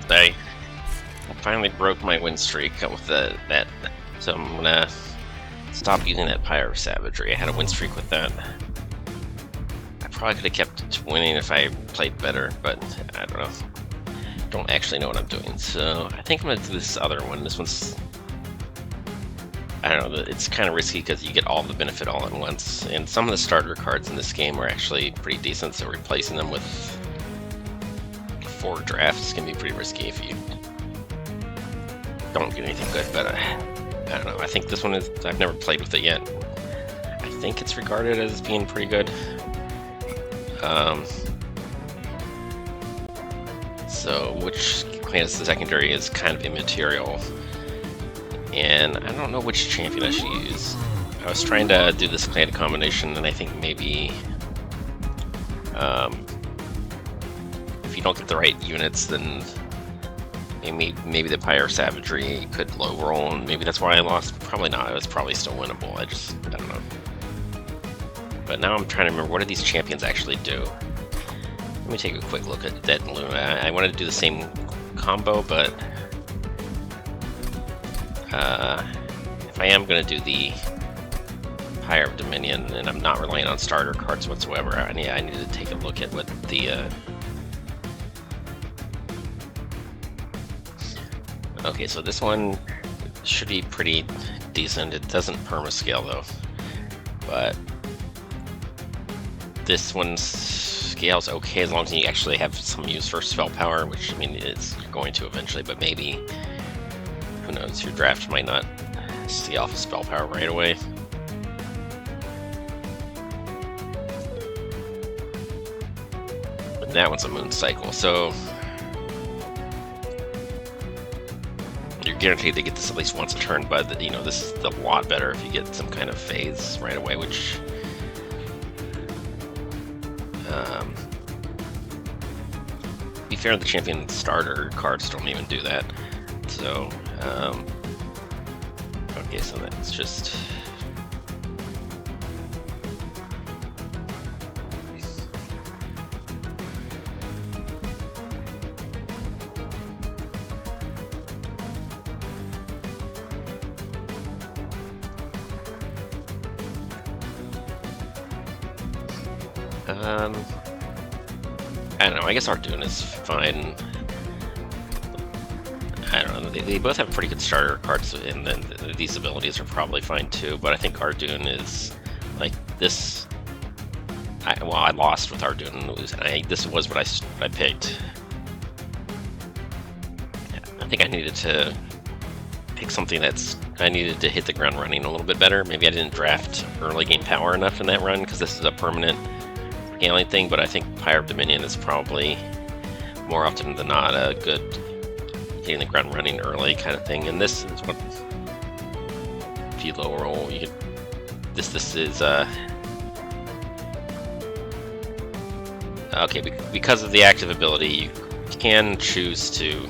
I finally broke my win streak with that, so I'm gonna stop using that Pyre savagery. I had a win streak with that. I probably could have kept winning if I played better, but I don't know. Don't actually know what I'm doing, so I think I'm gonna do this other one. This one's, I don't know, it's kind of risky because you get all the benefit all at once, and some of the starter cards in this game are actually pretty decent, so replacing them with 4 drafts can be pretty risky if you don't get anything good, but I don't know. I think this one is, I've never played with it yet. I think it's regarded as being pretty good. So which class the secondary is kind of immaterial. And I don't know which champion I should use. I was trying to do this clan combination, and I think maybe if you don't get the right units, then maybe the Pyre savagery could low roll, and maybe that's why I lost. Probably not. It was probably still winnable. I don't know. But now I'm trying to remember, what do these champions actually do? Let me take a quick look at Dead and Luna. I wanted to do the same combo, but if I am going to do the Pyre of Dominion, and I'm not relying on starter cards whatsoever, I need to take a look at what the okay, so this one should be pretty decent. It doesn't perma-scale though, but this one scales okay as long as you actually have some use for spell power, which, I mean, it's going to eventually, but maybe, who knows, your draft might not see off of spell power right away. But that one's a moon cycle, so you're guaranteed to get this at least once a turn, but, you know, this is a lot better if you get some kind of phase right away, which be fair, the champion starter cards don't even do that. So, okay, so that's just I don't know, I guess Arduhn is fine. I don't know, they both have pretty good starter cards, and then these abilities are probably fine too, but I think Arduhn is, like, this... well, I lost with Arduhn, this was what I picked. I think I needed to pick something I needed to hit the ground running a little bit better. Maybe I didn't draft early game power enough in that run, because this is a permanent scaling thing, but I think Pyre of Dominion is probably more often than not a good hitting the ground running early kind of thing. And this is what, if you low roll, you can, this is okay, because of the active ability, you can choose to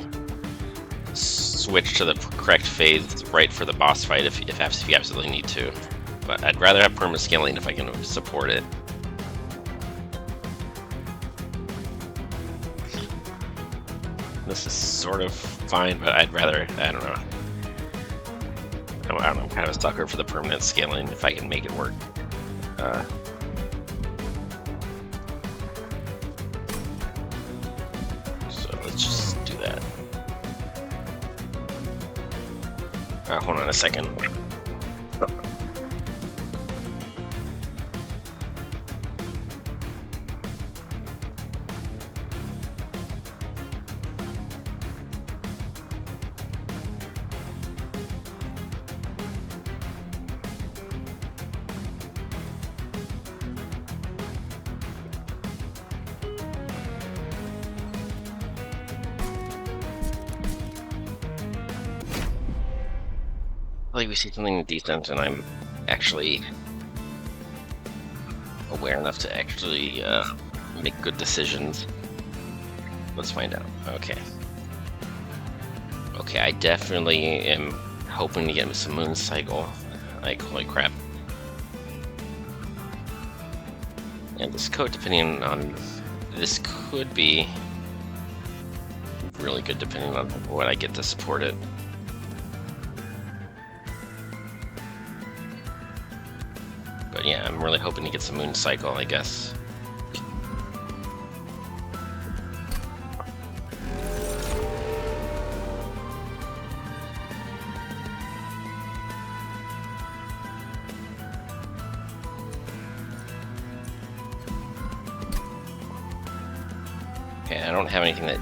switch to the correct phase right for the boss fight if you absolutely need to, but I'd rather have perma scaling if I can support it. This is sort of fine, but I'd rather, I don't know. I'm kind of a sucker for the permanent scaling if I can make it work. So let's just do that. Hold on a second. Like, we see something decent, and I'm actually aware enough to actually make good decisions. Let's find out. Okay. Okay, I definitely am hoping to get some moon cycle. Like, holy crap. And this code, depending on, this could be really good depending on what I get to support it. But yeah, I'm really hoping to get some moon cycle, I guess. Okay, I don't have anything that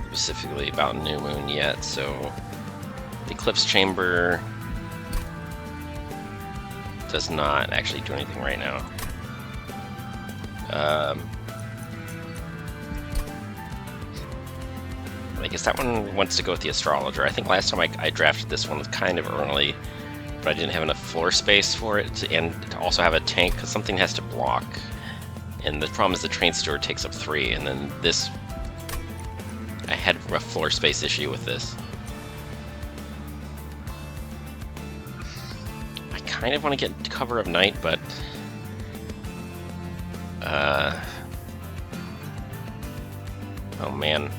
specifically about new moon yet, so the eclipse chamber does not actually do anything right now. I guess that one wants to go with the astrologer. I think last time I drafted this one was kind of early, but I didn't have enough floor space for it, and to also have a tank, because something has to block. And the problem is the train steward takes up 3, and then this... I had a floor space issue with this. I kind of want to get cover of night, but... oh man.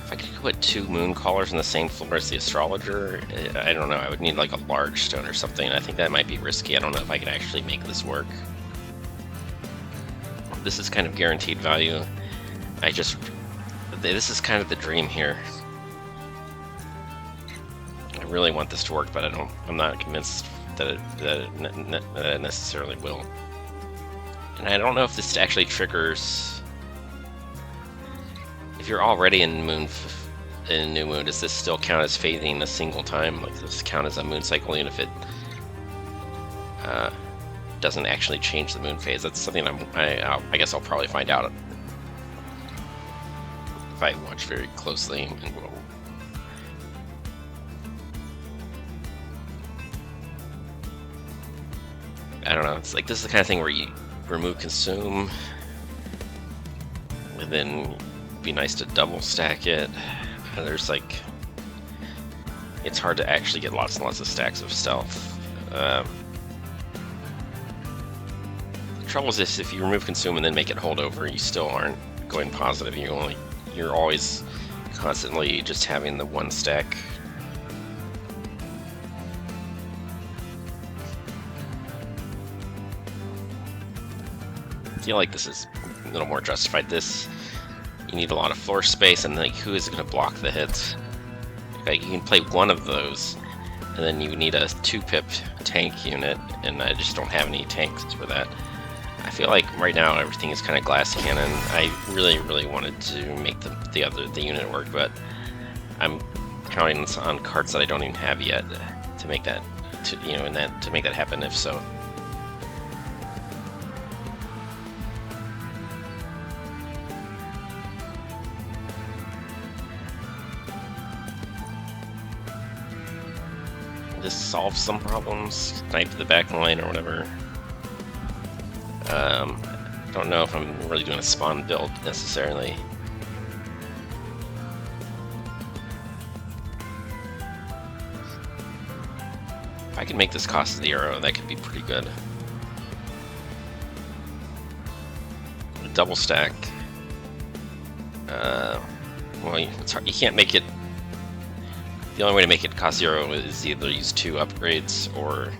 If I could put 2 moon callers on the same floor as the astrologer, I don't know, I would need like a large stone or something. I think that might be risky. I don't know if I can actually make this work. This is kind of guaranteed value. This is kind of the dream here. I really want this to work, but I'm not convinced that it necessarily will. And I don't know if this actually triggers... If you're already in new moon, does this still count as phasing a single time? Like, does this count as a moon cycle even if it doesn't actually change the moon phase? That's something I guess I'll probably find out if I watch very closely. And I don't know. It's like this is the kind of thing where you remove consume, and then it'd be nice to double stack it. There's like, it's hard to actually get lots and lots of stacks of stealth. The trouble is this: if you remove consume and then make it hold over, you still aren't going positive. You're always constantly just having the 1 stack. I feel like this is a little more justified. This, you need a lot of floor space, and like, who is going to block the hits? Okay, you can play one of those, and then you need a 2-pip tank unit, and I just don't have any tanks for that. I feel like right now everything is kind of glass cannon. I really wanted to make the unit work, but I'm counting on cards that I don't even have yet to make that to make that happen. If so. This solves some problems, knife to the back line or whatever. Don't know if I'm really doing a spawn build necessarily. If I can make this cost 0, that could be pretty good. A double stack. Well, it's hard. You can't make it. The only way to make it cost 0 is either use 2 upgrades or...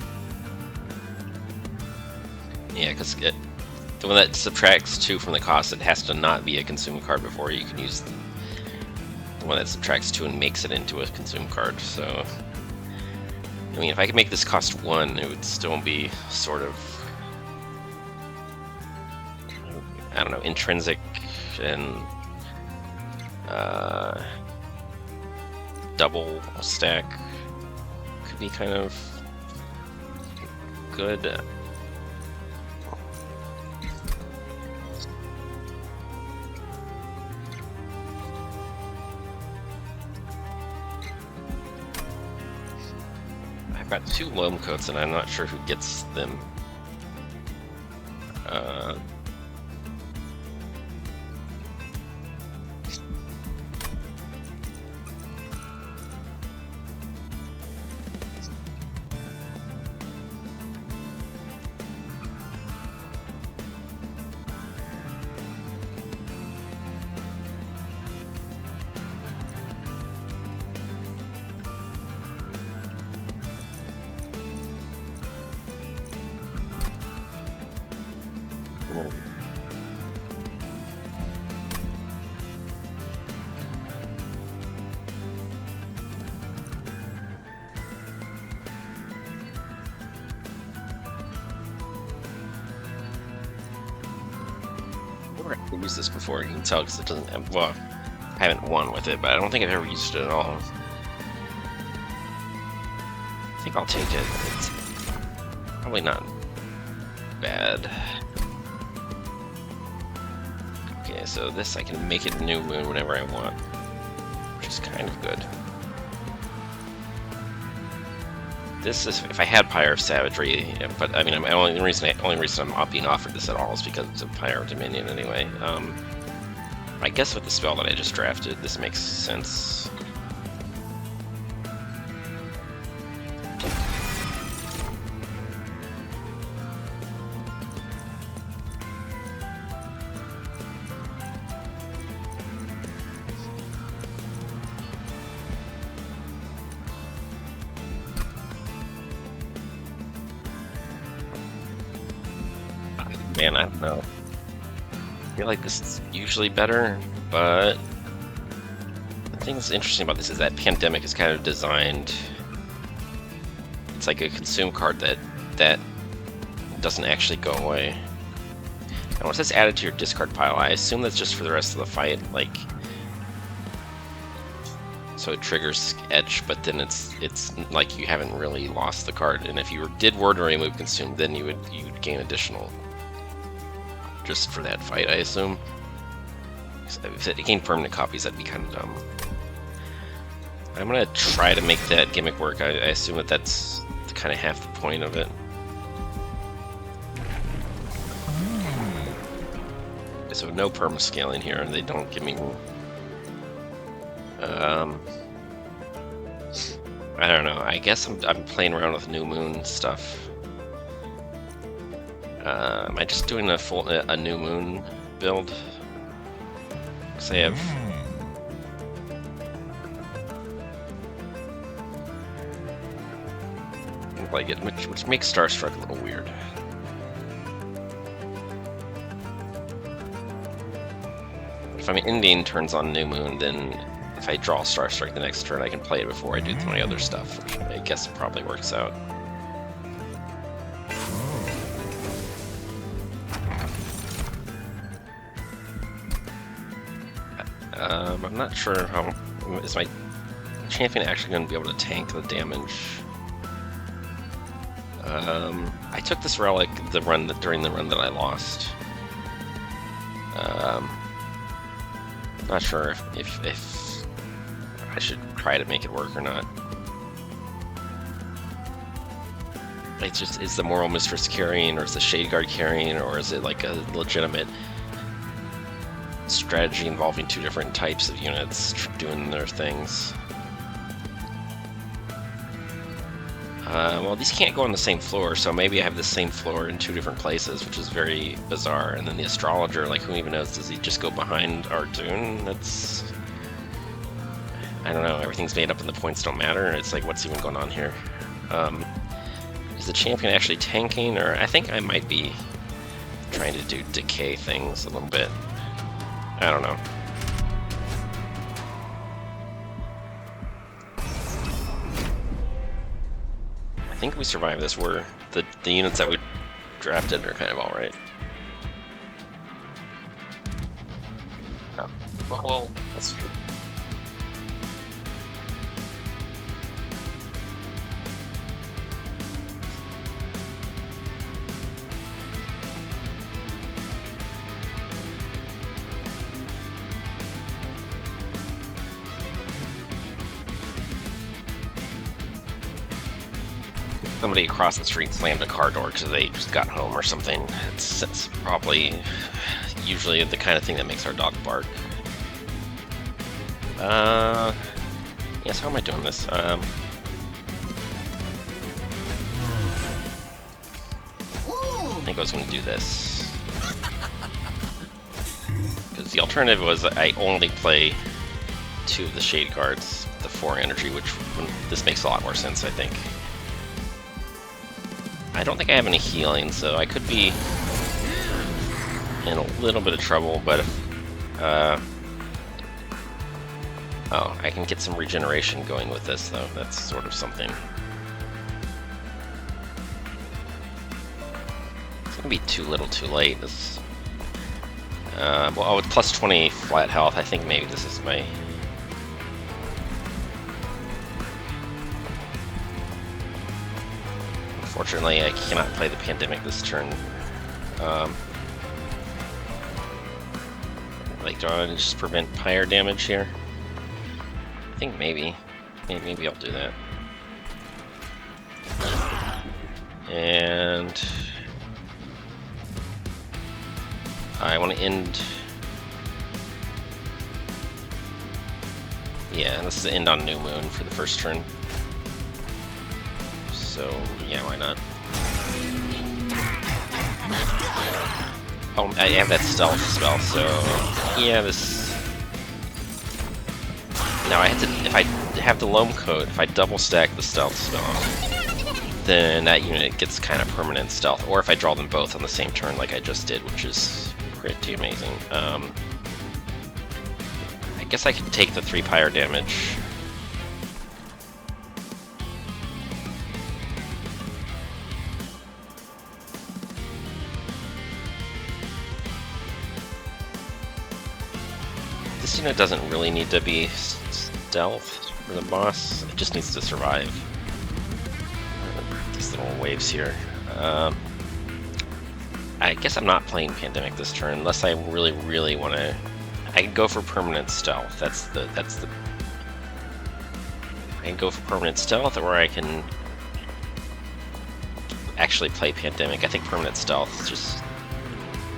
Yeah, because the one that subtracts 2 from the cost, it has to not be a consume card before you can use the one that subtracts 2 and makes it into a consume card. So, I mean, if I could make this cost 1, it would still be sort of, I don't know, intrinsic and double stack could be kind of good. I've got 2 loam coats and I'm not sure who gets them. I've used this before, you can tell, because it doesn't have, well, I haven't won with it, but I don't think I've ever used it at all. I think I'll take it. It's probably not bad. Okay, so this I can make it new moon whenever I want, which is kind of good. This is if I had Pyre of Savagery, but I mean, the only reason I'm being offered this at all is because of Pyre of Dominion anyway. I guess with the spell that I just drafted, this makes sense. Man, I don't know. I feel like this is usually better, but the thing that's interesting about this is that Pandemic is kind of designed. It's like a consume card that doesn't actually go away. And when it says added to your discard pile, I assume that's just for the rest of the fight, like. So it triggers Etch, but then it's like you haven't really lost the card. And if you did word or remove consume, then you would gain additional. Just for that fight, I assume. If it gained permanent copies, that'd be kind of dumb. I'm gonna try to make that gimmick work. I assume that's kind of half the point of it. So no perma scaling here, and they don't give me. I don't know. I guess I'm playing around with New Moon stuff. Am I just doing a New Moon build? Because I have. Like it, which makes Starstruck a little weird. If I'm ending turns on New Moon, then if I draw Starstruck the next turn, I can play it before I do my other stuff, which I guess probably works out. I'm not sure how is my champion actually going to be able to tank the damage. I took this relic during the run that I lost. Not sure if I should try to make it work or not. It's just, is the Moral Mistress carrying, or is the Shade Guard carrying, or is it like a legitimate strategy involving two different types of units doing their things? Well, these can't go on the same floor, so maybe I have the same floor in two different places, which is very bizarre. And then the Astrologer, like, who even knows? Does he just go behind Arduhn? That's... I don't know, everything's made up and the points don't matter. It's like, what's even going on here? Is the champion actually tanking, or I think I might be trying to do decay things a little bit. I don't know. I think we survived this. We're the units that we drafted are kind of all right. Oh. Well, that's true. Somebody across the street slammed a car door because they just got home or something. It's probably usually the kind of thing that makes our dog bark. Yes, how am I doing this? I think I was going to do this. Because the alternative was I only play 2 of the Shade Guards, the 4 energy, which this makes a lot more sense, I think. I don't think I have any healing, so I could be in a little bit of trouble, but oh, I can get some regeneration going with this, though. That's sort of something. It's gonna be too little too late. Well, with plus 20 flat health, I think maybe this is my... Unfortunately, I cannot play the Pandemic this turn. Like, do I just prevent Pyre damage here? I think maybe. Maybe I'll do that. And... I want to end... Yeah, this is the end on New Moon for the first turn. So, yeah, why not? Oh, I have that stealth spell, so... Yeah, this... Now I have to... If I have the Loam Coat, if I double stack the stealth spell, then that unit gets kind of permanent stealth. Or if I draw them both on the same turn like I just did, which is pretty amazing. I guess I could take the 3 Pyre damage. This unit doesn't really need to be stealth for the boss. It just needs to survive. These little waves here. I guess I'm not playing Pandemic this turn unless I really, really want to. I can go for permanent stealth. That's the. I can go for permanent stealth, or I can actually play Pandemic. I think permanent stealth is just.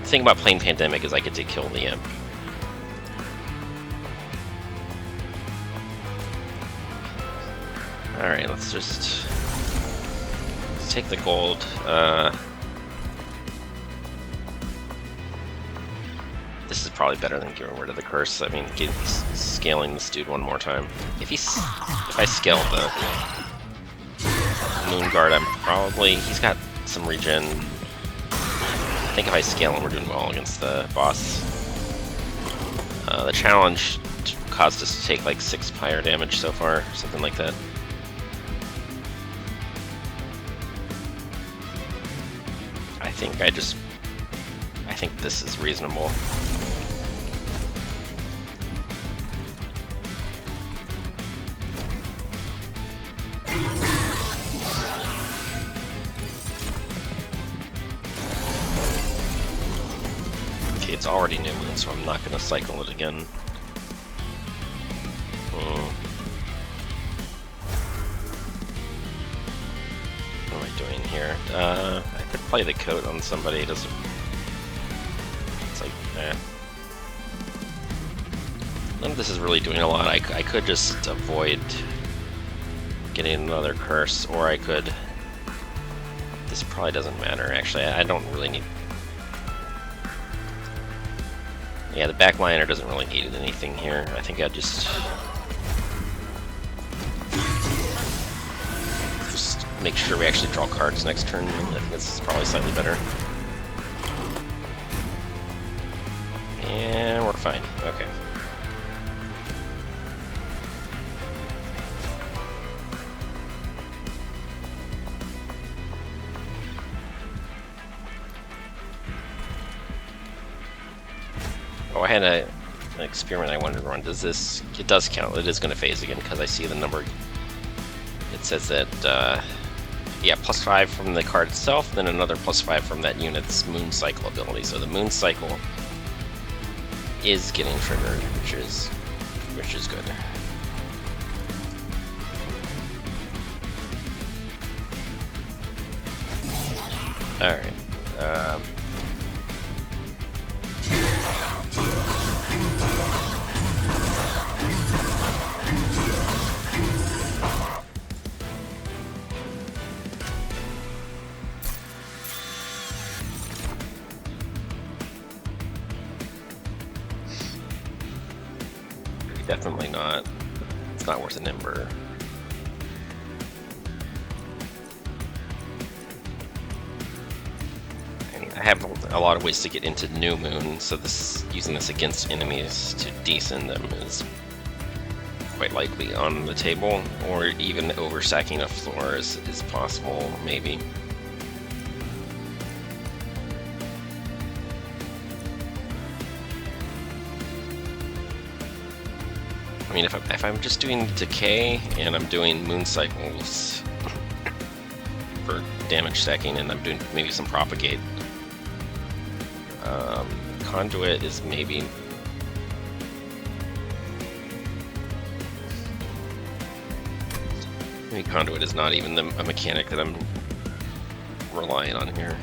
The thing about playing Pandemic is I get to kill the imp. All right, let's just take the gold. This is probably better than getting rid of the curse. I mean, scaling this dude one more time. If I scale the Moon Guard, I'm probably... He's got some regen. I think if I scale him, we're doing well against the boss. The challenge caused us to take like 6 Pyre damage so far, something like that. I think this is reasonable. Okay, it's already New Moon, so I'm not going to cycle it again. What am I doing here? I could play the coat on somebody. It doesn't... It's like, eh. None of this is really doing a lot. I could just avoid getting another curse, or I could... This probably doesn't matter, actually. I don't really need... Yeah, the backliner doesn't really need anything here. I think I'd just make sure we actually draw cards next turn. I think this is probably slightly better. And we're fine. Okay. Oh, I had an experiment I wanted to run. Does this... It does count. It is going to phase again because I see the number. It says that, yeah, +5 from the card itself, then another +5 from that unit's Moon Cycle ability. So the Moon Cycle is getting triggered, which is good. All right. Definitely not. It's not worth an ember. I I have a lot of ways to get into New Moon, so using this against enemies to descend them is quite likely on the table, or even overstacking a floor is possible, maybe. I mean, if I'm just doing decay and I'm doing moon cycles for damage stacking, and I'm doing maybe some propagate, conduit is maybe. Maybe conduit is not even a mechanic that I'm relying on here.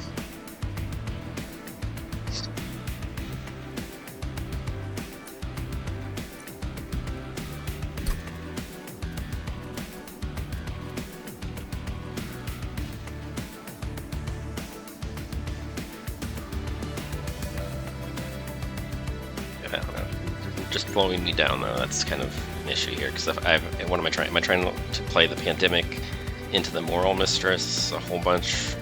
Just blowing me down though, that's kind of an issue here, because what am I trying? Am I trying to play the Pandemic into the Moral Mistress a whole bunch?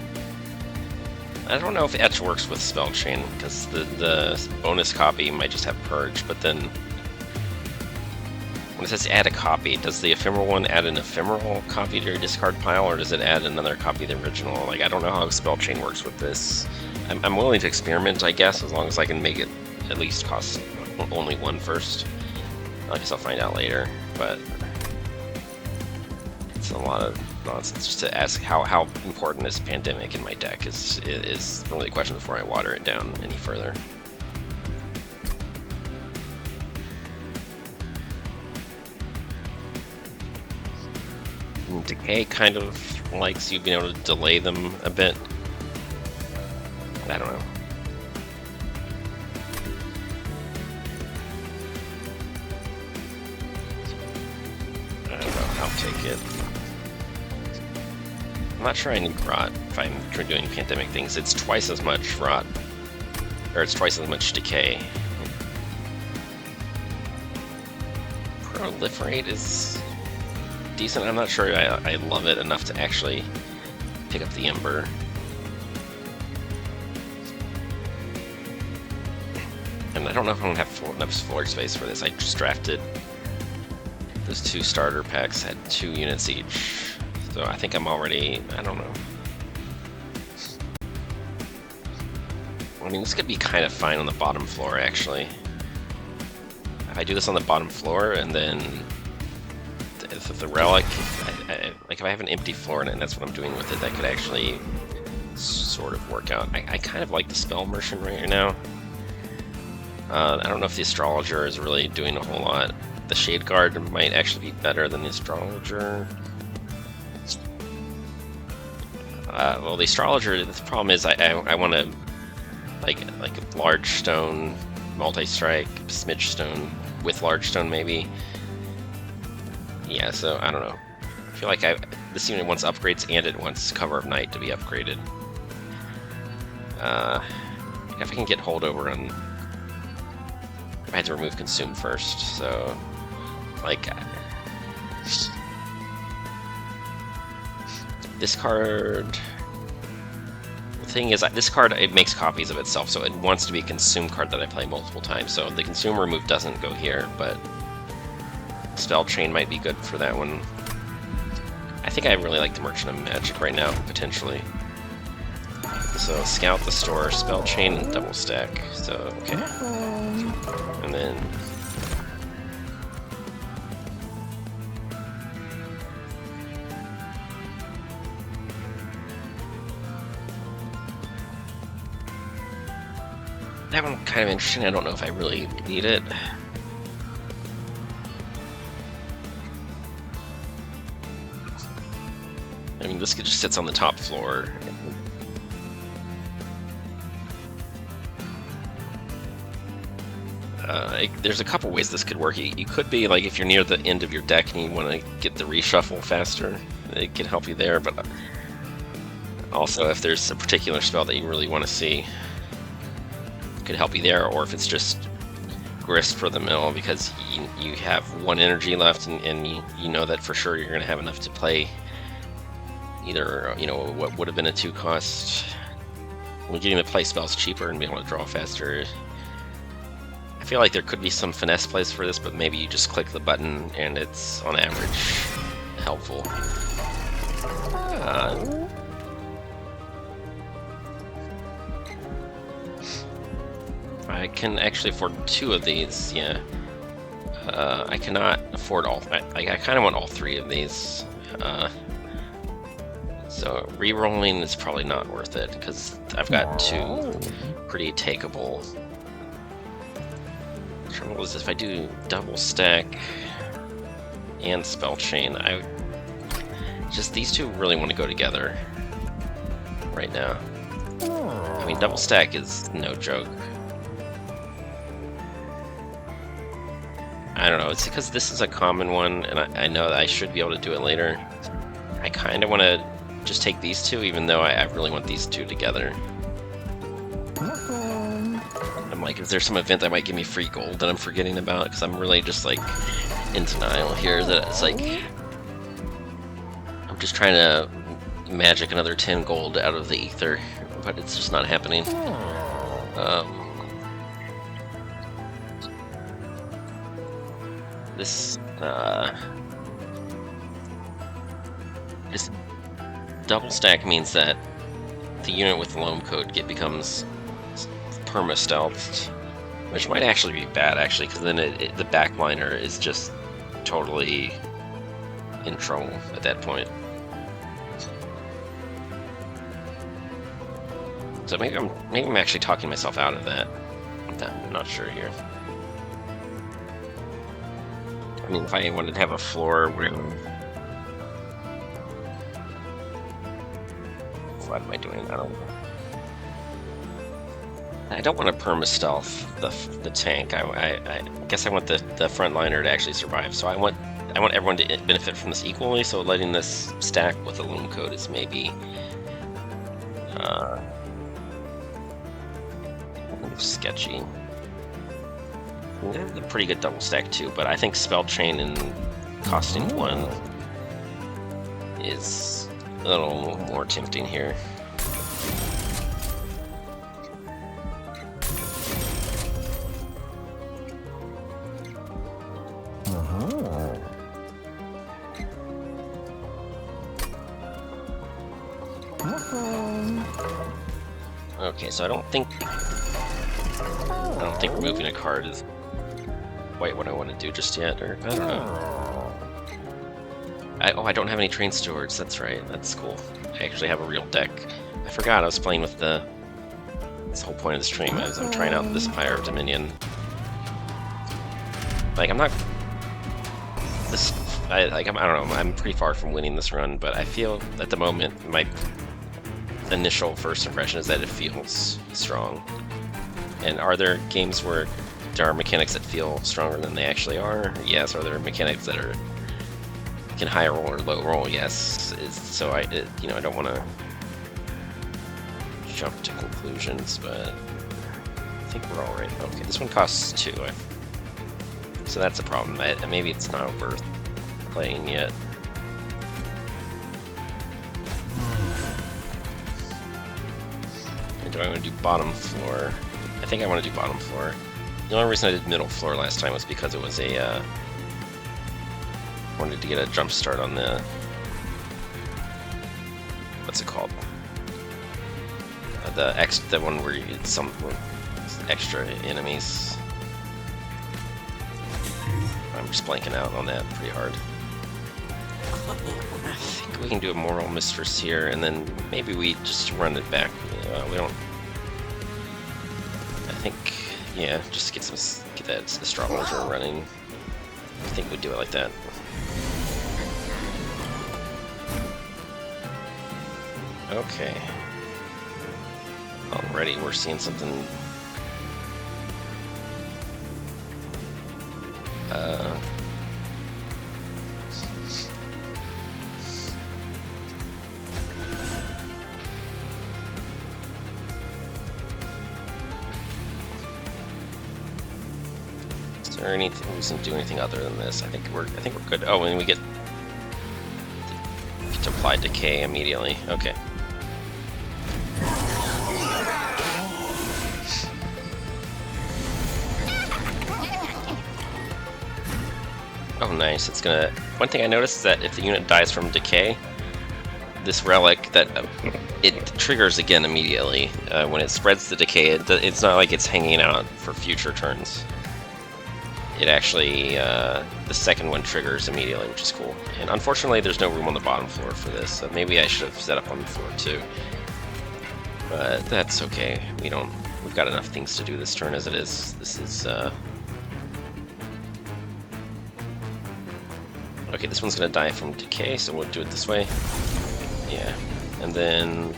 I don't know if Etch works with Spell Chain, because the bonus copy might just have Purge, but then when it says add a copy, does the ephemeral one add an ephemeral copy to your discard pile, or does it add another copy of the original? Like, I don't know how Spell Chain works with this. I'm willing to experiment, I guess, as long as I can make it at least cost only one first. I guess I'll find out later, but it's a lot of nonsense just to ask how important is Pandemic in my deck is really the question before I water it down any further. And Decay kind of likes you being able to delay them a bit. I don't know. Take it. I'm not sure I need rot if I'm doing Pandemic things. It's twice as much rot, or it's twice as much decay. Proliferate is decent. I'm not sure I love it enough to actually pick up the Ember. And I don't know if I'm gonna have enough floor space for this. I just drafted. Those two starter packs had 2 units each, so I think I'm already, I don't know. I mean, this could be kind of fine on the bottom floor, actually. If I do this on the bottom floor, and then the relic, like if I have an empty floor and that's what I'm doing with it, that could actually sort of work out. I kind of like the Spell Merchant right now. I don't know if the Astrologer is really doing a whole lot. The Shade Guard might actually be better than the Astrologer. Well, the Astrologer, the problem is I want to like a large stone, multi-strike, smidge stone with large stone maybe. Yeah, so I don't know. I feel like this unit wants upgrades and it wants Cover of Night to be upgraded. If I can get holdover on. I had to remove Consume first, so. Like, this card. The thing is, this card, it makes copies of itself, so it wants to be a consume card that I play multiple times. So the consume remove doesn't go here, but Spell Chain might be good for that one. I think I really like the Merchant of Magic right now, potentially. So Scout the Store, Spell Chain, and double stack. So okay, and then. That one kind of interesting. I don't know if I really need it. I mean, this just sits on the top floor. There's a couple ways this could work. You could be like if you're near the end of your deck and you want to get the reshuffle faster, it can help you there. But also, if there's a particular spell that you really want to see, could help you there, or if it's just grist for the mill because you have 1 energy left and you know that for sure you're going to have enough to play either, what would have been a 2 cost we're getting the play spells cheaper and be able to draw faster. I feel like there could be some finesse plays for this, but maybe you just click the button and it's, on average, helpful. I can actually afford 2 of these, yeah. I cannot afford all. I kind of want all 3 of these. So re-rolling is probably not worth it because I've got 2 pretty takeable. The trouble is if I do double stack and spell chain, just these 2 really want to go together right now. I mean, double stack is no joke. I don't know, it's because this is a common one, and I know that I should be able to do it later. I kind of want to just take these 2, even though I really want these 2 together. I'm like, if there's some event that might give me free gold that I'm forgetting about, because I'm really just like in denial here that it's like I'm just trying to magic another 10 gold out of the ether, but it's just not happening. This double stack means that the unit with the loam code becomes perma-stealthed, which might actually be bad, actually, because then the backliner is just totally in trouble at that point. So maybe I'm actually talking myself out of that. I'm not sure here. I mean, if I wanted to have a floor where... What am I doing? I don't want to perma-stealth the tank. I guess I want the frontliner to actually survive. So I want everyone to benefit from this equally. So letting this stack with the loom code is maybe sketchy. They're a pretty good double stack too, but I think spell chain and costing 1 is a little more tempting here. Okay, so I don't think removing a card is quite what I want to do just yet, or I don't know. I don't have any train stewards, that's right, that's cool. I actually have a real deck. I forgot I was playing with this whole point of the stream as I'm trying out this Pyre of Dominion. Like, I don't know, I'm pretty far from winning this run, but I feel at the moment my initial first impression is that it feels strong. And are there games where there are mechanics that feel stronger than they actually are? Yes. Are there mechanics that can high roll or low roll? Yes. So I don't want to jump to conclusions, but I think we're all right. Okay, this one costs 2, so that's a problem. Maybe it's not worth playing yet. And do I want to do bottom floor? I think I want to do bottom floor. The only reason I did middle floor last time was because it was wanted to get a jump start on the, what's it called? The one where you get some extra enemies. I'm just blanking out on that pretty hard. I think we can do a moral mistress here, and then maybe we just run it back. We don't. I think, yeah, just get that astrologer running. I think we'd do it like that. Okay. Already we're seeing something. Is there anything we can do anything other than this? I think we're good. Oh, and we get to apply decay immediately. Okay. Oh, nice. It's gonna. One thing I noticed is that if the unit dies from decay, this relic that it triggers again immediately. When it spreads the decay, it's not like it's hanging out for future turns. It actually, the second one triggers immediately, which is cool. And unfortunately, there's no room on the bottom floor for this, so maybe I should have set up on the floor too. But that's okay. We've got enough things to do this turn as it is. This is, okay, this one's gonna die from decay, so we'll do it this way. Yeah, and then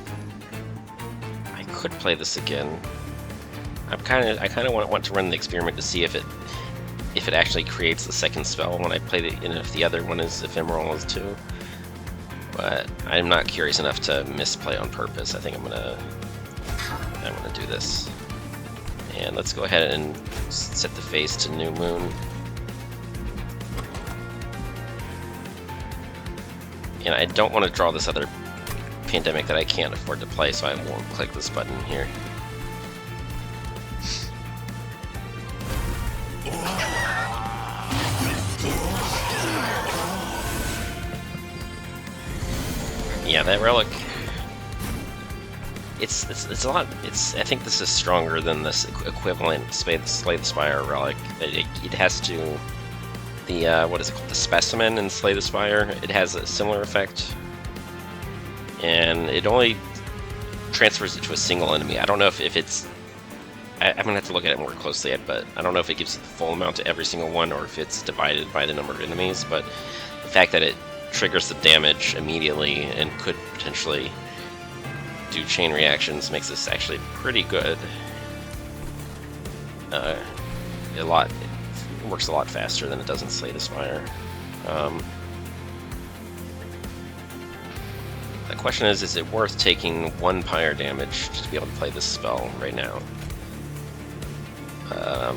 I could play this again. I kind of want to run the experiment to see if it actually creates the second spell when I play it, and if the other one is ephemeral as too. But I'm not curious enough to misplay on purpose. I think I'm gonna do this. And let's go ahead and set the phase to New Moon. And I don't want to draw this other pandemic that I can't afford to play, so I won't click this button here. Yeah, that relic. It's a lot. I think this is stronger than this equivalent Slay the Spire relic. It has to. The what is it called? The specimen in Slay the Spire. It has a similar effect, and it only transfers it to a single enemy. I don't know if it's. I'm gonna have to look at it more closely, but I don't know if it gives the full amount to every single one or if it's divided by the number of enemies. But the fact that it triggers the damage immediately and could potentially do chain reactions makes this actually pretty good. It works a lot faster than it does in Slay the Spire. The question is it worth taking 1 Pyre damage to be able to play this spell right now? I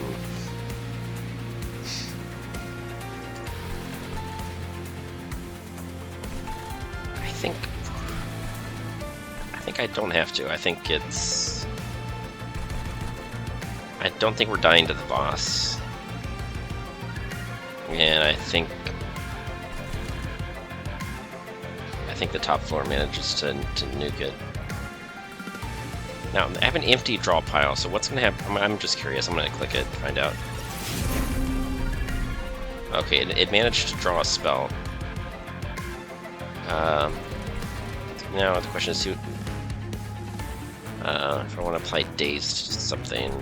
think I don't have to. I don't think we're dying to the boss. And I think the top floor manages to nuke it. Now, I have an empty draw pile, so what's going to happen? I'm just curious. I'm going to click it, find out. Okay, it managed to draw a spell. Now the question is, if I want to play Dazed something.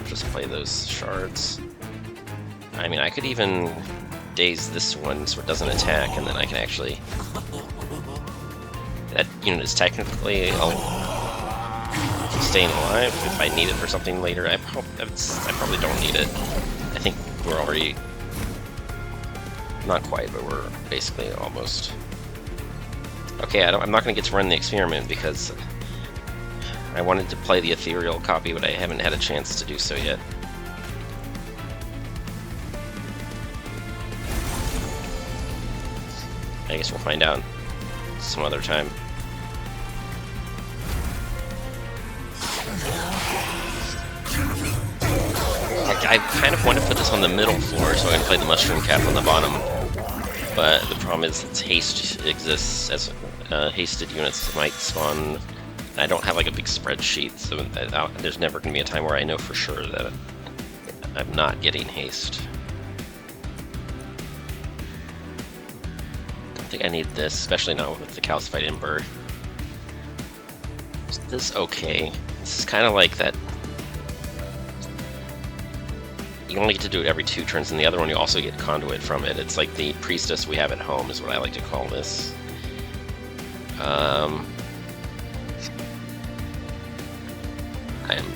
Just play those shards. I mean, I could even Daze this one so it doesn't attack, and then I can actually... That unit is technically staying alive if I need it for something later. I probably don't need it. I think we're already... Not quite, but we're basically almost... Okay, I'm not going to get to run the experiment because I wanted to play the ethereal copy, but I haven't had a chance to do so yet. I guess we'll find out some other time. I kind of want to put this on the middle floor so I can play the mushroom cap on the bottom, but the problem is its haste exists as hasted units might spawn. I don't have like a big spreadsheet, so there's never going to be a time where I know for sure that I'm not getting haste. Don't think I need this, especially not with the calcified ember. Is this okay? This is kind of like that. You only get to do it every 2 turns, and the other one you also get conduit from it. It's like the priestess we have at home is what I like to call this. I'm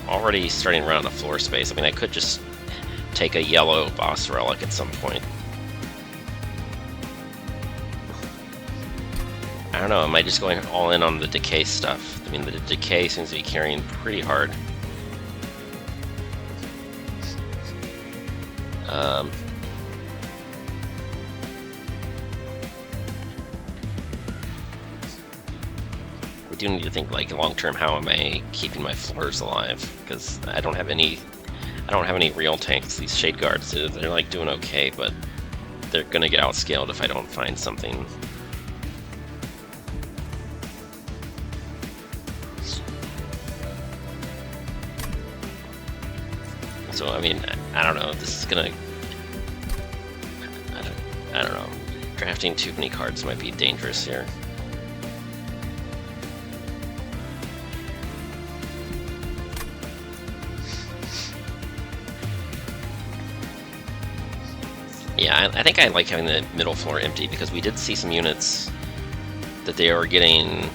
already starting around the floor space. I mean, I could just take a yellow boss relic at some point. I don't know, am I just going all in on the decay stuff? I mean, the decay seems to be carrying pretty hard. We do need to think, like, long-term, how am I keeping my floors alive? Because I don't have any real tanks. These Shade Guards, they're like doing okay, but they're gonna get outscaled if I don't find something. So, I mean, I don't know, this is gonna... I don't know. Drafting too many cards might be dangerous here. Yeah, I think I like having the middle floor empty, because we did see some units that they were getting,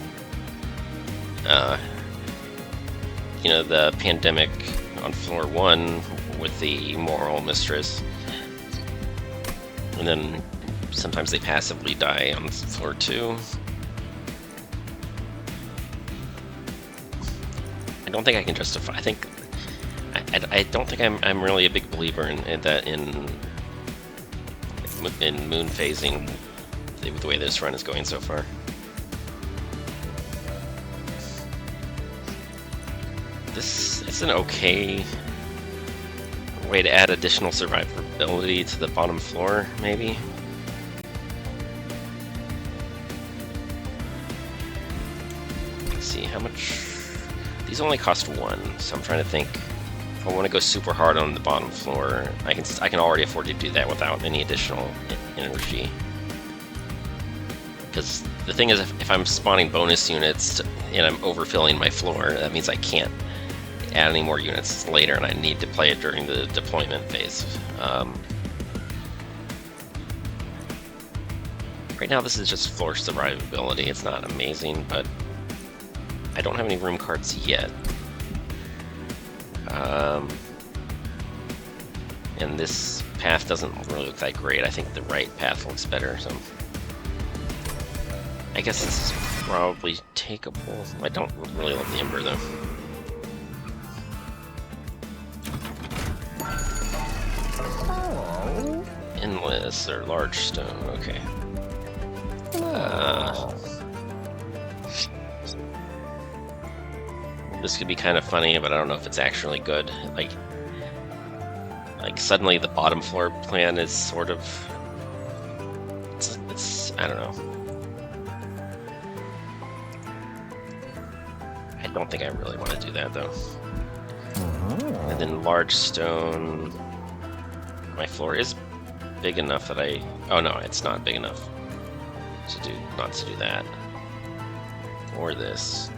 you know, the Pandemic on floor 1 with the Moral Mistress. And then sometimes they passively die on floor 2. I don't think I can justify. I think I don't think I'm really a big believer in that in moon phasing with the way this run is going so far. This is an okay way to add additional survivability to the bottom floor, maybe. Let's see how much. These only cost 1, so I'm trying to think. If I want to go super hard on the bottom floor, I can already afford to do that without any additional energy. Because the thing is, if I'm spawning bonus units and I'm overfilling my floor, that means I can't add any more units later, and I need to play it during the deployment phase. Right now, this is just floor survivability. It's not amazing, but I don't have any room cards yet. And this path doesn't really look that great. I think the right path looks better, so I guess this is probably takeable. I don't really love the Ember, though. Endless or large stone, okay. This could be kind of funny, but I don't know if it's actually good. Like suddenly the bottom floor plan is sort of... It's I don't know. I don't think I really want to do that, though. And then large stone... My floor is big enough that I... Oh no, it's not big enough not to do that. Or this.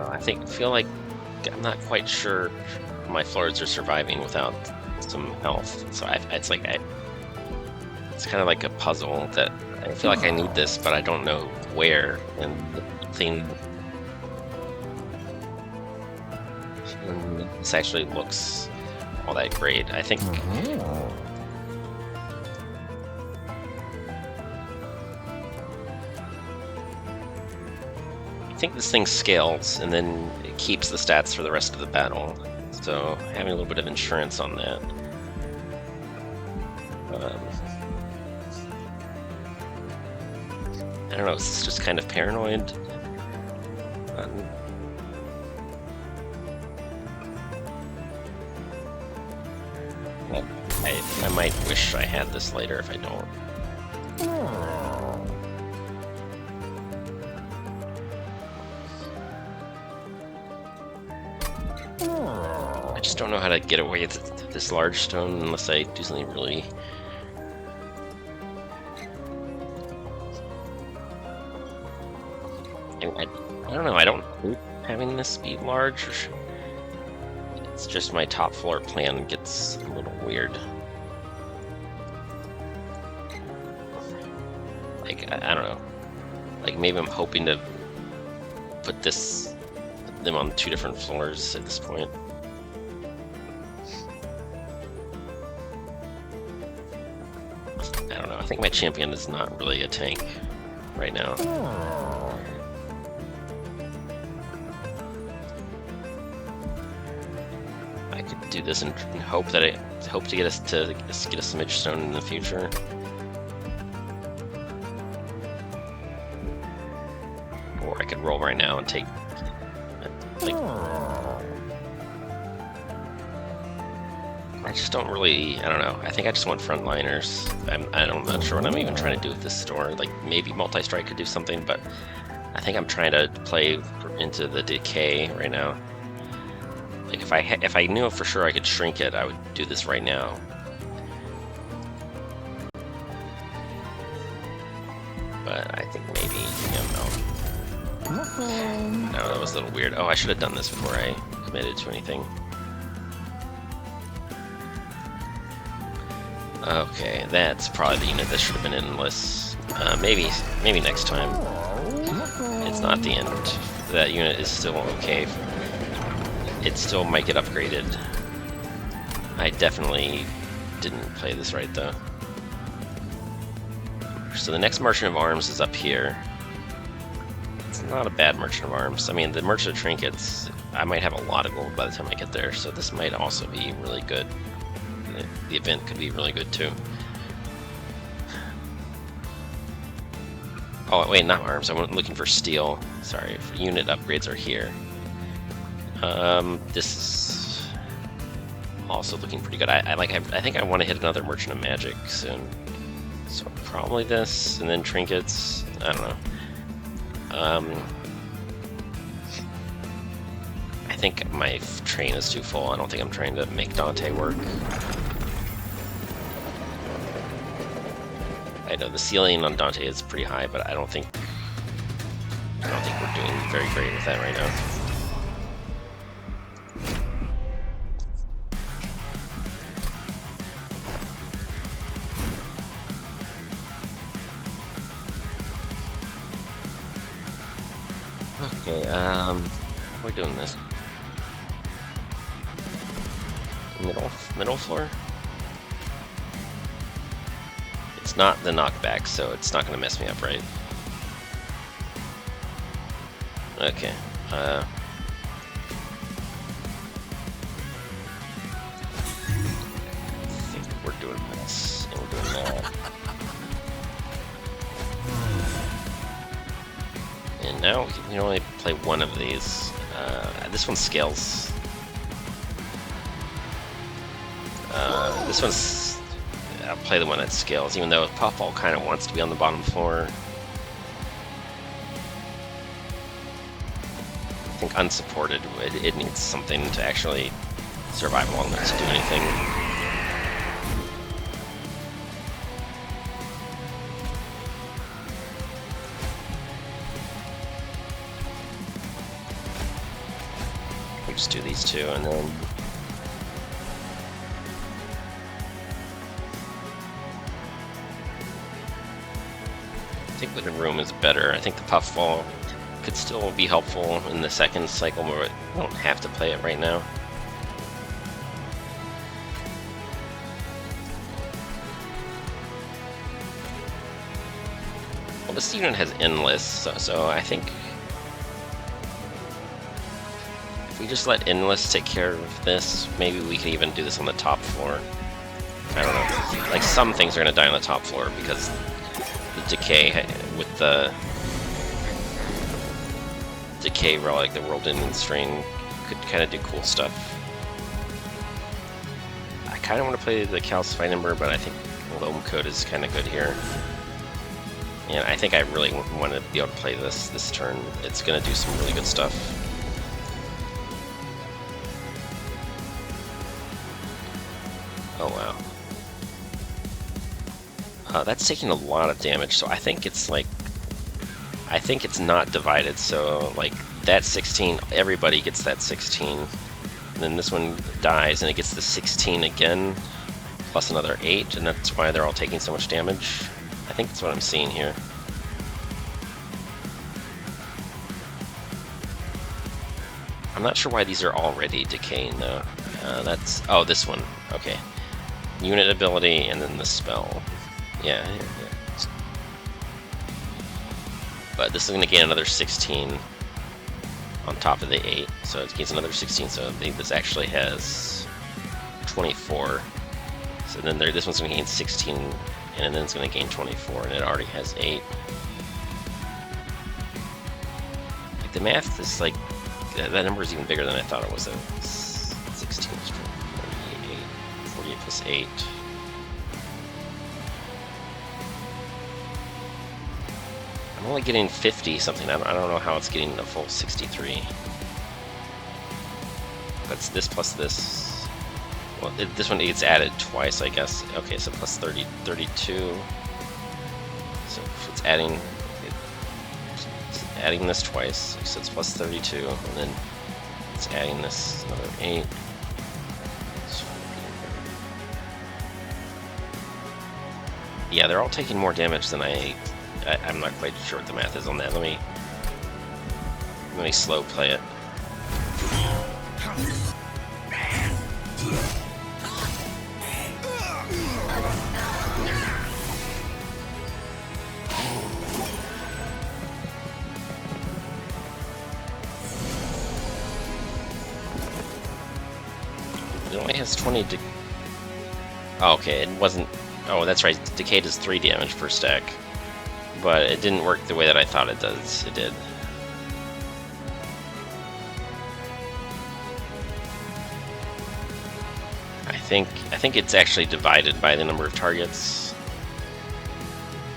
I feel like I'm not quite sure my floors are surviving without some health. So it's kind of like a puzzle that I feel like I need this, but I don't know where. And the thing, this actually looks all that great. I think. I think this thing scales, and then it keeps the stats for the rest of the battle. So having a little bit of insurance on that. I don't know, it's just kind of paranoid. I might wish I had this later if I don't. I just don't know how to get away with this large stone unless I do something really... I don't know, I don't hate having this be large. It's just my top floor plan gets a little weird. Like, I don't know. Like, maybe I'm hoping to put them on 2 different floors at this point. I don't know, I think my champion is not really a tank right now. I could do this and hope that hope to get us to get a smidge stone in the future. Or I could roll right now and take like. I just don't really. I don't know. I think I just want frontliners. I'm not sure what I'm even trying to do with this store. Like maybe multi-strike could do something, but I think I'm trying to play into the decay right now. Like if I knew for sure I could shrink it, I would do this right now. But I think maybe, no, that was a little weird. Oh, I should have done this before I committed to anything. Okay, that's probably the unit that should have been endless. Maybe next time. It's not the end. That unit is still okay. It still might get upgraded. I definitely didn't play this right though. So the next Merchant of Arms is up here. It's not a bad Merchant of Arms. I mean, the Merchant of Trinkets, I might have a lot of gold by the time I get there, so this might also be really good. The event could be really good too. Oh wait, not arms. I'm looking for steel. Sorry, unit upgrades are here. This is also looking pretty good. I think I want to hit another Merchant of Magic soon. So probably this, and then trinkets. I don't know. I think my train is too full. I don't think I'm trying to make Dante work. I know the ceiling on Dante is pretty high, but I don't think we're doing very great with that right now. Okay, we're doing this. Middle floor? It's not the knockback, so it's not gonna mess me up, right? Okay, I think we're doing this, and we're doing that. And now we can only play one of these. This one scales. This one's... I'll play the one that scales, even though Puffball kind of wants to be on the bottom floor. I think unsupported, it needs something to actually survive long enough to do anything. We just do these two, and then... I think Living Room is better. I think the Puffball could still be helpful in the second cycle, but we don't have to play it right now. Well, this unit has Endless, so I think if we just let Endless take care of this, maybe we can even do this on the top floor. I don't know. Like, some things are going to die on the top floor because the decay with the decay relic, the World Ending Strain, could kind of do cool stuff. I kind of want to play the Calcified Ember, but I think Loam Code is kind of good here. And I think I really want to be able to play this turn. It's going to do some really good stuff. Oh wow. That's taking a lot of damage, so I think it's like... I think it's not divided, so like that 16, everybody gets that 16. And then this one dies and it gets the 16 again, plus another 8, and that's why they're all taking so much damage. I think that's what I'm seeing here. I'm not sure why these are already decaying though. That's... oh, this one. Okay. Unit ability and then the spell. Yeah. But this is going to gain another 16 on top of the 8, so it gains another 16, so I think this actually has 24. So then this one's going to gain 16, and then it's going to gain 24, and it already has 8. Like, the math is like, that number is even bigger than I thought it was. 16 is 48. 48 plus 8. I'm only getting 50 something. I don't know how it's getting a full 63. That's this plus this. Well, this one gets added twice, I guess. Okay, so plus 32. So it's adding this twice. So it's plus 32, and then it's adding this another 8. Yeah, they're all taking more damage than I'm not quite sure what the math is on that. Let me slow play it. It only has 20 oh, okay, it wasn't... Oh, that's right. Decay does 3 damage per stack. But it didn't work the way that I thought it does. It did. I think it's actually divided by the number of targets.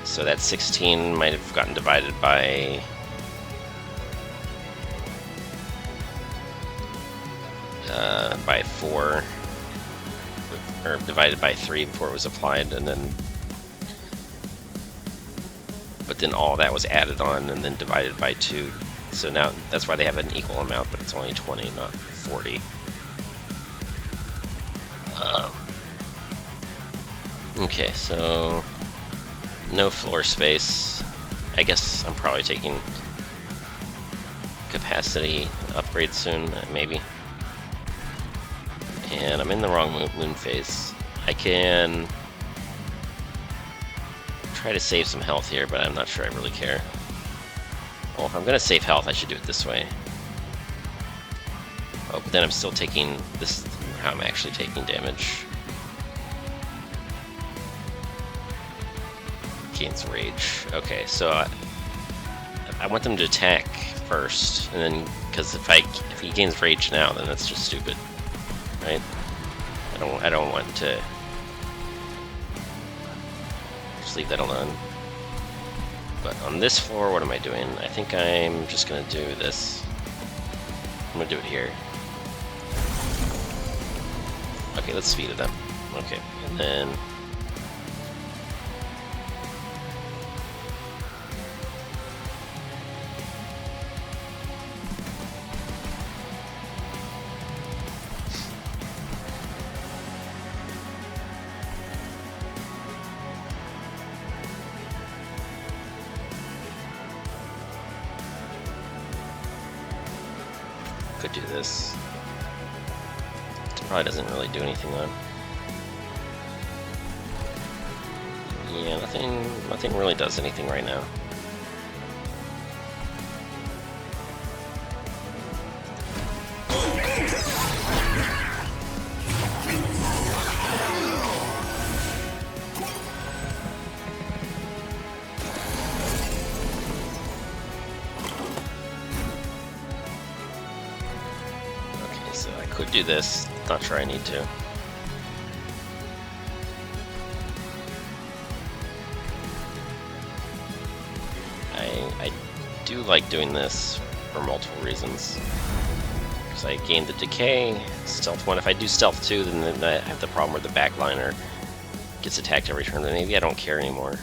So that 16 might have gotten divided by... by 4, or divided by 3 before it was applied, and then, but then all that was added on and then divided by 2. So now that's why they have an equal amount, but it's only 20, not 40. Okay, so no floor space. I guess I'm probably taking capacity upgrade soon, maybe. And I'm in the wrong moon phase. I can try to save some health here, but I'm not sure I really care. Well, if I'm gonna save health, I should do it this way. Oh, but then I'm still taking... This is how I'm actually taking damage. Gains rage. Okay, so I want them to attack first, and then, because if he gains rage now, then that's just stupid. Right? I don't want to just leave that alone. But on this floor, what am I doing? I think I'm just gonna do this. I'm gonna do it here. Okay, let's speed it up. Okay, and then could do this. It probably doesn't really do anything though. Yeah, nothing really does anything right now. So I could do this, not sure I need to. I do like doing this for multiple reasons. Because I gain the decay, stealth 1. If I do stealth 2, then I have the problem where the backliner gets attacked every turn, then maybe I don't care anymore.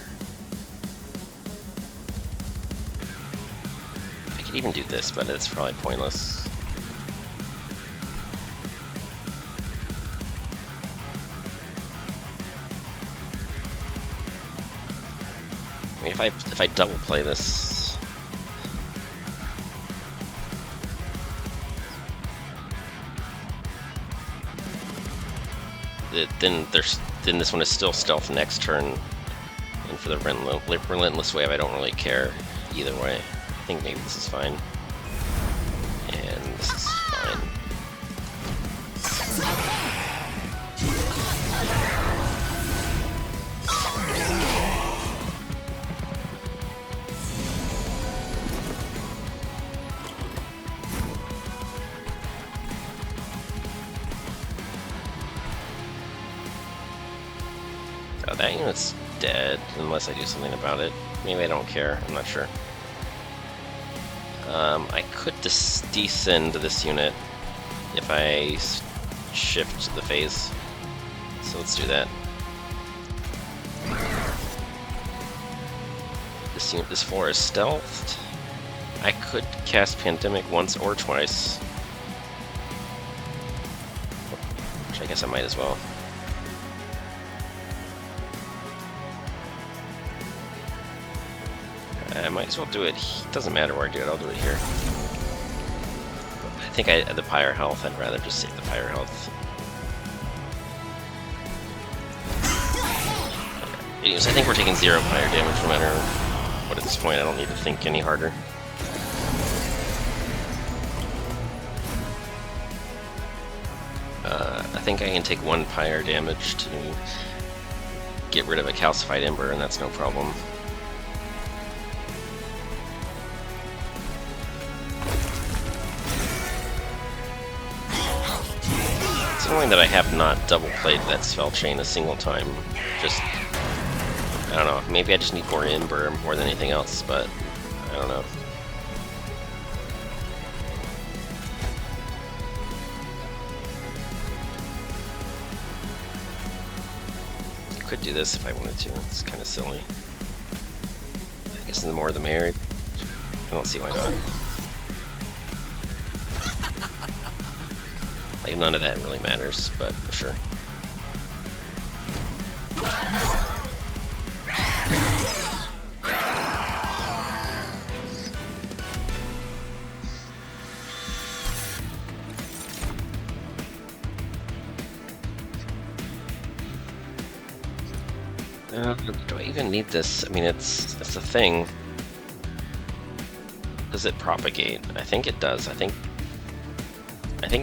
I could even do this, but it's probably pointless. If I double play this, then this one is still stealth next turn, and for the relentless wave, I don't really care either way. I think maybe this is fine, and this is fine. That unit's dead, unless I do something about it. Maybe I don't care, I'm not sure. I could descend this unit if I shift the phase. So let's do that. This floor is stealthed. I could cast Pandemic once or twice. Which I guess I might as well. I might as well do it. It doesn't matter where I do it, I'll do it here. I think the Pyre health, I'd rather just save the Pyre health. Anyways, I think we're taking 0 Pyre damage no matter what at this point. I don't need to think any harder. I think I can take 1 Pyre damage to get rid of a calcified ember, and that's no problem. It's annoying that I have not double played that spell chain a single time. Just, I don't know, maybe I just need more ember more than anything else, but I don't know. I could do this if I wanted to. It's kind of silly. I guess the more the merrier. I don't see why not. Like, none of that really matters, but sure. Do I even need this? I mean, it's a thing. Does it propagate? I think it does. I think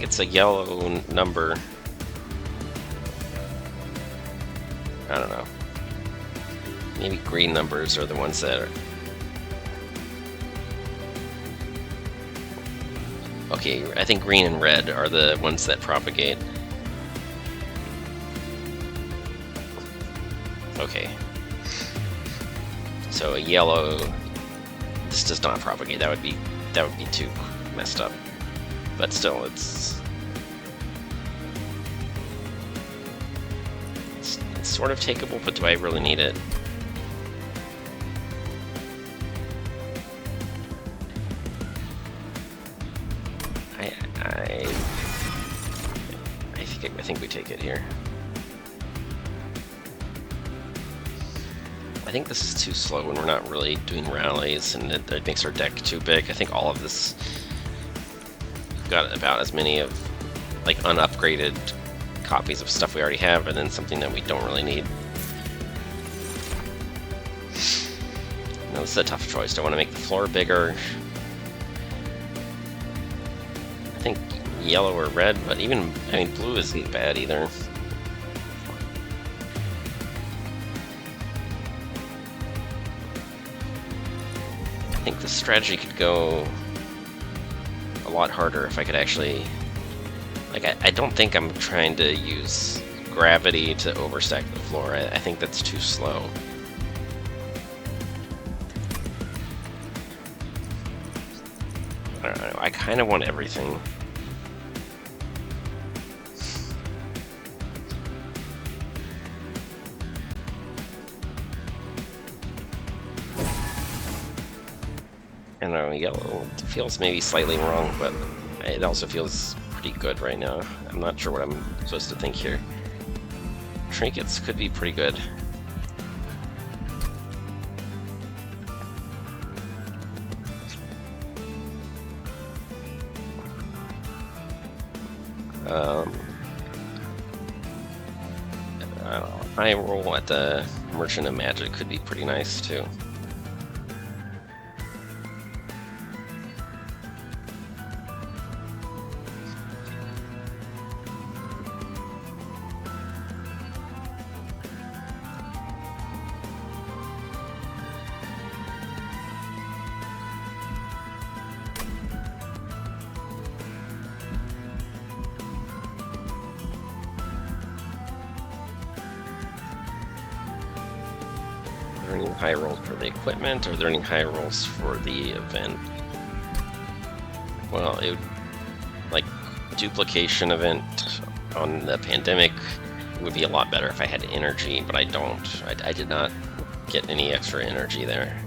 it's a yellow number. I don't know. Maybe green numbers are the ones that are... Okay, I think green and red are the ones that propagate. Okay. So a yellow... This does not propagate. That would be too messed up. But still, it's sort of takeable, but do I really need it? I think we take it here. I think this is too slow when we're not really doing rallies, and it makes our deck too big. I think all of this got about as many of like unupgraded copies of stuff we already have, and then something that we don't really need. Now this is a tough choice. Do I want to make the floor bigger? I think yellow or red, but even, I mean, blue isn't bad either. I think the strategy could go a lot harder if I could actually... Like, I don't think I'm trying to use gravity to overstack the floor. I think that's too slow. I don't know, I kind of want everything. I don't know, yellow feels maybe slightly wrong, but it also feels pretty good right now. I'm not sure what I'm supposed to think here. Trinkets could be pretty good. I don't know. My role at the Merchant of Magic could be pretty nice too. earning high rolls for the equipment, or they're earning high rolls for the event. Well, it would, like, duplication event on the pandemic would be a lot better if I had energy, but I don't. I did not get any extra energy there.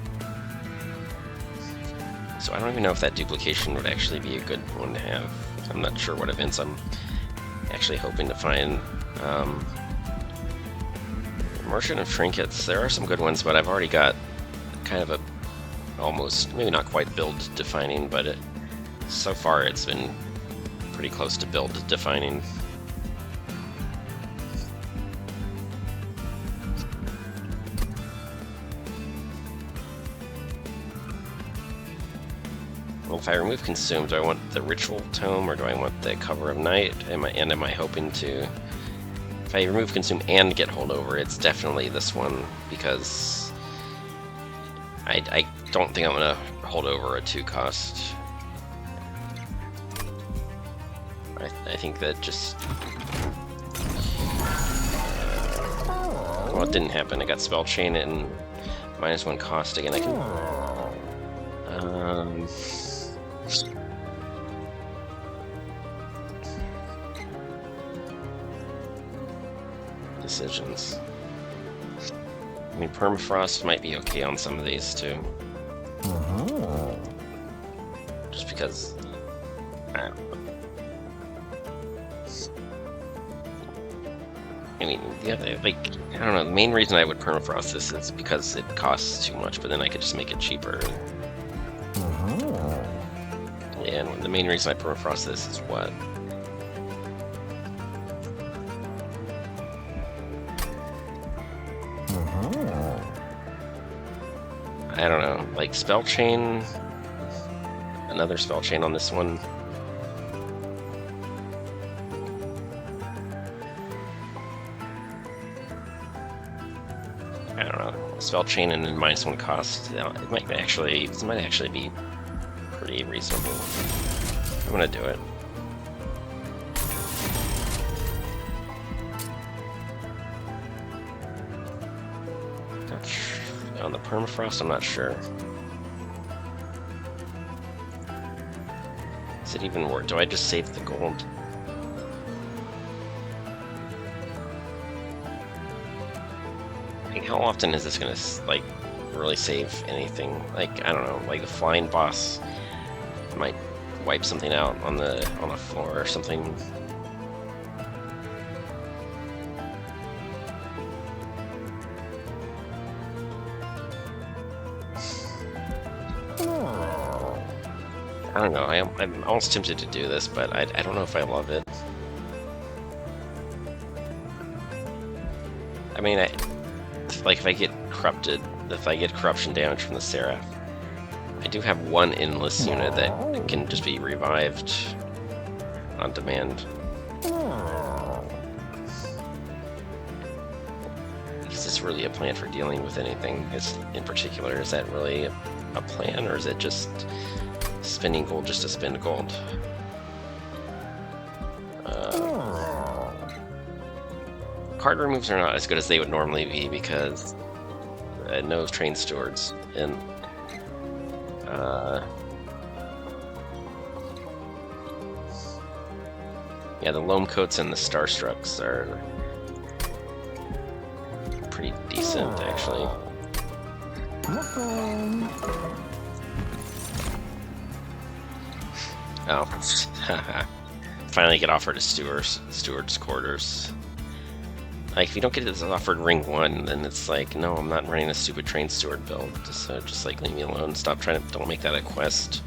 So I don't even know if that duplication would actually be a good one to have. I'm not sure what events I'm actually hoping to find. Merchant of Trinkets, there are some good ones, but I've already got kind of a almost, maybe not quite build defining, but so far it's been pretty close to build defining. Well, if I remove Consume, do I want the Ritual Tome or do I want the Cover of Night? Am I hoping to... If I remove Consume and get Holdover, it's definitely this one, because I don't think I'm going to hold over a 2 cost. I think that just... well, it didn't happen. I got Spell Chain and -1 cost again. I can... decisions. I mean, Permafrost might be okay on some of these too. Just because... I mean, the other, like, I don't know, the main reason I would Permafrost this is because it costs too much, but then I could just make it cheaper. Yeah, and the main reason I Permafrost this is what? I don't know, like Spell Chain, another Spell Chain on this one. I don't know, Spell Chain and then -1 cost. It might actually be pretty reasonable. I'm gonna do it. On the Permafrost, I'm not sure. Is it even worth? Do I just save the gold? Like, how often is this gonna, like, really save anything? Like, I don't know, like the flying boss might wipe something out on the floor or something. I don't know, I'm almost tempted to do this, but I don't know if I love it. I mean, like, if I get corruption damage from the Seraph, I do have one endless unit that can just be revived on demand. Is this really a plan for dealing with anything in particular? Is that really a plan, or is it just spending gold just to spend gold? Card removes are not as good as they would normally be because no train stewards, and yeah, the Loam Coats and the Starstrucks are pretty decent, actually. Oh, finally get offered a steward's quarters. Like, if you don't get this offered ring 1, then it's like, no, I'm not running a stupid train steward build. Just like, leave me alone. Stop trying to, don't make that a quest.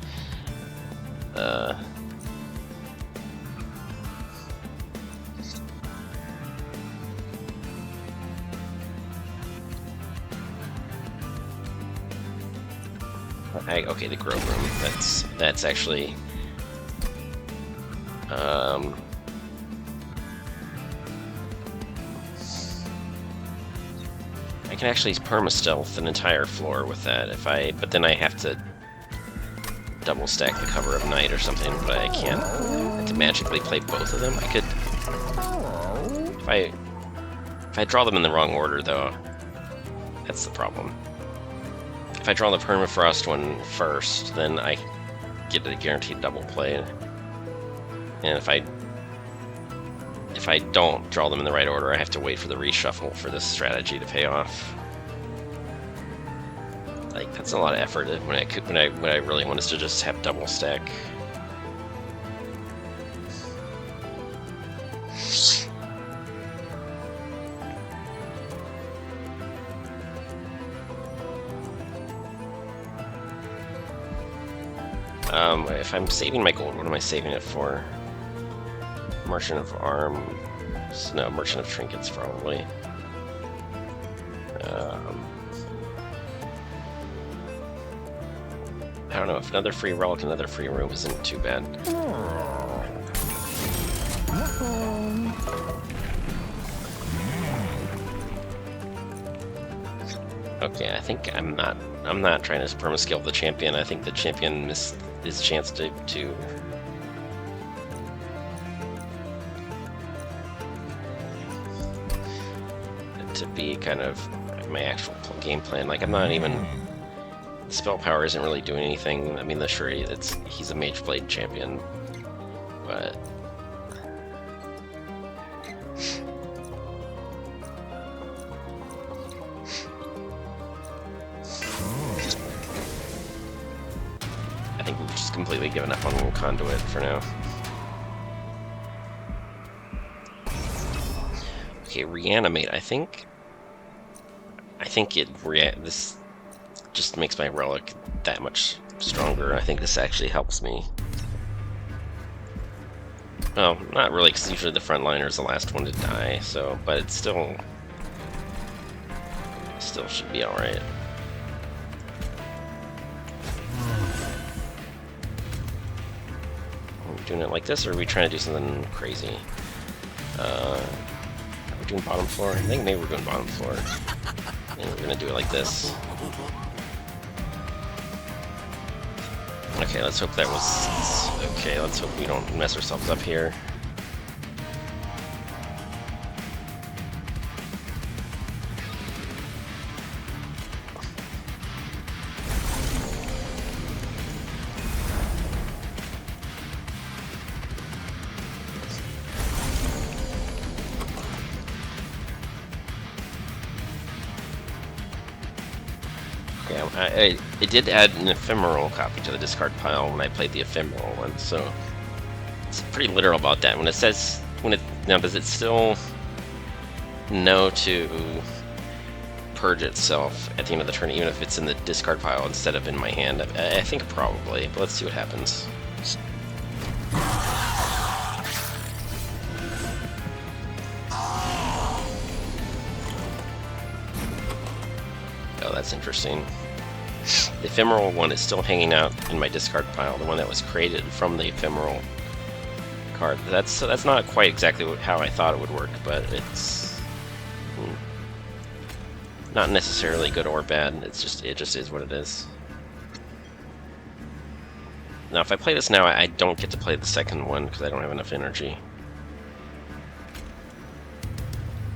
Okay, the Grove Room. That's actually, I can actually perma-stealth an entire floor with that but then I have to double stack the Cover of Night or something, but I can't. I have to magically play both of them. I could, if I draw them in the wrong order though, that's the problem. if I draw the permafrost one first, then I get a guaranteed double play. And if I don't draw them in the right order, I have to wait for the reshuffle for this strategy to pay off. Like, that's a lot of effort when I really want us to just have double stack. If I'm saving my gold, what am I saving it for? Merchant of Arms? No, Merchant of Trinkets, probably. I don't know, if another free relic, another free room isn't too bad. Okay, I think I'm not trying to permascale the champion. I think the champion missed his chance to be kind of my actual game plan. Like, I'm not even... Spell power isn't really doing anything. I mean, sure, he's a Mage Blade champion, but... I think we've just completely given up on Conduit for now. Okay, Reanimate, I think this just makes my relic that much stronger. I think this actually helps me. Well, not really, because usually the frontliner's the last one to die, so, but it still should be alright. Are we doing it like this, or are we trying to do something crazy? Are we doing bottom floor? I think maybe we're doing bottom floor. And we're gonna do it like this. Okay, let's hope that was... Okay, let's hope we don't mess ourselves up here. It did add an ephemeral copy to the discard pile when I played the ephemeral one, so it's pretty literal about that. When it says, now does it still know to purge itself at the end of the turn, even if it's in the discard pile instead of in my hand? I think probably, but let's see what happens. Oh, that's interesting. The ephemeral one is still hanging out in my discard pile, the one that was created from the ephemeral card. So that's not quite exactly how I thought it would work, but it's not necessarily good or bad. It just is what it is. Now, if I play this now, I don't get to play the second one because I don't have enough energy.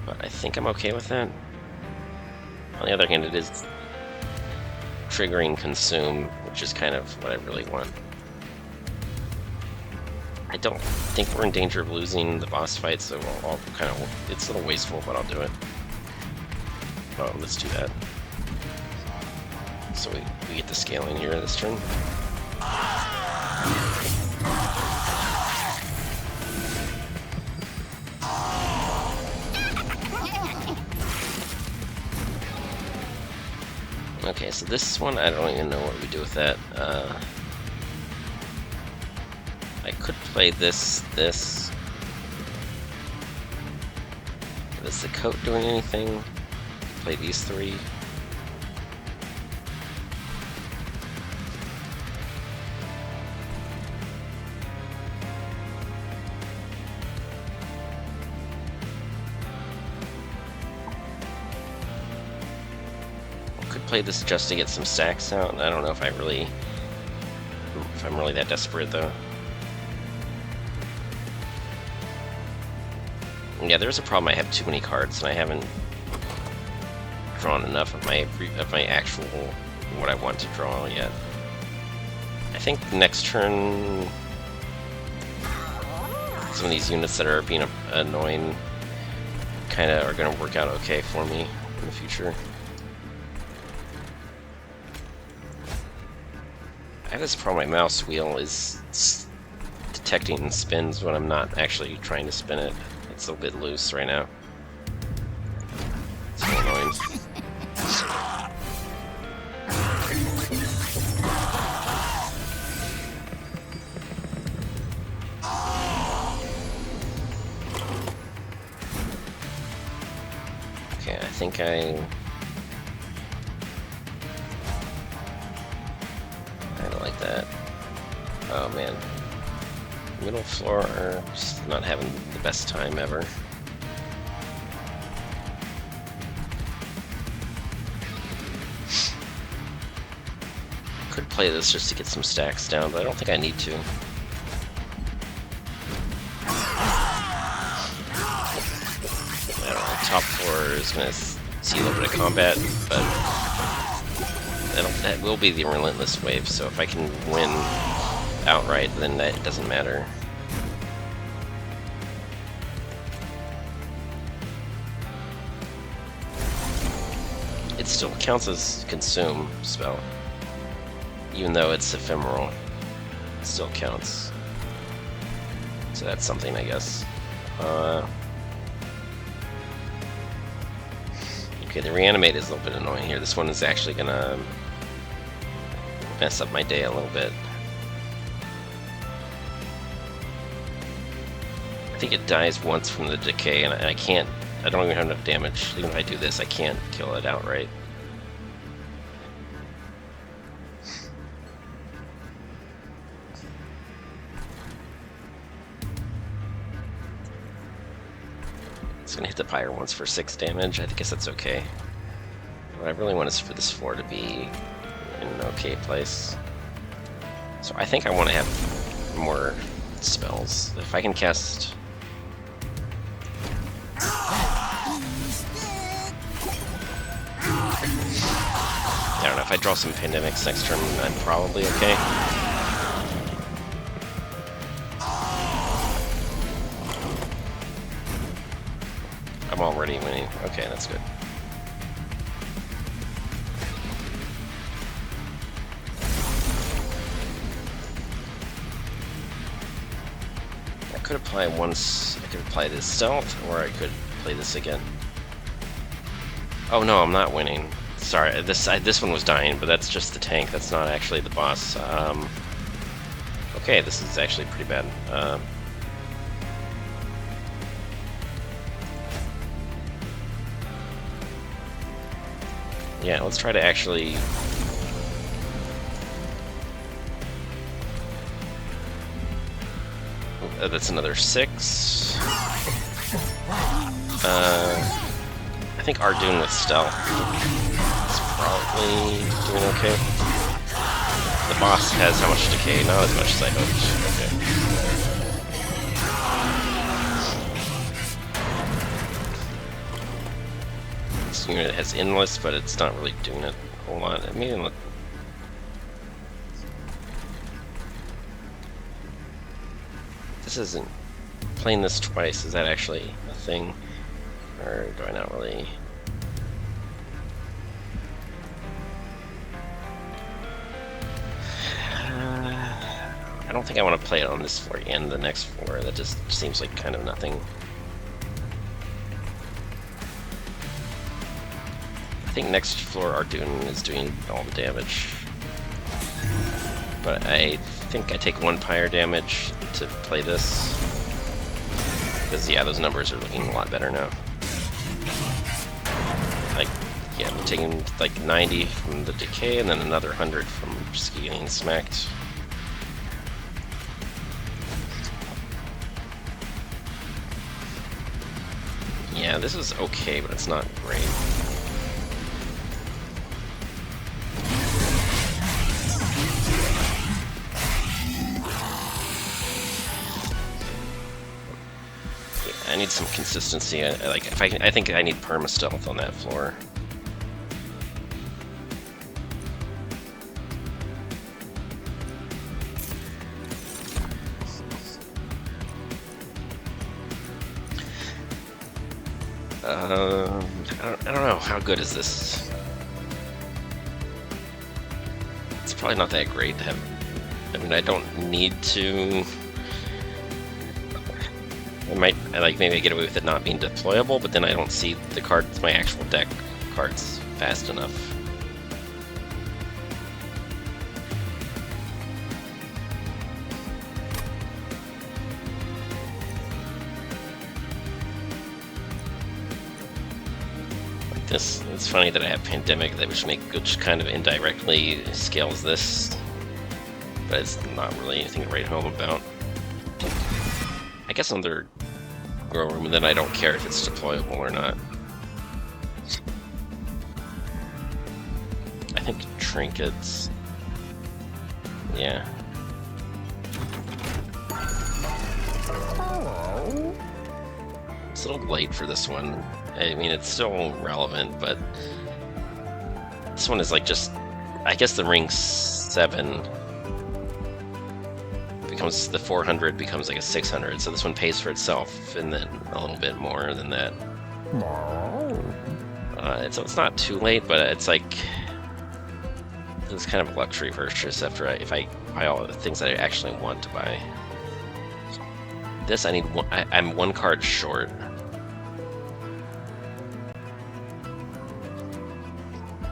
But I think I'm okay with that. On the other hand, it is triggering Consume, which is kind of what I really want. I don't think we're in danger of losing the boss fight, so I'll kind of... It's a little wasteful, but I'll do it. Oh, let's do that. So we get the scaling here this turn. Okay, so this one, I don't even know what we do with that. I could play this. Is the coat doing anything? Play these three. Play this just to get some stacks out. I don't know if I'm really that desperate though. Yeah, there's a problem. I have too many cards and I haven't drawn enough of my actual what I want to draw yet. I think next turn, some of these units that are being annoying kind of are going to work out okay for me in the future. I have this problem, my mouse wheel is detecting spins when I'm not actually trying to spin it. It's a bit loose right now. It's annoying. Okay, I think I don't like that. Oh man. Middle floor just not having the best time ever. Could play this just to get some stacks down, but I don't think I need to. I don't know, top floor is going to see a little bit of combat, but that will be the relentless wave, so if I can win outright, then that doesn't matter. It still counts as consume spell. Even though it's ephemeral, it still counts. So that's something, I guess. Okay, the reanimate is a little bit annoying here. This one is actually gonna mess up my day a little bit. I think it dies once from the decay, and I can't. I don't even have enough damage. Even if I do this, I can't kill it outright. It's gonna hit the Pyre once for 6 damage. I guess that's okay. What I really want is for this floor to be in an okay place. So I think I want to have more spells. If I can cast... I don't know, if I draw some Pandemics next turn, I'm probably okay. I'm already winning. Okay, that's good. I could apply once. I could apply this stealth, or I could play this again. Oh no, I'm not winning. Sorry, this one was dying, but that's just the tank. That's not actually the boss. Okay, this is actually pretty bad. Yeah, let's try to actually... that's another 6. I think Arduhn with stealth is probably doing okay. The boss has how much decay? Not as much as I hoped. Okay. This unit has endless, but it's not really doing it a whole lot. I mean, look. This isn't... playing this twice, is that actually a thing? Or do I not really... I don't think I want to play it on this floor and the next floor. That just seems like kind of nothing. I think next floor Arduhn is doing all the damage. But I think I take 1 Pyre damage to play this. Because, yeah, those numbers are looking a lot better now. Like, yeah, I'm taking like 90 from the decay and then another 100 from just getting smacked. Yeah, this is okay, but it's not great. I need some consistency. I think I need perma stealth on that floor. I don't know. How good is this? It's probably not that great to have. I mean, I don't need to. Maybe I get away with it not being deployable, but then I don't see the cards, my actual deck cards, fast enough. It's funny that I have Pandemic, which kind of indirectly scales this, but it's not really anything to write home about. I guess another grow room, and then I don't care if it's deployable or not. I think trinkets. Yeah. It's a little late for this one. I mean, it's still relevant, but this one is like just, I guess the ring 7 becomes, the 400 becomes like a 600, so this one pays for itself, and then a little bit more than that. So it's not too late, but it's like, it's kind of a luxury purchase after if I buy all the things that I actually want to buy. This I need one, I'm one card short.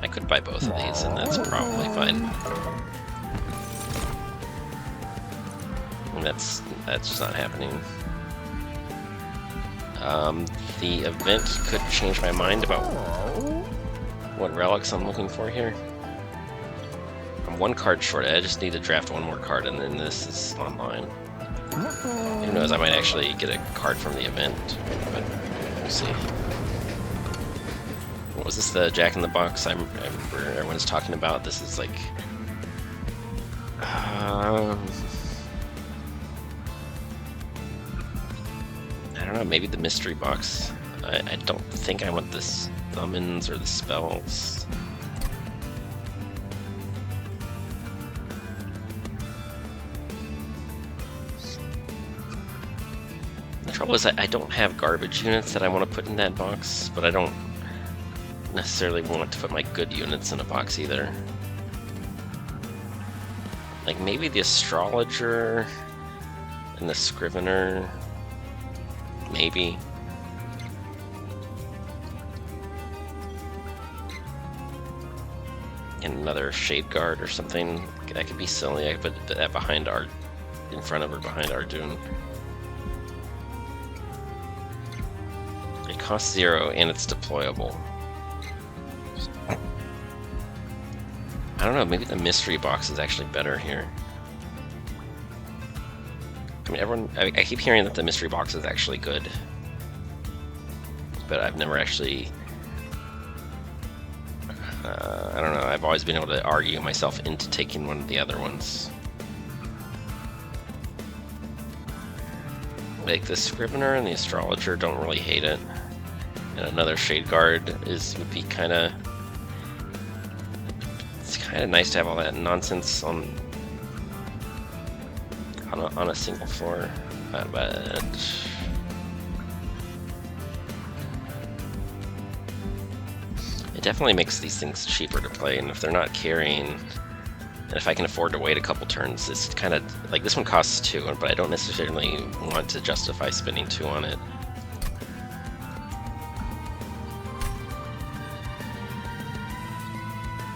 I could buy both of these, and that's probably fine. And that's just not happening. The event could change my mind about what relics I'm looking for here. I'm one card short. I just need to draft one more card, and then this is online. Who knows? I might actually get a card from the event, but we'll see. What was this, the Jack in the Box I remember everyone's talking about? This is like... I don't know, maybe the mystery box. I don't think I want the summons or the spells. The trouble is I don't have garbage units that I want to put in that box, but I don't necessarily want to put my good units in a box either. Like maybe the Astrologer and the Scrivener, maybe. And another Shade Guard or something. That could be silly. I could put that behind in front of or behind Arduhn. It costs 0 and it's deployable. I don't know, maybe the mystery box is actually better here. I mean, I keep hearing that the mystery box is actually good, but I've never actually, I don't know, I've always been able to argue myself into taking one of the other ones. Like the Scrivener and the Astrologer don't really hate it, and another Shade Guard would be kind of nice to have all that nonsense on a single floor. Not bad. It definitely makes these things cheaper to play, and if they're not carrying, and if I can afford to wait a couple turns, it's kind of like this one costs 2, but I don't necessarily want to justify spending 2 on it.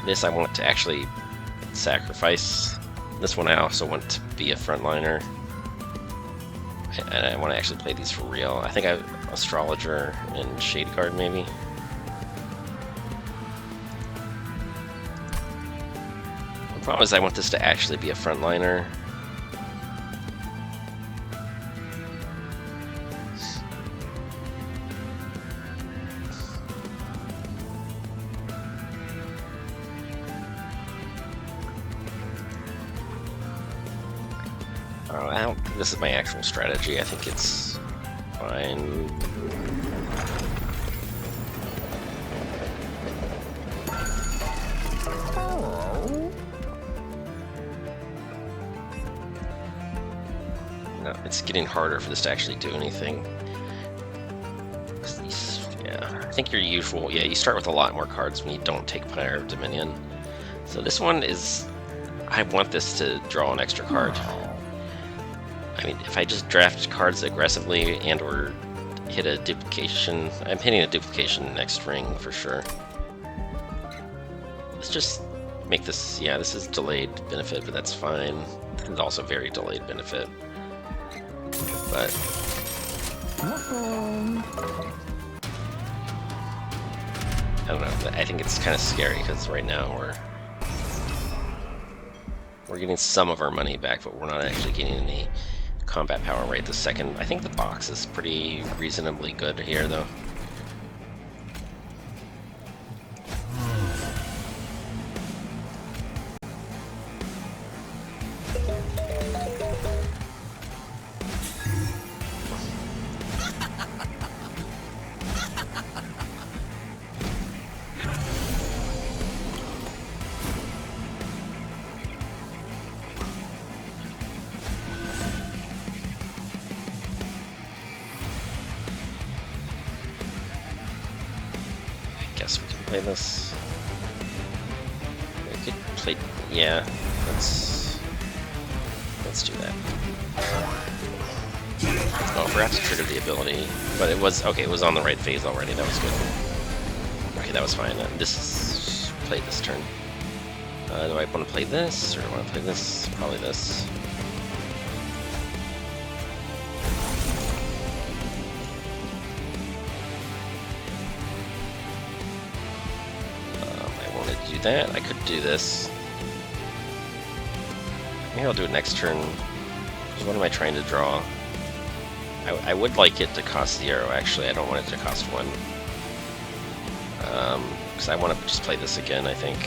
This I want to actually sacrifice. This one I also want to be a frontliner. And I want to actually play these for real. I think I have Astrologer and Shade Guard maybe. The problem is I want this to actually be a frontliner. I don't think this is my actual strategy. I think it's fine. No, it's getting harder for this to actually do anything. Yeah. think your usual, yeah, you start with a lot more cards when you don't take Pyre of Dominion. So this one is, I want this to draw an extra card. I mean, if I just draft cards aggressively and or hit a duplication, I'm hitting a duplication next ring for sure. Let's just make this, yeah, this is delayed benefit, but that's fine. It's also very delayed benefit. But I don't know, I think it's kind of scary because right now we're getting some of our money back, but we're not actually getting any combat power right this second. I think the box is pretty reasonably good here, though. Guess we can play this. We could play, yeah. Let's do that. Oh, I forgot to trigger the ability, but it was okay. It was on the right phase already. That was good. Okay, that was fine. This is play this turn. Do I want to play this or do I want to play this? Probably this. Do that. I could do this. Maybe I'll do it next turn. What am I trying to draw? I would like it to cost 0, actually. I don't want it to cost 1. Because I want to just play this again, I think.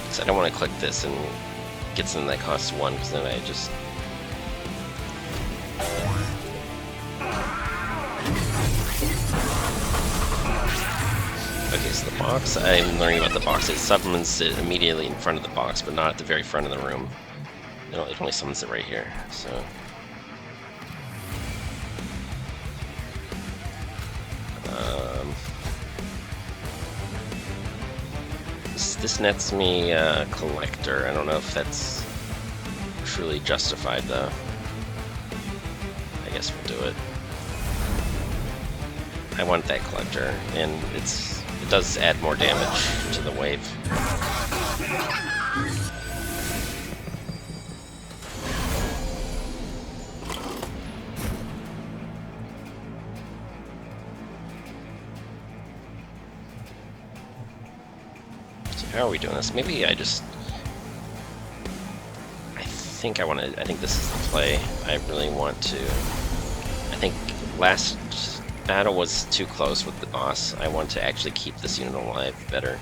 Because I don't want to click this and get something that costs 1, because then I just... Okay, so the box, I'm learning about the box. It summons it immediately in front of the box, but not at the very front of the room. It only summons it right here, so... This nets me Collector. I don't know if that's truly justified, though. I guess we'll do it. I want that Collector, and it does add more damage to the wave. So how are we doing this? Maybe I think I think this is the play. I really want to. I think last battle was too close with the boss. I want to actually keep this unit alive better.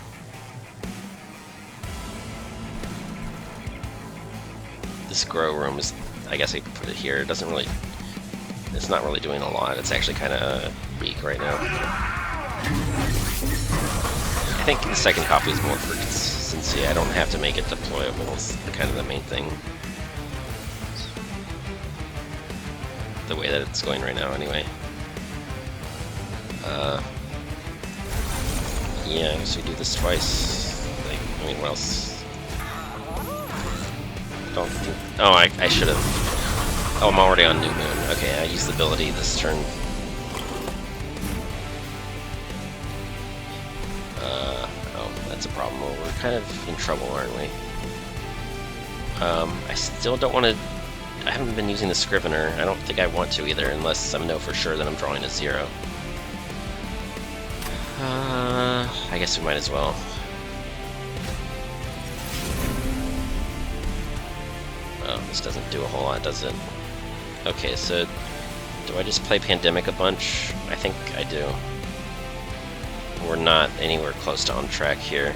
This grow room is, I guess I could put it here. It doesn't really, it's not really doing a lot. It's actually kind of weak right now. I think the second copy is more for consistency. I don't have to make it deployable. It's kind of the main thing. The way that it's going right now, anyway. Yeah, I guess we do this twice. Like, I mean, what else? Don't think... Oh, I should have... Oh, I'm already on New Moon. Okay, I used the ability this turn. Oh, that's a problem. Well, we're kind of in trouble, aren't we? I still don't want to... I haven't been using the Scrivener. I don't think I want to either, unless I know for sure that I'm drawing a 0. I guess we might as well. Oh, this doesn't do a whole lot, does it? Okay, so do I just play Pandemic a bunch? I think I do. We're not anywhere close to on track here.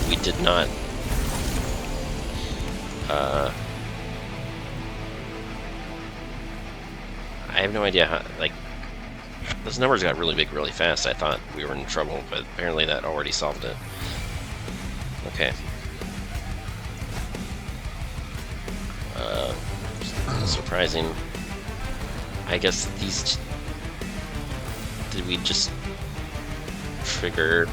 We did not... I have no idea how, like, those numbers got really big really fast. I thought we were in trouble, but apparently that already solved it. Okay. Surprising. I guess these... Did we just trigger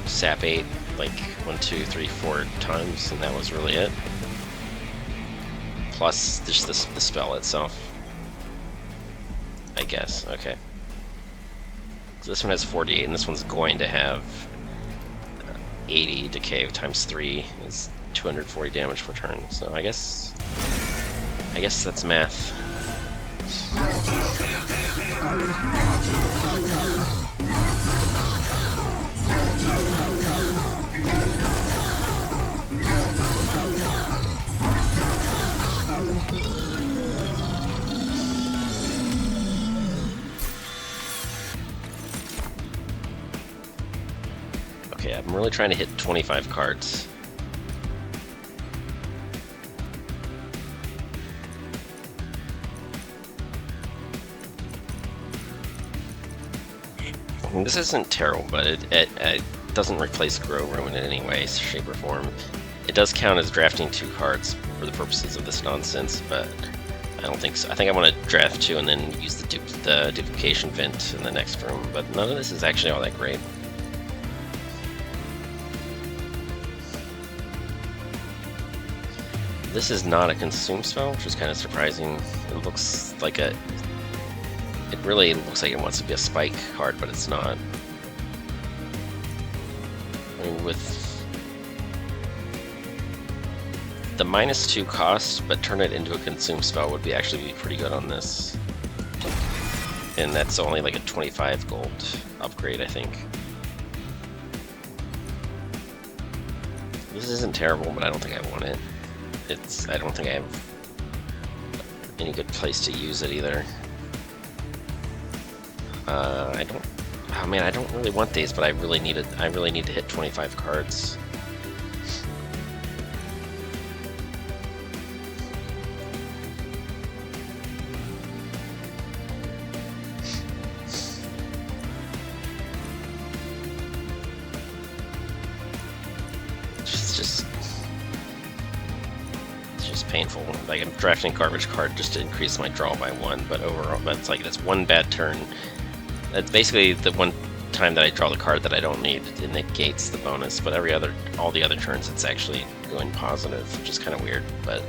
sap 8 like 1, 2, 3, 4 times, and that was really it? Plus just the spell itself. I guess, okay. So this one has 48, and this one's going to have 80 decay times 3 is 240 damage per turn. So I guess that's math. Okay, I'm really trying to hit 25 cards. This isn't terrible, but it doesn't replace Grow Ruin in any way, shape, or form. It does count as drafting 2 cards for the purposes of this nonsense, but I don't think so. I think I want to draft 2 and then use the duplication vent in the next room, but none of this is actually all that great. This is not a consume spell, which is kind of surprising. It looks like a... It really looks like it wants to be a spike card, but it's not. I mean, with the -2 cost, but turn it into a consume spell would actually be pretty good on this. And that's only like a 25 gold upgrade, I think. This isn't terrible, but I don't think I want it. I don't think I have any good place to use it either. I don't. Oh man, I don't really want these, but I really need it. I really need to hit 25 cards. It's just painful. Like, I'm drafting a garbage card just to increase my draw by 1, but overall, that's like that's one bad turn. That's basically the one time that I draw the card that I don't need. It negates the bonus, but all the other turns, it's actually going positive, which is kind of weird. But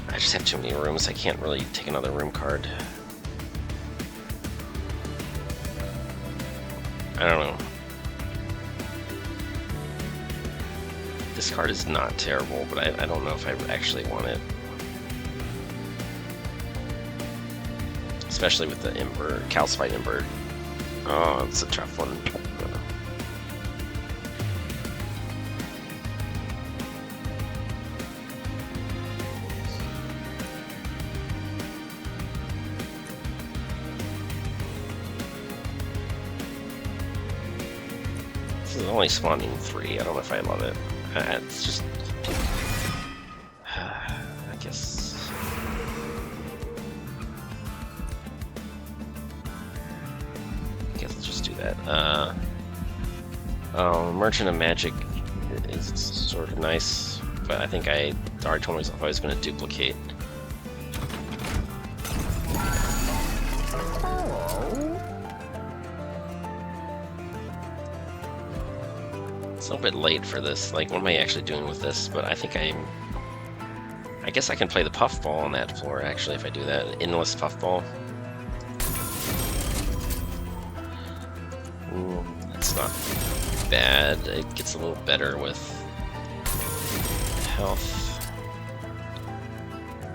I just have too many rooms. I can't really take another room card. I don't know. This card is not terrible, but I don't know if I actually want it. Especially with the Ember, Calcified Ember. Oh, it's a tough one. This is only spawning 3. I don't know if I love it. It's just... I guess... let's just do that. Merchant of Magic is sort of nice, but I think I already told myself I was going to duplicate. It's a little bit late for this. Like, what am I actually doing with this? But I think I guess I can play the Puffball on that floor, actually, if I do that. Endless Puffball. Ooh, that's not bad. It gets a little better with health.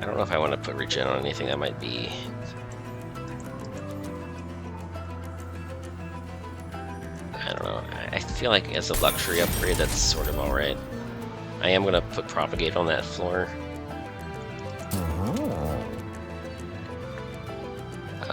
I don't know if I want to put regen on anything that might be... I don't know. I feel like as a luxury upgrade, that's sort of alright. I am going to put Propagate on that floor.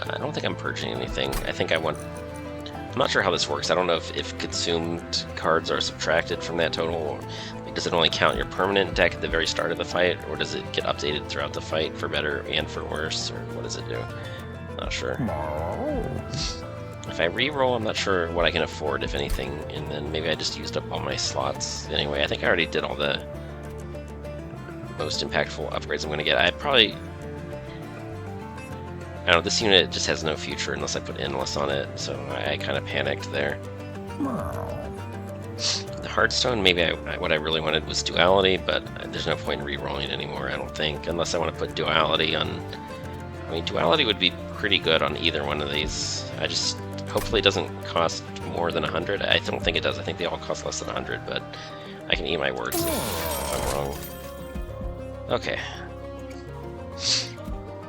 I don't think I'm purging anything. I think I want... I'm not sure how this works. I don't know if consumed cards are subtracted from that total. Like, does it only count your permanent deck at the very start of the fight, or does it get updated throughout the fight for better and for worse, or what does it do? Not sure. If I re-roll, I'm not sure what I can afford, if anything, and then maybe I just used up all my slots. Anyway, I think I already did all the most impactful upgrades I'm going to get. I probably... I don't know, this unit just has no future unless I put Endless on it, so I kind of panicked there. The Hearthstone, maybe what I really wanted was Duality, but there's no point in re-rolling anymore, I don't think, unless I want to put Duality on... I mean, Duality would be pretty good on either one of these. I just... Hopefully it doesn't cost more than 100. I don't think it does. I think they all cost less than 100, but I can eat my words if I'm wrong. Okay.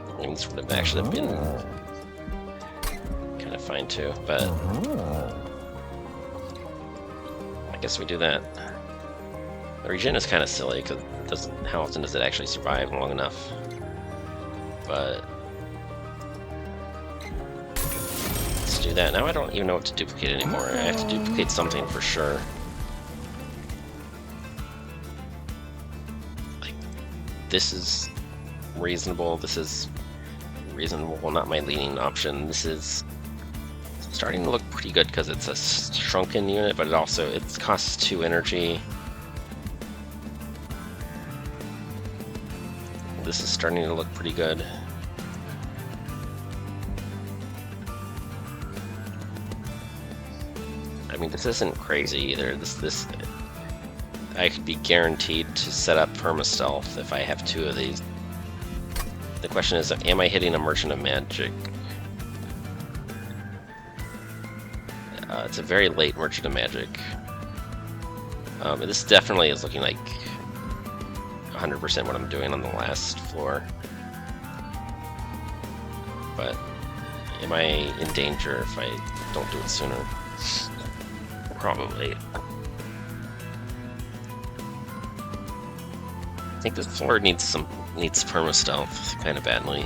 I mean, this would have actually been kind of fine too, but I guess we do that. The regen is kind of silly because how often does it actually survive long enough? But let's do that. Now I don't even know what to duplicate anymore. I have to duplicate something for sure. Like, this is reasonable. This is reasonable. Well, not my leading option. This is starting to look pretty good because it's a shrunken unit, but it costs 2 energy. This is starting to look pretty good. I mean, this isn't crazy either. This I could be guaranteed to set up perma-stealth if I have 2 of these. The question is, am I hitting a Merchant of Magic? It's a very late Merchant of Magic. This definitely is looking like 100% what I'm doing on the last floor. But am I in danger if I don't do it sooner? Probably. I think this floor needs perma-stealth kind of badly.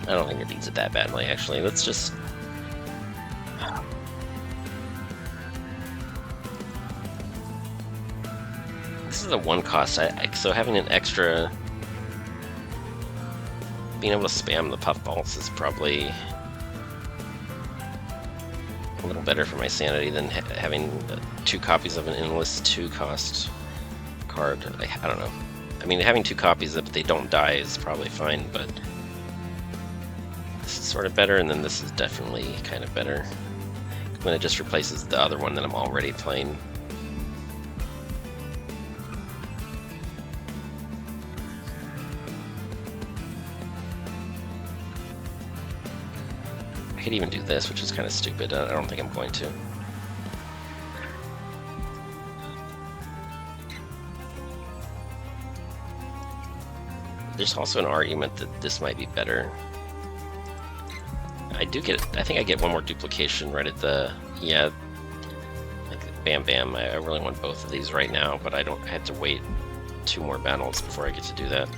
I don't think it needs it that badly, actually. Let's just... This is a 1 cost, so having an extra... Being able to spam the puffballs is probably a little better for my sanity than having 2 copies of an endless 2 cost card. I don't know. I mean, having 2 copies if they don't die is probably fine, but this is sort of better, and then this is definitely kind of better when it just replaces the other one that I'm already playing. I could even do this, which is kind of stupid. I don't think I'm going to. There's also an argument that this might be better. I think I get 1 more duplication right at the, yeah, like bam bam. I really want both of these right now, but I have to wait 2 more battles before I get to do that.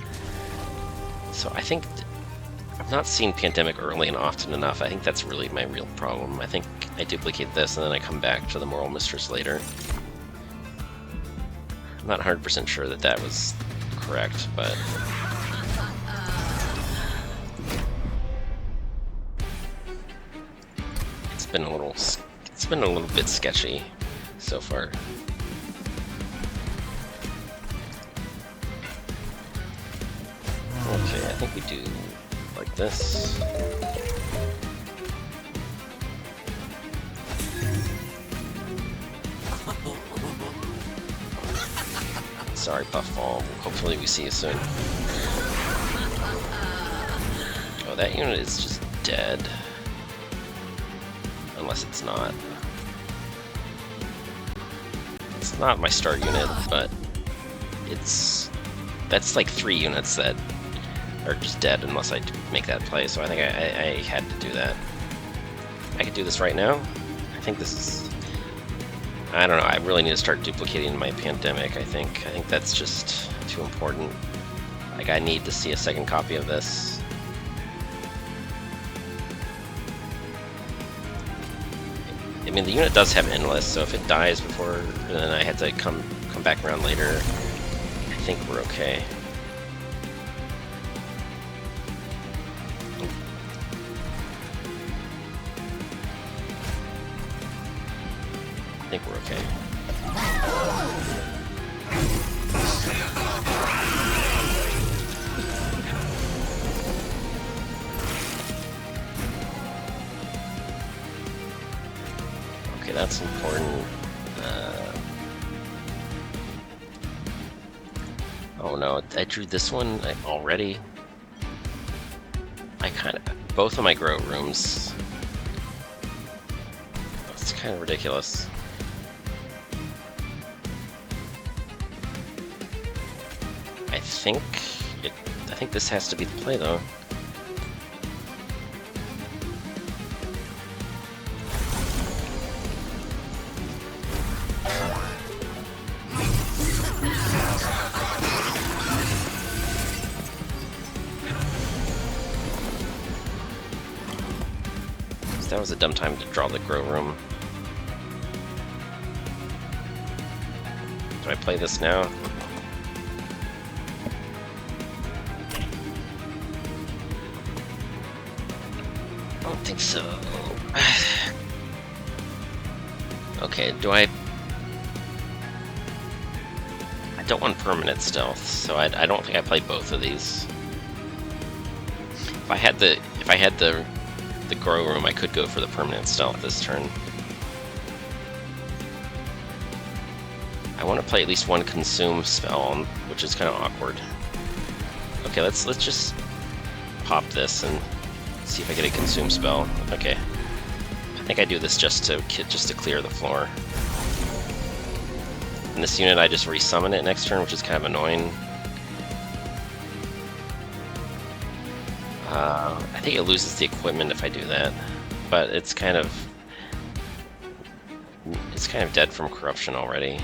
So I think I've not seen Pandemic early and often enough. I think that's really my real problem. I think I duplicate this and then I come back to the Moral Mistress later. I'm not 100% sure that that was correct, but... It's been a little bit sketchy so far. Okay, I think we do like this. Sorry, Puffball. Hopefully we see you soon. Oh, that unit is just dead. Unless it's not. It's not my start unit, but that's like 3 units that are just dead unless I make that play, so I think I had to do that. I could do this right now. I think this is... I don't know, I really need to start duplicating my Pandemic, I think. I think that's just too important. Like, I need to see a second copy of this. I mean, the unit does have endless, so if it dies before, and then I had to come back around later, I think we're okay. I think we're okay. Okay, that's important. Oh no, I drew this one already. Both of my grow rooms. It's kind of ridiculous. I think this has to be the play though. That was a dumb time to draw the grow room. Do I play this now? I don't think so. Okay, I don't want permanent stealth, so I don't think I play both of these. If I had the grow room, I could go for the permanent stealth this turn. I want to play at least one consume spell, which is kind of awkward. Okay, let's just pop this and see if I get a consume spell. Okay, I think I do this just to clear the floor. And this unit, I just resummon it next turn, which is kind of annoying. I think it loses the equipment if I do that, but it's kind of dead from corruption already.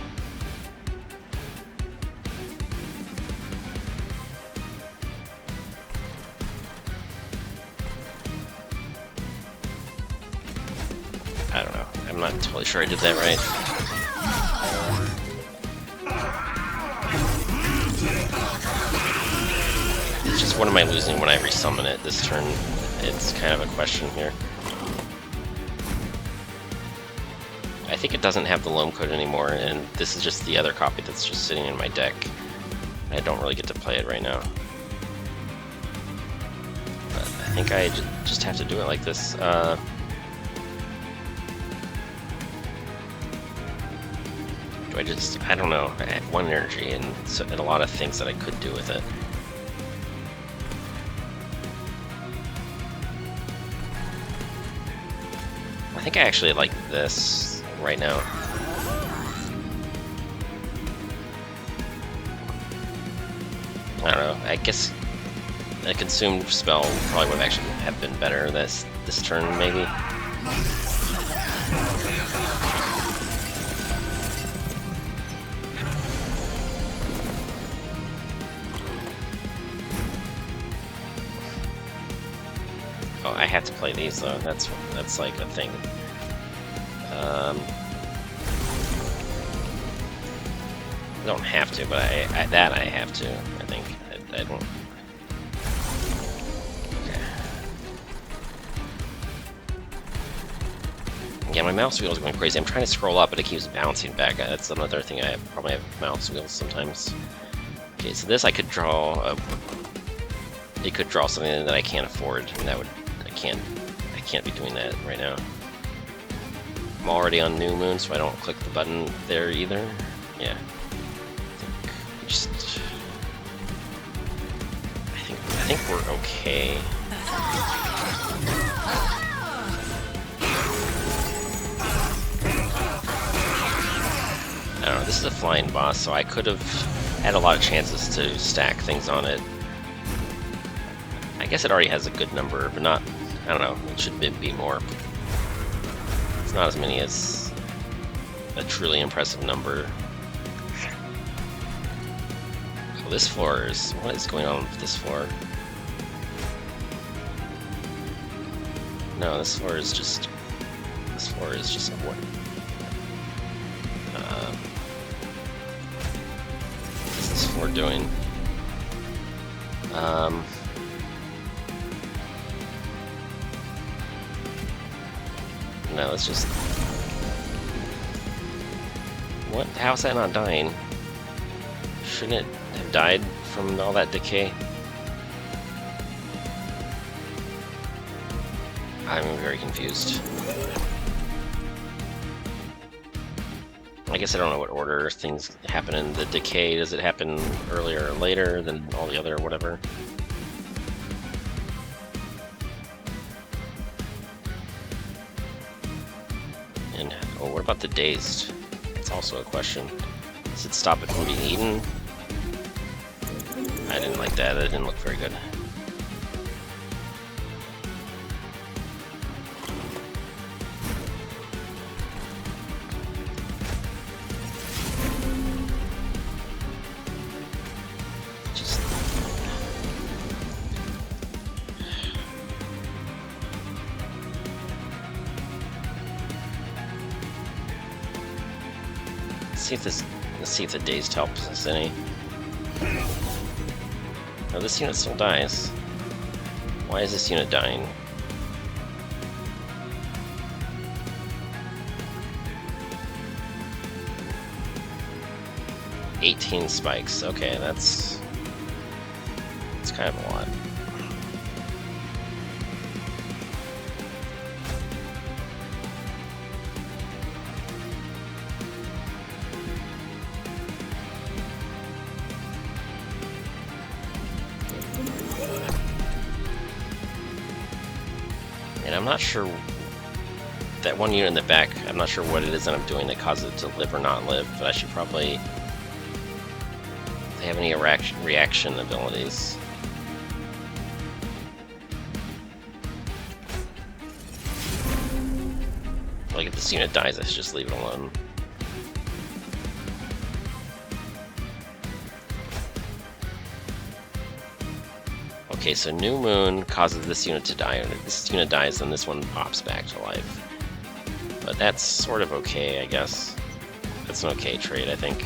I don't know. I'm not totally sure I did that right. It's just, what am I losing when I resummon it this turn? It's kind of a question here. I think it doesn't have the loam code anymore, and this is just the other copy that's just sitting in my deck. I don't really get to play it right now. But I think I just have to do it like this. Do I don't know. I have 1 energy and a lot of things that I could do with it. I think I actually like this right now. I don't know. I guess a consumed spell probably would actually have been better this turn, maybe. Oh, I have to play these though. That's like a thing. I don't have to, but I have to. I think I don't. Okay. Yeah, my mouse wheel is going crazy. I'm trying to scroll up, but it keeps bouncing back. That's another thing. I probably have mouse wheels sometimes. Okay, so this I could draw. It could draw something that I can't afford, and that would. I can't be doing that right now. I'm already on New Moon, so I don't click the button there either. Yeah. I think we're okay. I don't know, this is a flying boss, so I could have had a lot of chances to stack things on it. I guess it already has a good number, but not, I don't know, it should be more. It's not as many as a truly impressive number. Oh, this floor is, what is going on with this floor? No, this floor is just This floor is just what? What is this floor doing? No, let's just... What? How's that not dying? Shouldn't it have died from all that decay? I'm very confused. I guess I don't know what order things happen in the decay. Does it happen earlier or later than all the other whatever? And, oh, what about the dazed? That's also a question. Does it stop it from being eaten? I didn't like that. That didn't look very good. Let's see if the dazed helps us any. Oh, this unit still dies. Why is this unit dying? "18 spikes. Okay, that's kind of a lot. And I'm not sure, that one unit in the back, I'm not sure what it is that I'm doing that causes it to live or not live, but I should probably... They have any reaction abilities? Like if this unit dies, I should just leave it alone. Okay, so New Moon causes this unit to die, and if this unit dies, then this one pops back to life. But that's sort of okay, I guess. That's an okay trade, I think.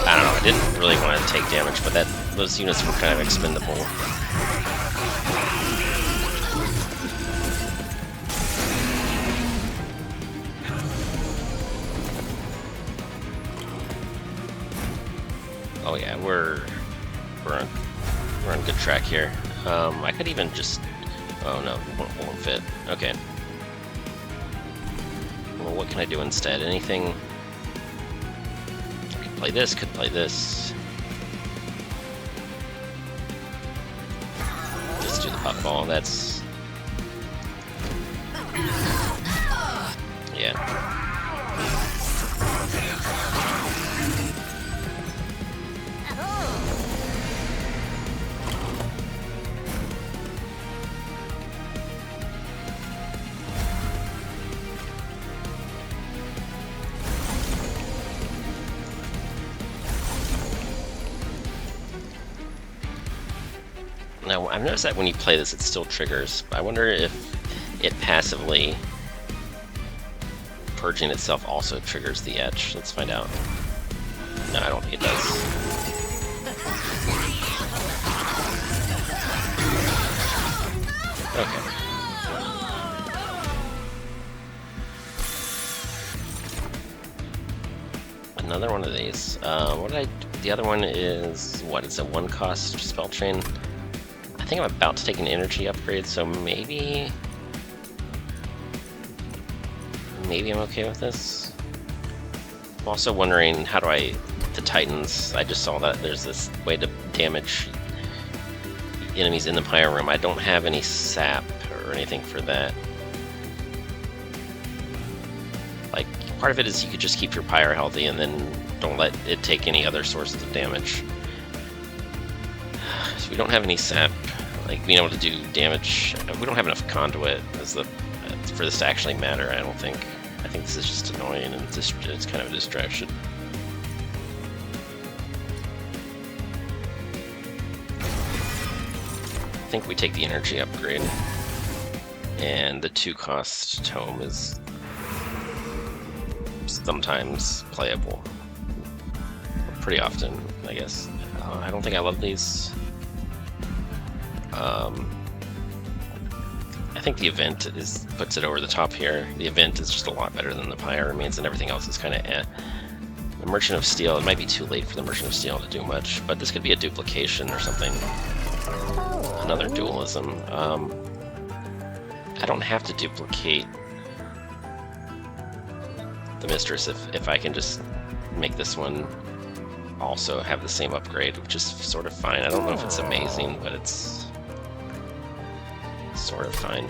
I don't know, I didn't really want to take damage, but those units were kind of expendable. Oh yeah, we're on good track here. I could even just... Oh no, it won't fit. Okay. Well, what can I do instead? Anything? I could play this, could play this. Just do the puffball, that's... Yeah. Now, I've noticed that when you play this, it still triggers. I wonder if it passively purging itself also triggers the etch. Let's find out. No, I don't think it does. Okay. Another one of these. What did I do? The other one is, what, it's a 1-cost spell chain? I think I'm about to take an energy upgrade, so maybe I'm okay with this. I'm also wondering, how do the Titans, I just saw that there's this way to damage enemies in the Pyre room. I don't have any sap or anything for that. Like, part of it is you could just keep your Pyre healthy and then don't let it take any other sources of damage. So we don't have any sap. Like, being able to do damage, we don't have enough conduit for this to actually matter, I don't think. I think this is just annoying and it's kind of a distraction. I think we take the energy upgrade, and the 2-cost tome is sometimes playable. Pretty often, I guess. I don't think I love these. I think the event puts it over the top here. The event is just a lot better than the Pyre remains, and everything else is kind of eh. The Merchant of Steel, it might be too late for the Merchant of Steel to do much, but this could be a duplication or something. Another dualism. I don't have to duplicate the Mistress if I can just make this one also have the same upgrade, which is sort of fine. I don't know if it's amazing, but it's sort of fine.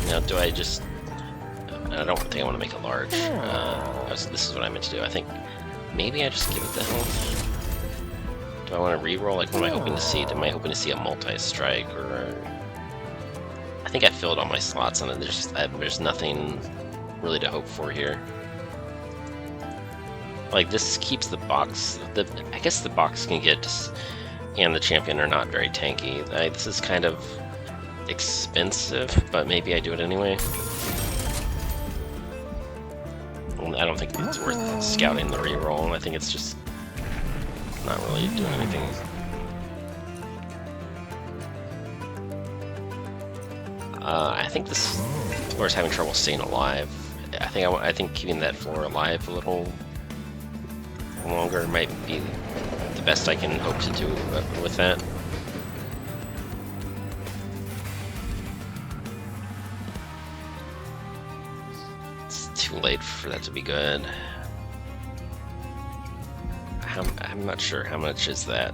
Now, do I just... I don't think I want to make it large. This is what I meant to do. I think maybe I just give it the health. Do I want to reroll? Like, what am I hoping to see? Am I hoping to see a multi-strike, or... I think I filled all my slots on it. There's nothing really to hope for here. Like, this keeps the box... I guess the box can get... and the champion are not very tanky. This is kind of expensive, but maybe I do it anyway. I don't think it's worth scouting the reroll. I think it's just not really doing anything. I think this floor is having trouble staying alive. I think keeping that floor alive a little longer might be the best I can hope to do with that. It's too late for that to be good. I'm not sure how much is that.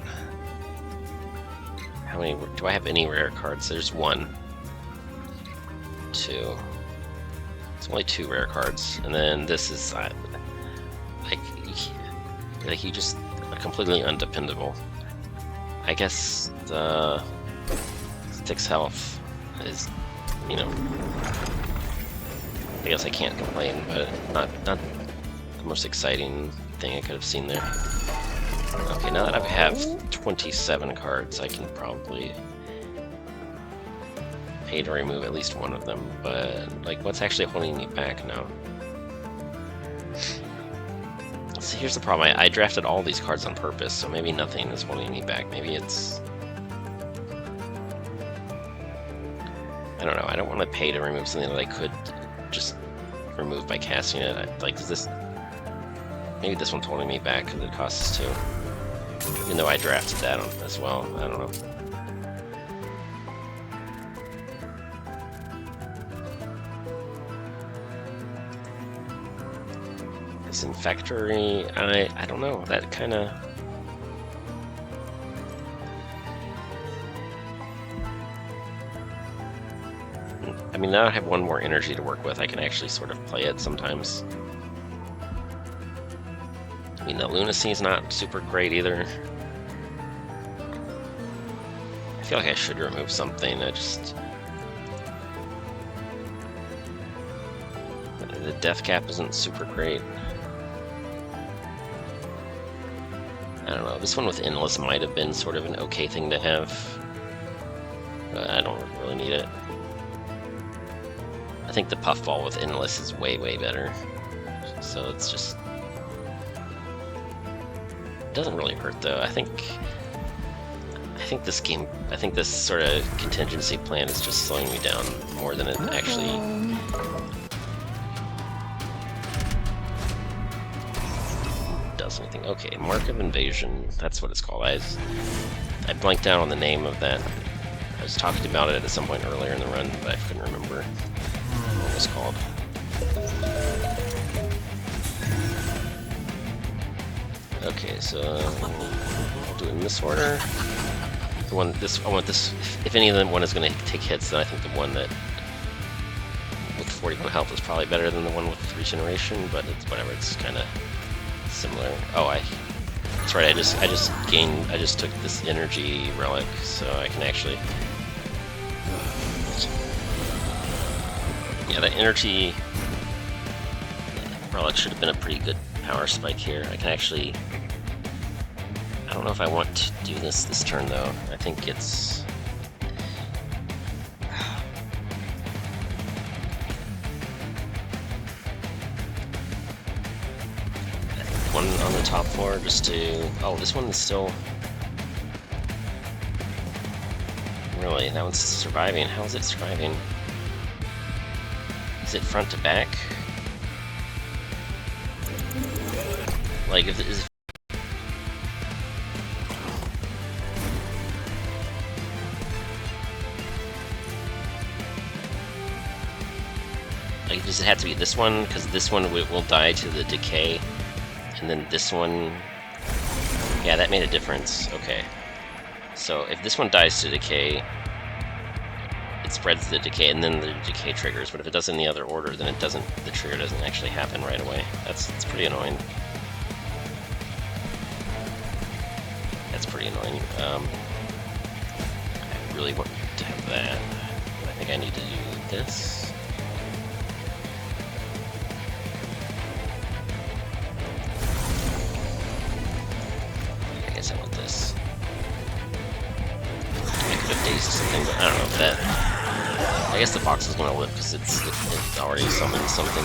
How many do I have? Any rare cards? There's 1, 2. It's only 2 rare cards, and then this is like you just completely undependable. I guess the 6 health is, you know, I guess I can't complain, but not the most exciting thing I could have seen there. Okay, now that I have 27 cards, I can probably pay to remove at least one of them, but like, what's actually holding me back now? So here's the problem, I drafted all these cards on purpose, so maybe nothing is holding me back. Maybe it's... I don't know, I don't want to pay to remove something that I could just remove by casting it. Like, is this... Maybe this one's holding me back because it costs 2. Even though I drafted that as well, I don't know. This Infectory, I don't know, that kind of... I mean, now I have 1 more energy to work with, I can actually sort of play it sometimes. I mean, the Lunacy's not super great either. I feel like I should remove something, the death cap isn't super great. I don't know, this one with Endless might have been sort of an okay thing to have, but I don't really need it. I think the Puffball with Endless is way, way better. So it's just... It doesn't really hurt though. I think this sort of contingency plan is just slowing me down more than it actually does anything. Okay, Mark of Invasion, that's what it's called. I blanked out on the name of that. I was talking about it at some point earlier in the run, but I couldn't remember what it was called. Okay, so I'll do it in this order. I want this. If any of them one is going to take hits, then I think the one that with 41 health is probably better than the one with regeneration. But it's whatever. It's kind of similar. Oh, That's right. I just took this energy relic, so I can actually. Yeah, that energy relic should have been a pretty good power spike here. I can actually. I don't know if I want to do this turn though. I think it's. One on the top floor just to... Oh, this one is still... Really? That one's surviving. How is it surviving? Is it front to back? Like, if it is... Like, does it have to be this one? Because this one will die to the decay. And then this one... Yeah, that made a difference. Okay. So if this one dies to decay, it spreads the decay, and then the decay triggers. But if it does in the other order, then it doesn't. The trigger doesn't actually happen right away. That's pretty annoying. That's pretty annoying. I really want to have that. I think I need to do this. I want this. I could have dazed something, but I don't know if that... I guess the box is going to live because it's already summoned something.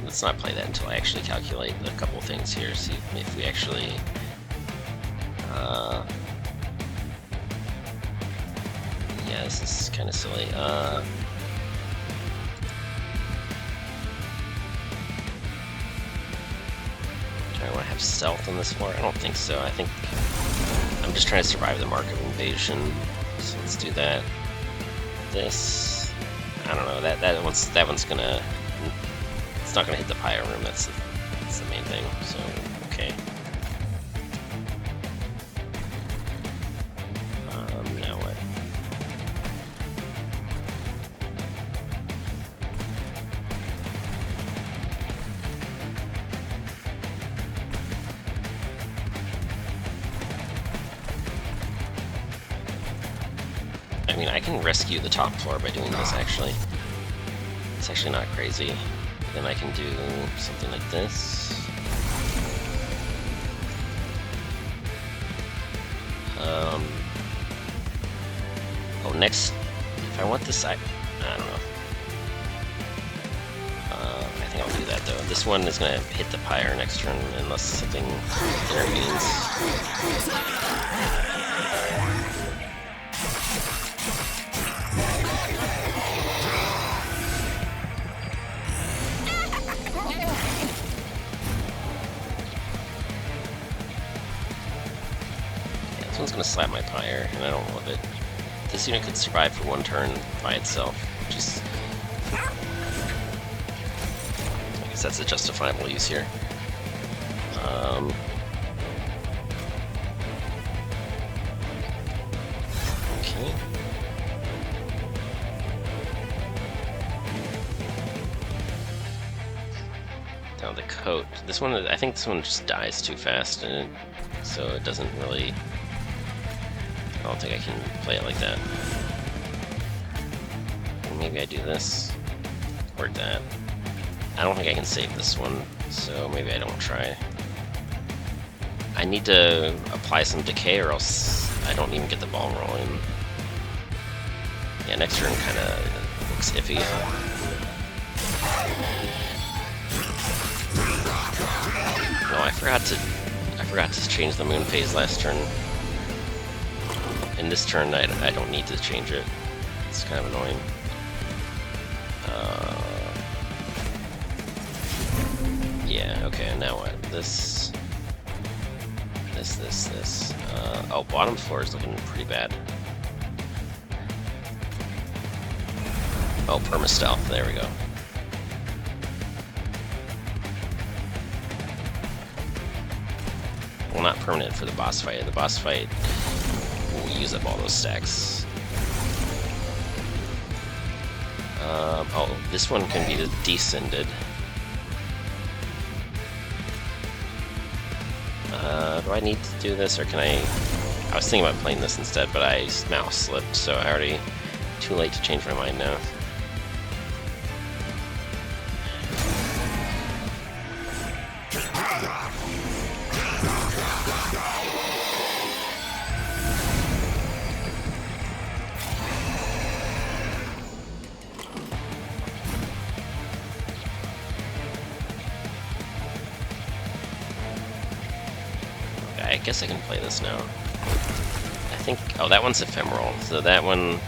Let's not play that until I actually calculate a couple things here, see if we actually... Yeah, this is kind of silly. Do I want to have stealth on this floor? I don't think so. I think I'm just trying to survive the market invasion. So let's do that. This, I don't know. That one's gonna. It's not gonna hit the Pyre room. That's the main thing. So okay. Now what? I mean, I can rescue the top floor by doing this, actually. It's actually not crazy. Then I can do something like this. Oh, next... If I want this, I don't know. I think I'll do that, though. This one is going to hit the Pyre next turn, unless something intervenes. This one's gonna slap my Pyre, and I don't love it. This unit could survive for one turn by itself, which is... I guess that's a justifiable use here. Okay. Now the coat. This one, I think this one just dies too fast, and so it doesn't really... I don't think I can play it like that. Maybe I do this, or that. I don't think I can save this one, so maybe I don't try. I need to apply some decay or else I don't even get the ball rolling. Yeah, next turn kind of looks iffy. No, I forgot to change the moon phase last turn. In this turn, I don't need to change it. It's kind of annoying. Yeah, okay, now what? This. Oh, bottom floor is looking pretty bad. Oh, perma-stealth, there we go. Well, not permanent for the boss fight. The boss fight will use up all those stacks. Oh, this one can be descended. Do I need to do this, or can I was thinking about playing this instead, but I mouse slipped, so I already... Too late to change my mind now. I guess I can play this now. I think... Oh, that one's ephemeral, so that one...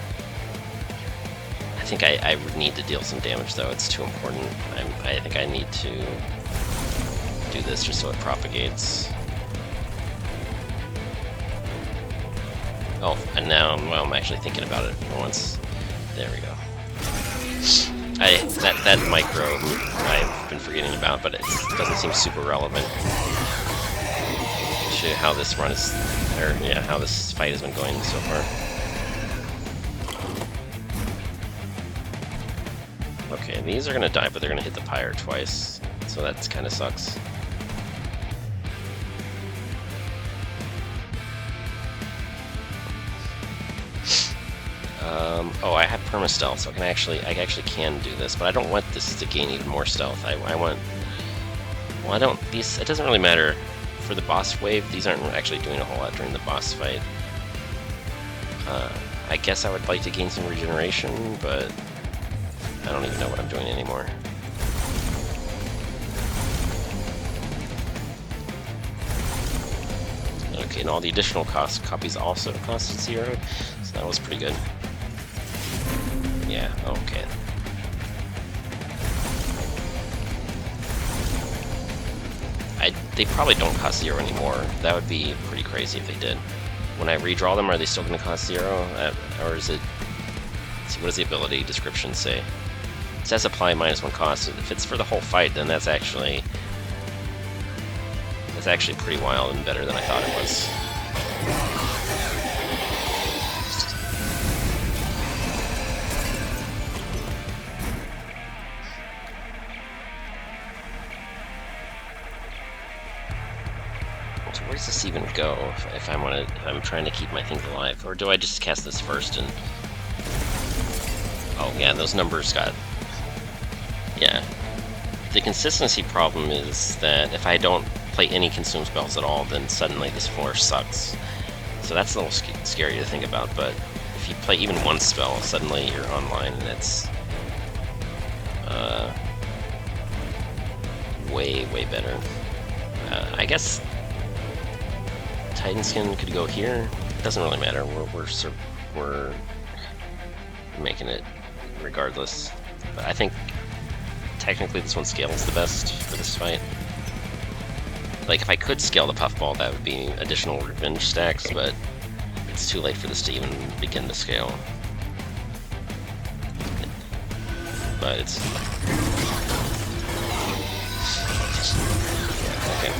I think I would need to deal some damage, though. It's too important. I think I need to do this just so it propagates. Oh, and now I'm actually thinking about it for once. There we go. That micro I've been forgetting about, but it doesn't seem super relevant to how this run is, or yeah, how this fight has been going so far. Okay, these are gonna die, but they're gonna hit the Pyre twice, so that kind of sucks. Oh, I have perma-stealth, so I actually can do this, but I don't want this to gain even more stealth. I want... Well, I don't... These... It doesn't really matter. For the boss wave, these aren't actually doing a whole lot during the boss fight. I guess I would like to gain some regeneration, but I don't even know what I'm doing anymore. Okay, and all the additional copies also cost 0, so that was pretty good. Yeah, okay. They probably don't cost 0 anymore. That would be pretty crazy if they did. When I redraw them, are they still going to cost 0? Or is it... Let's see, what does the ability description say? It says apply -1 cost. If it's for the whole fight, then that's actually pretty wild and better than I thought it was. So where does this even go if I'm trying to keep my things alive? Or do I just cast this first and... Oh yeah, those numbers got... Yeah. The consistency problem is that if I don't play any consume spells at all, then suddenly this floor sucks. So that's a little scary to think about, but if you play even one spell, suddenly you're online, and it's way better. I guess Titan Skin could go here. It doesn't really matter. We're making it regardless. But I think technically this one scales the best for this fight. Like, if I could scale the Puffball, that would be additional revenge stacks, but it's too late for this to even begin to scale. But it's... Okay.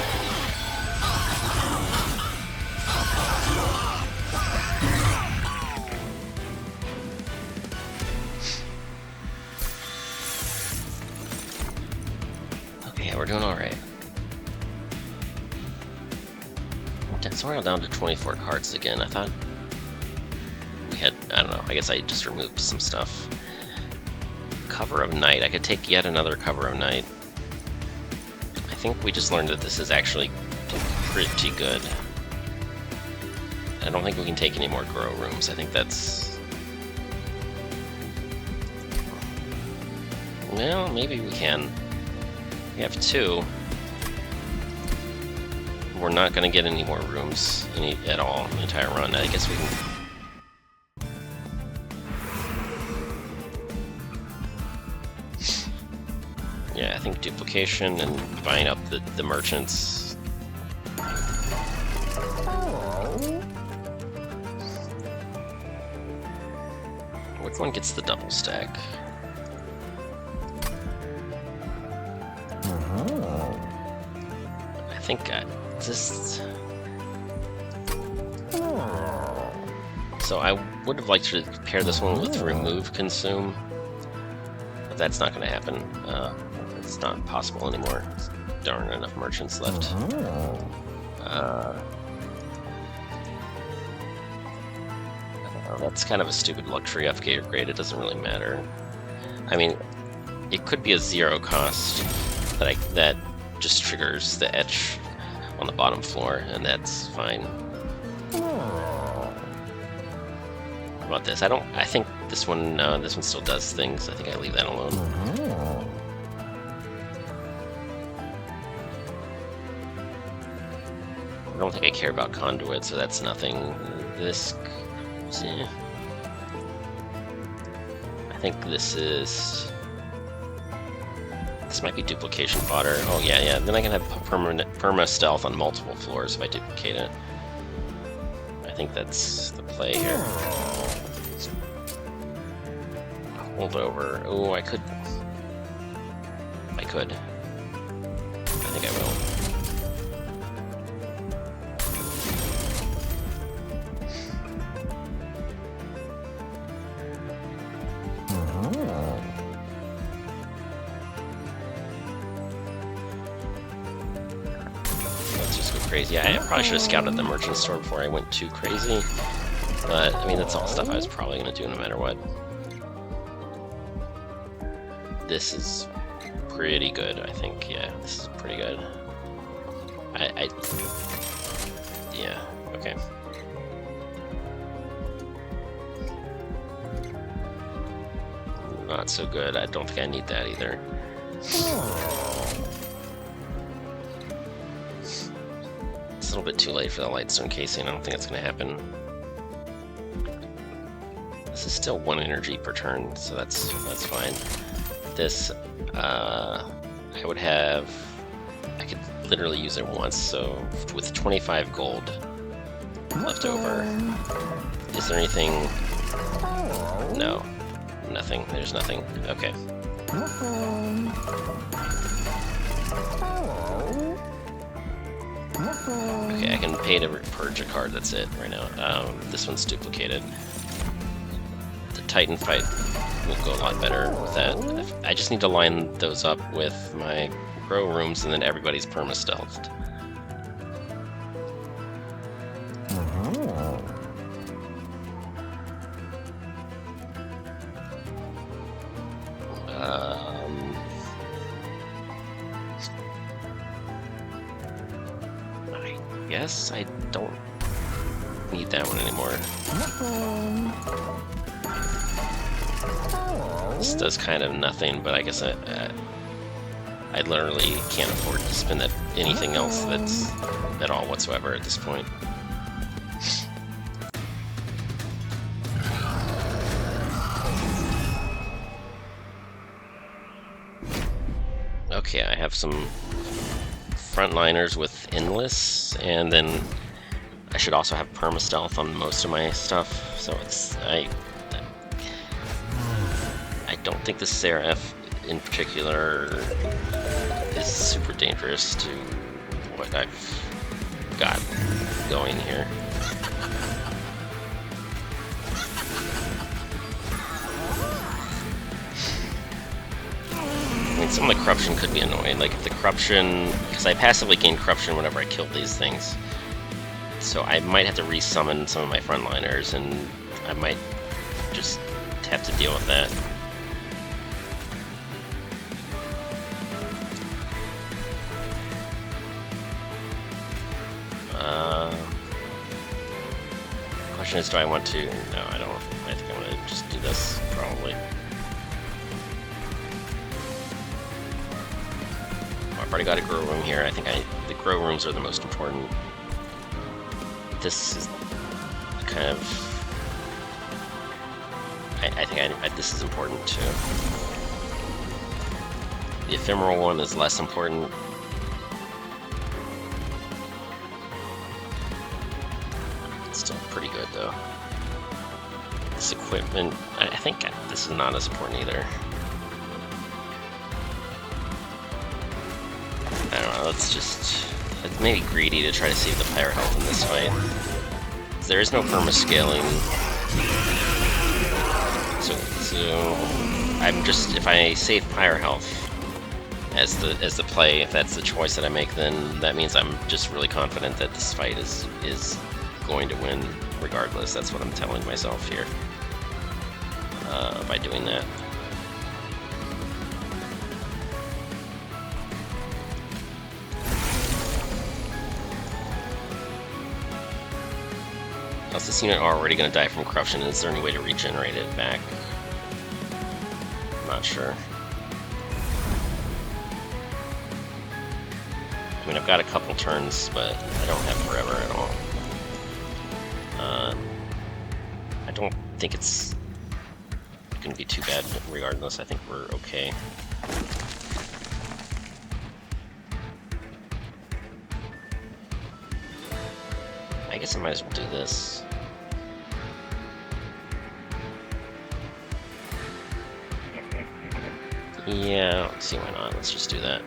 Okay, we're doing alright. So we're down to 24 cards again. I thought we had, I don't know, I guess I just removed some stuff. Cover of Night. I could take yet another Cover of Night. I think we just learned that this is actually pretty good. I don't think we can take any more grow rooms. I think that's... Well, maybe we can. We have 2. We're not going to get any more rooms at all in the entire run. I guess we can... Yeah, I think duplication and buying up the merchants. Which one gets the double stack? I think just... So I would have liked to pair this one with remove consume. that's not going to happen. It's not possible anymore. There aren't enough merchants left. That's kind of a stupid luxury upgrade. It doesn't really matter. I mean, it could be a 0 cost that just triggers the etch on the bottom floor, and that's fine. How about this? I think this one still does things. I think I leave that alone. I don't think I care about conduit, so that's nothing. This, yeah. I think this might be duplication fodder. Oh yeah. Then I can have perma stealth on multiple floors if I duplicate it. I think that's the play here. Hold over. Oh, I could. I think I will. Let's just go crazy. I probably should have scouted the merchant store before I went too crazy. But, I mean, that's all stuff I was probably going to do no matter what. This is pretty good, I think. Yeah, this is pretty good. Yeah, okay. Not so good. I don't think I need that either. It's a little bit too late for the lightstone casing. I don't think that's going to happen. This is still 1 energy per turn, so that's fine. This, I could literally use it once, so with 25 gold left over, is there anything? No, nothing, there's nothing, okay. Okay, I can pay to purge a card, that's it right now. This one's duplicated. The Titan fight will go a lot better with that. I just need to line those up with my grow rooms, and then everybody's perma-stealthed. I guess I don't need that one anymore. This does kind of nothing, but I guess I literally can't afford to spend anything else that's at all whatsoever at this point. Okay, I have some frontliners with endless, and then I should also have perma-stealth on most of my stuff, so I don't think the Seraph in particular is super dangerous to what I've got going here. I mean, some of the corruption could be annoying, like if the corruption, because I passively gain corruption whenever I kill these things, so I might have to resummon some of my frontliners, and I might just have to deal with that. Question is, do I want to? No, I don't. I think I'm gonna just do this, probably. Oh, I've already got a grow room here. I think the grow rooms are the most important. This is kind of... I think this is important too. The ephemeral one is less important. Still pretty good though. This equipment, I think this is not as important either. I don't know, it's maybe greedy to try to save the Pyre health in this fight. There is no perma-scaling. So I'm just, if I save Pyre health as the play, if that's the choice that I make, then that means I'm just really confident that this fight is going to win regardless. That's what I'm telling myself here by doing that. Is this unit already going to die from corruption? Is there any way to regenerate it back? I'm not sure. I mean, I've got a couple turns, but I don't have forever at all. I don't think it's going to be too bad regardless. I think we're okay. I guess I might as well do this. Yeah, let's see, why not? Let's just do that.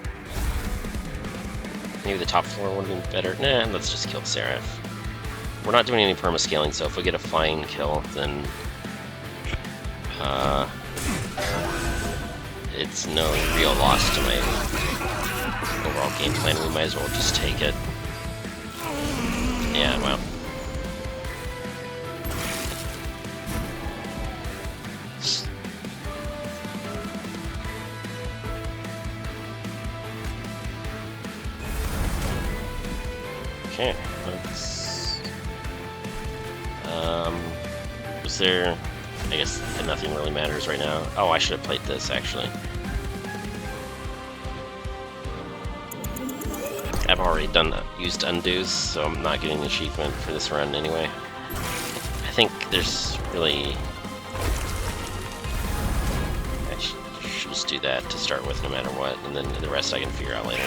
Maybe the top floor would have been better. Nah, let's just kill the Seraph. We're not doing any perma-scaling, so if we get a flying kill, then it's no real loss to my overall game plan. We might as well just take it. Yeah, well. Okay, let's... was there... I guess nothing really matters right now. Oh, I should have played this, actually. I've already used undos, so I'm not getting the achievement for this run anyway. I think there's really... I should just do that to start with no matter what, and then the rest I can figure out later.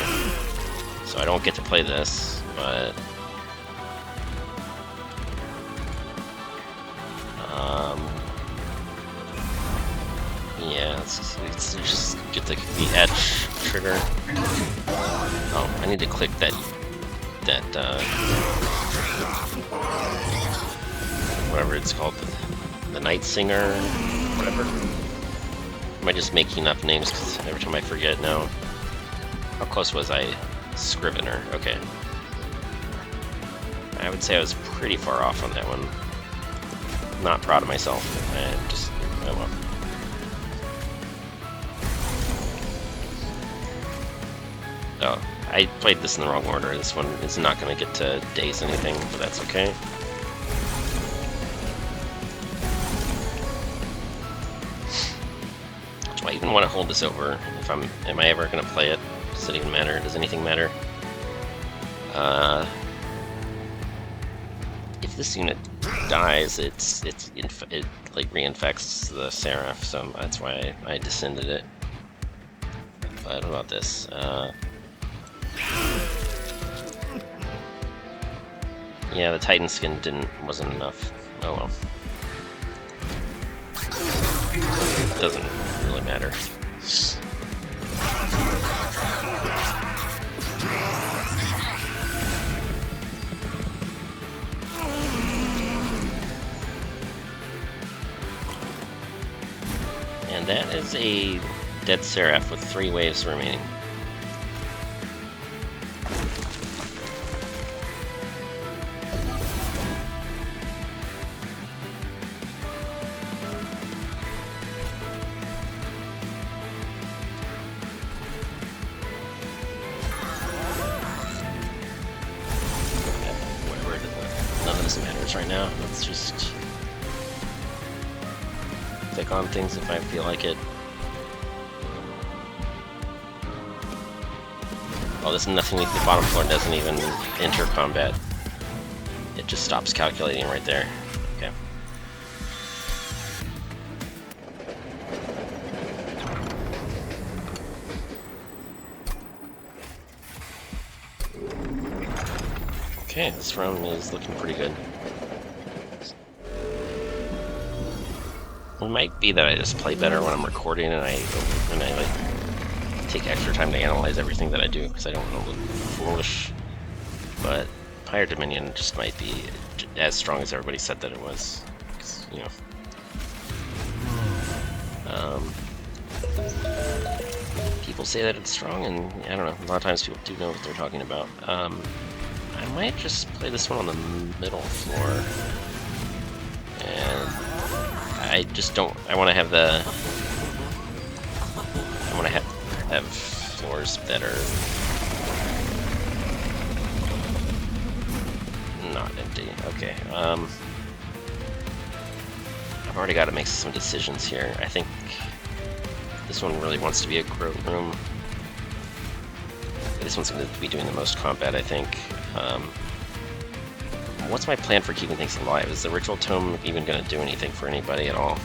So I don't get to play this, but... yeah, let's just get the etch trigger. Oh, I need to click that whatever it's called, the Night Singer, whatever. Am I just making up names? Because every time I forget now. How close was I? Scrivener. Okay. I would say I was pretty far off on that one. Not proud of myself. I just, oh well. Oh, I played this in the wrong order. This one is not going to get to daze anything, but that's okay. Do I even want to hold this over? Am I ever going to play it? Does it even matter? Does anything matter? If this unit dies, it like reinfects the Seraph, so that's why I descended it. But what about this? Yeah, the Titan skin wasn't enough. Oh well. Doesn't really matter. And that is a dead Seraph with 3 waves remaining. None of this matters right now. Let's just click on things if I feel like it. Oh, this nothing. The bottom floor doesn't even enter combat. It just stops calculating right there. Okay. Okay, this round is looking pretty good. It might be that I just play better when I'm recording and I like take extra time to analyze everything that I do because I don't want to look foolish. But Pyre Dominion just might be as strong as everybody said that it was. You know. people say that it's strong, and I don't know, a lot of times people do know what they're talking about. I might just play this one on the middle floor. And I just don't, I want to have have floors that are not empty. Okay, I've already got to make some decisions here. I think this one really wants to be a grow room. This one's going to be doing the most combat, I think. What's my plan for keeping things alive? Is the ritual tome even going to do anything for anybody at all?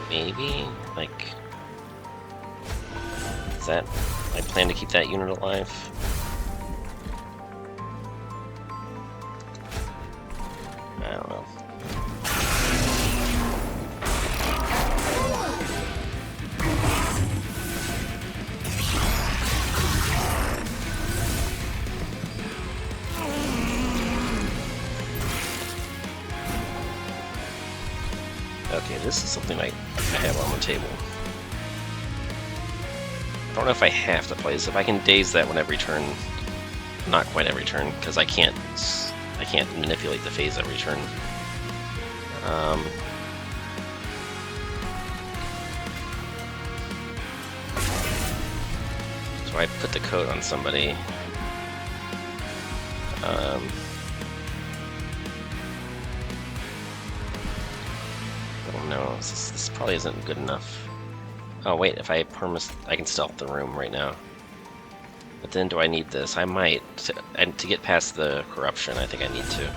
Maybe? Like... Is that my plan to keep that unit alive? I don't know. Okay, this is something I have on the table. I don't know if I have to play this. If I can daze that one every turn, not quite every turn, because I can't manipulate the phase every turn. So I put the coat on somebody. I don't know. This probably isn't good enough. Oh wait, if I I can stealth the room right now. But then do I need this? I might. And to get past the corruption, I think I need to.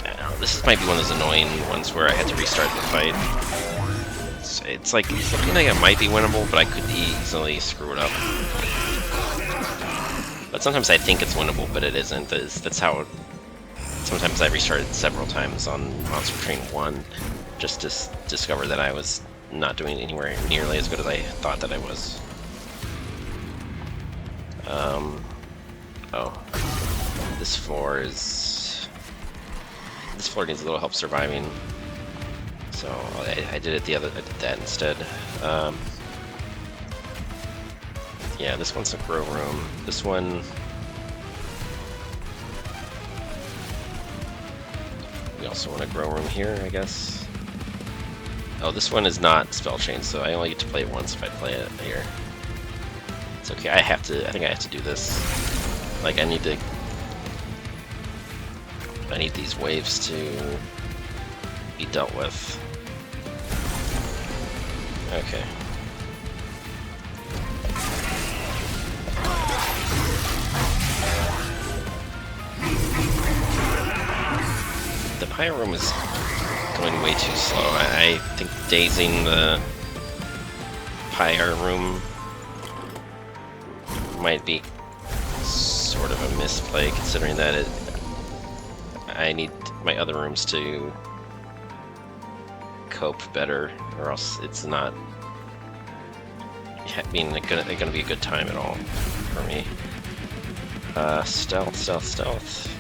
I don't know, this might be one of those annoying ones where I had to restart the fight. It's like something like it might be winnable, but I could easily screw it up. But sometimes I think it's winnable, but it isn't. That's how... Sometimes I restarted several times on Monster Train 1 just to discover that I was not doing anywhere nearly as good as I thought that I was. Oh. This floor needs a little help surviving. So I did it I did that instead. Yeah, this one's a grow room. This one... We also want a grow room here, I guess. Oh, this one is not spell chain, so I only get to play it once if I play it here. It's okay, I think I have to do this. Like, I need these waves to be dealt with. Okay. The Pyre room is going way too slow. I think dazing the Pyre room might be sort of a misplay, considering that I need my other rooms to cope better, or else it's not gonna be a good time at all for me. Stealth.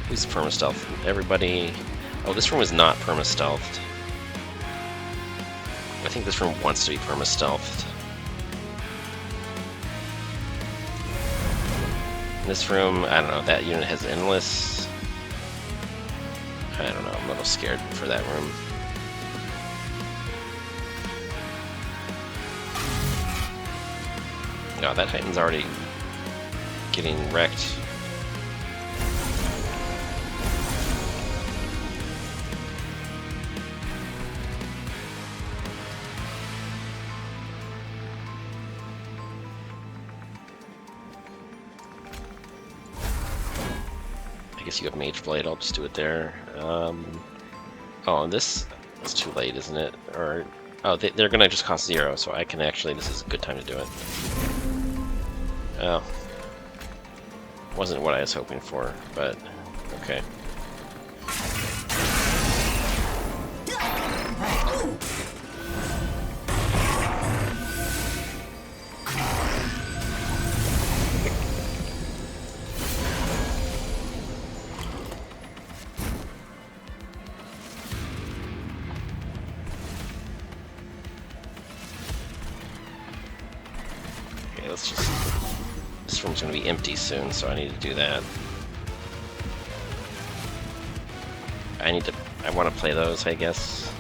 Who's perma-stealth? Everybody... Oh, this room is not perma-stealthed. I think this room wants to be perma-stealthed. This room, I don't know, that unit has endless... I don't know, I'm a little scared for that room. No, that Titan's already getting wrecked. I guess you have Mage Blade, I'll just do it there. Oh, this is too late, isn't it? Or... Oh, they're gonna just cost 0, so I can actually... This is a good time to do it. Oh. Wasn't what I was hoping for, but... Okay. let's just... This room's gonna be empty soon, so I need to do that. I want to play those, I guess.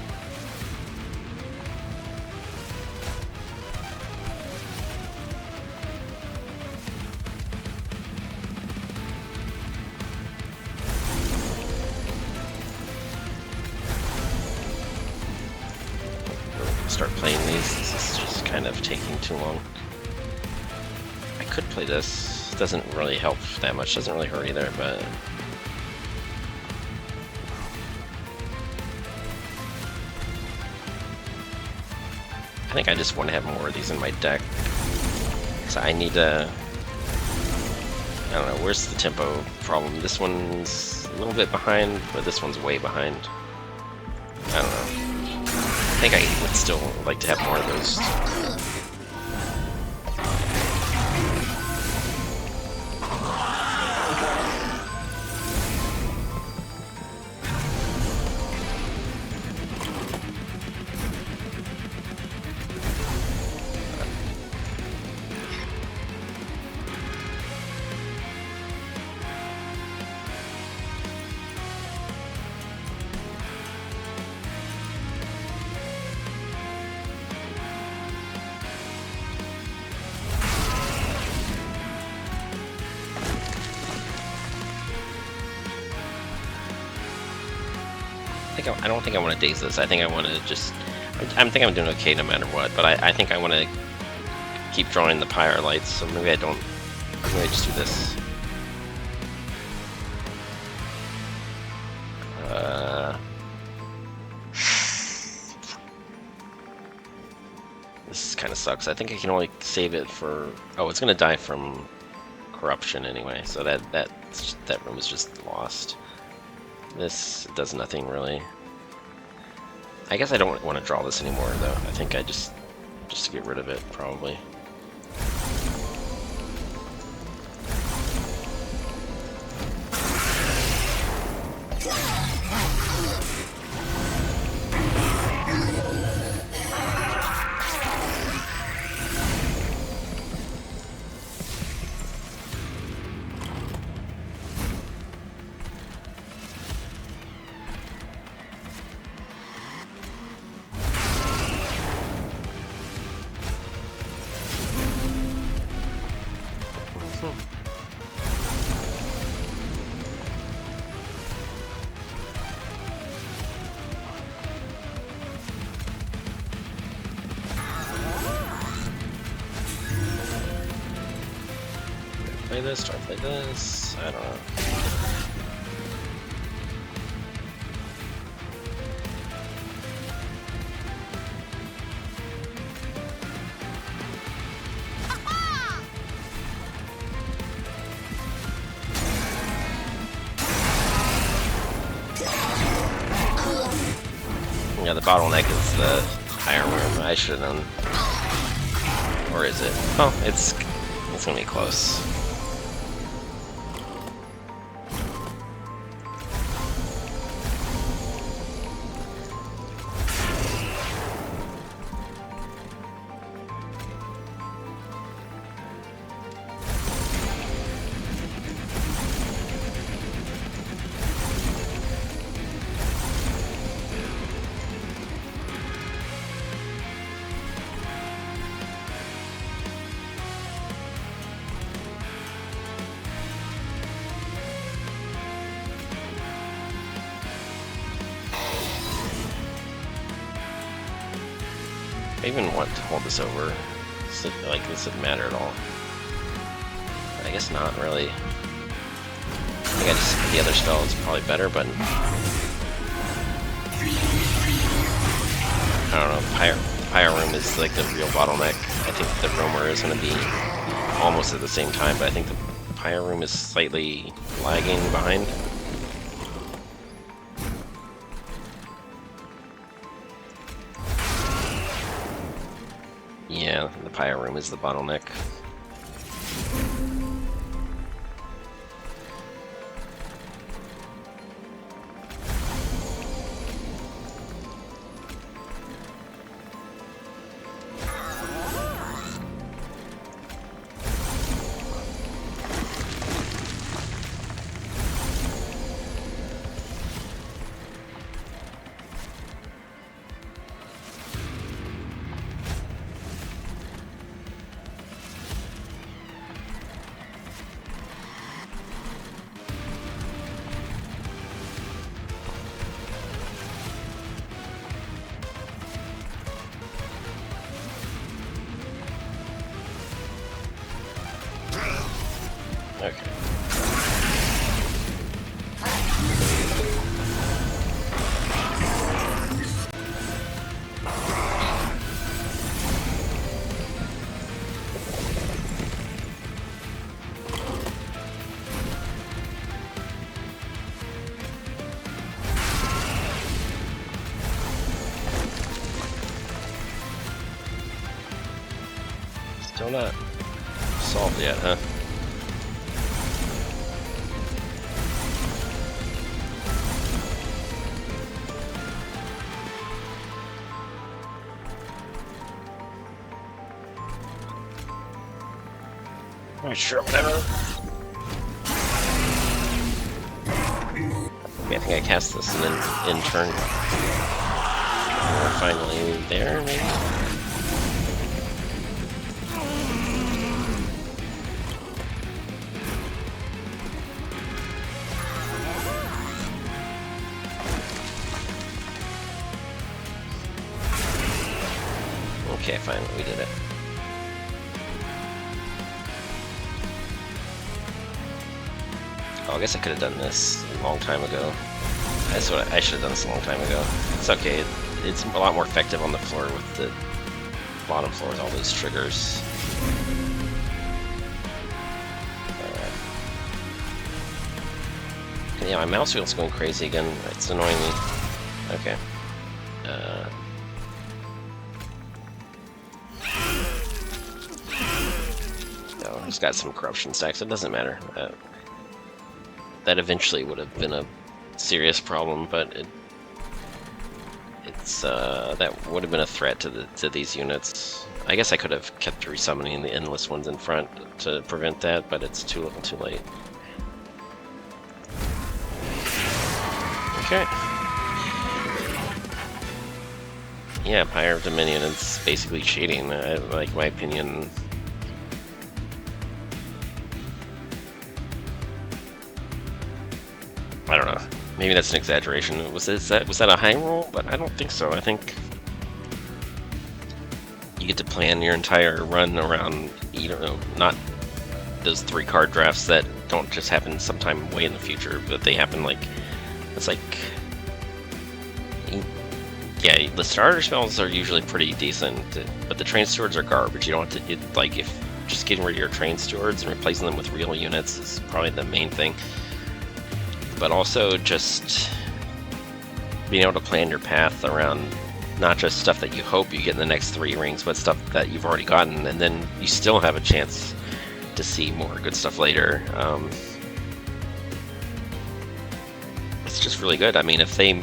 Start playing these. This is just kind of taking too long. I could play this. Doesn't really help that much. Doesn't really hurt either, but... I think I just want to have more of these in my deck. So I need to... I don't know, where's the tempo problem? This one's a little bit behind, but this one's way behind. I don't know. I think I would still like to have more of those. I don't think I want to daze this. I think I want to just... I think I'm doing okay no matter what, but I think I want to keep drawing the Pyre lights, so maybe I don't... Maybe I just do this. This kind of sucks. I think I can only save it for... Oh, it's going to die from corruption anyway, so that room is just lost. This does nothing really. I guess I don't want to draw this anymore though. I think I just get rid of it probably. Play this, try to play this, I don't know. Yeah, the bottleneck is the higher room. I should have known. Or is it? Oh, it's gonna be close. I even want to hold this over. So, like, this doesn't matter at all. I guess not really. I think the other spell is probably better, but I don't know. The Pyre room is like the real bottleneck. I think the roamer is going to be almost at the same time, but I think the Pyre room is slightly lagging behind. Yeah, the Pyre room is the bottleneck. Okay. Still not solved yet, huh? Alright, sure, whatever. Okay, I think I cast this and then in turn. We're finally there, maybe? Okay, fine, we did it. Oh, I guess I could have done this a long time ago. That's what I should have done this a long time ago. It's okay. It's a lot more effective on the floor with the bottom floor with all those triggers. Yeah, my mouse wheel's going crazy again. It's annoying me. Okay. No, he's got some corruption stacks. It doesn't matter. That eventually would have been a serious problem, but it's that would have been a threat to these units. I guess I could have kept resummoning the endless ones in front to prevent that, but it's too little, too late. Okay. Yeah, Pyre of Dominion is basically cheating. Like my opinion. I don't know. Maybe that's an exaggeration. Was that a high roll? But I don't think so. I think you get to plan your entire run around, you know, not those 3 card drafts that don't just happen sometime way in the future, but they happen like it's like. Yeah, the starter spells are usually pretty decent, but the train stewards are garbage. You don't have to, like, if just getting rid of your train stewards and replacing them with real units is probably the main thing. But also just being able to plan your path around not just stuff that you hope you get in the next 3 rings, but stuff that you've already gotten, and then you still have a chance to see more good stuff later. It's just really good. I mean, if they...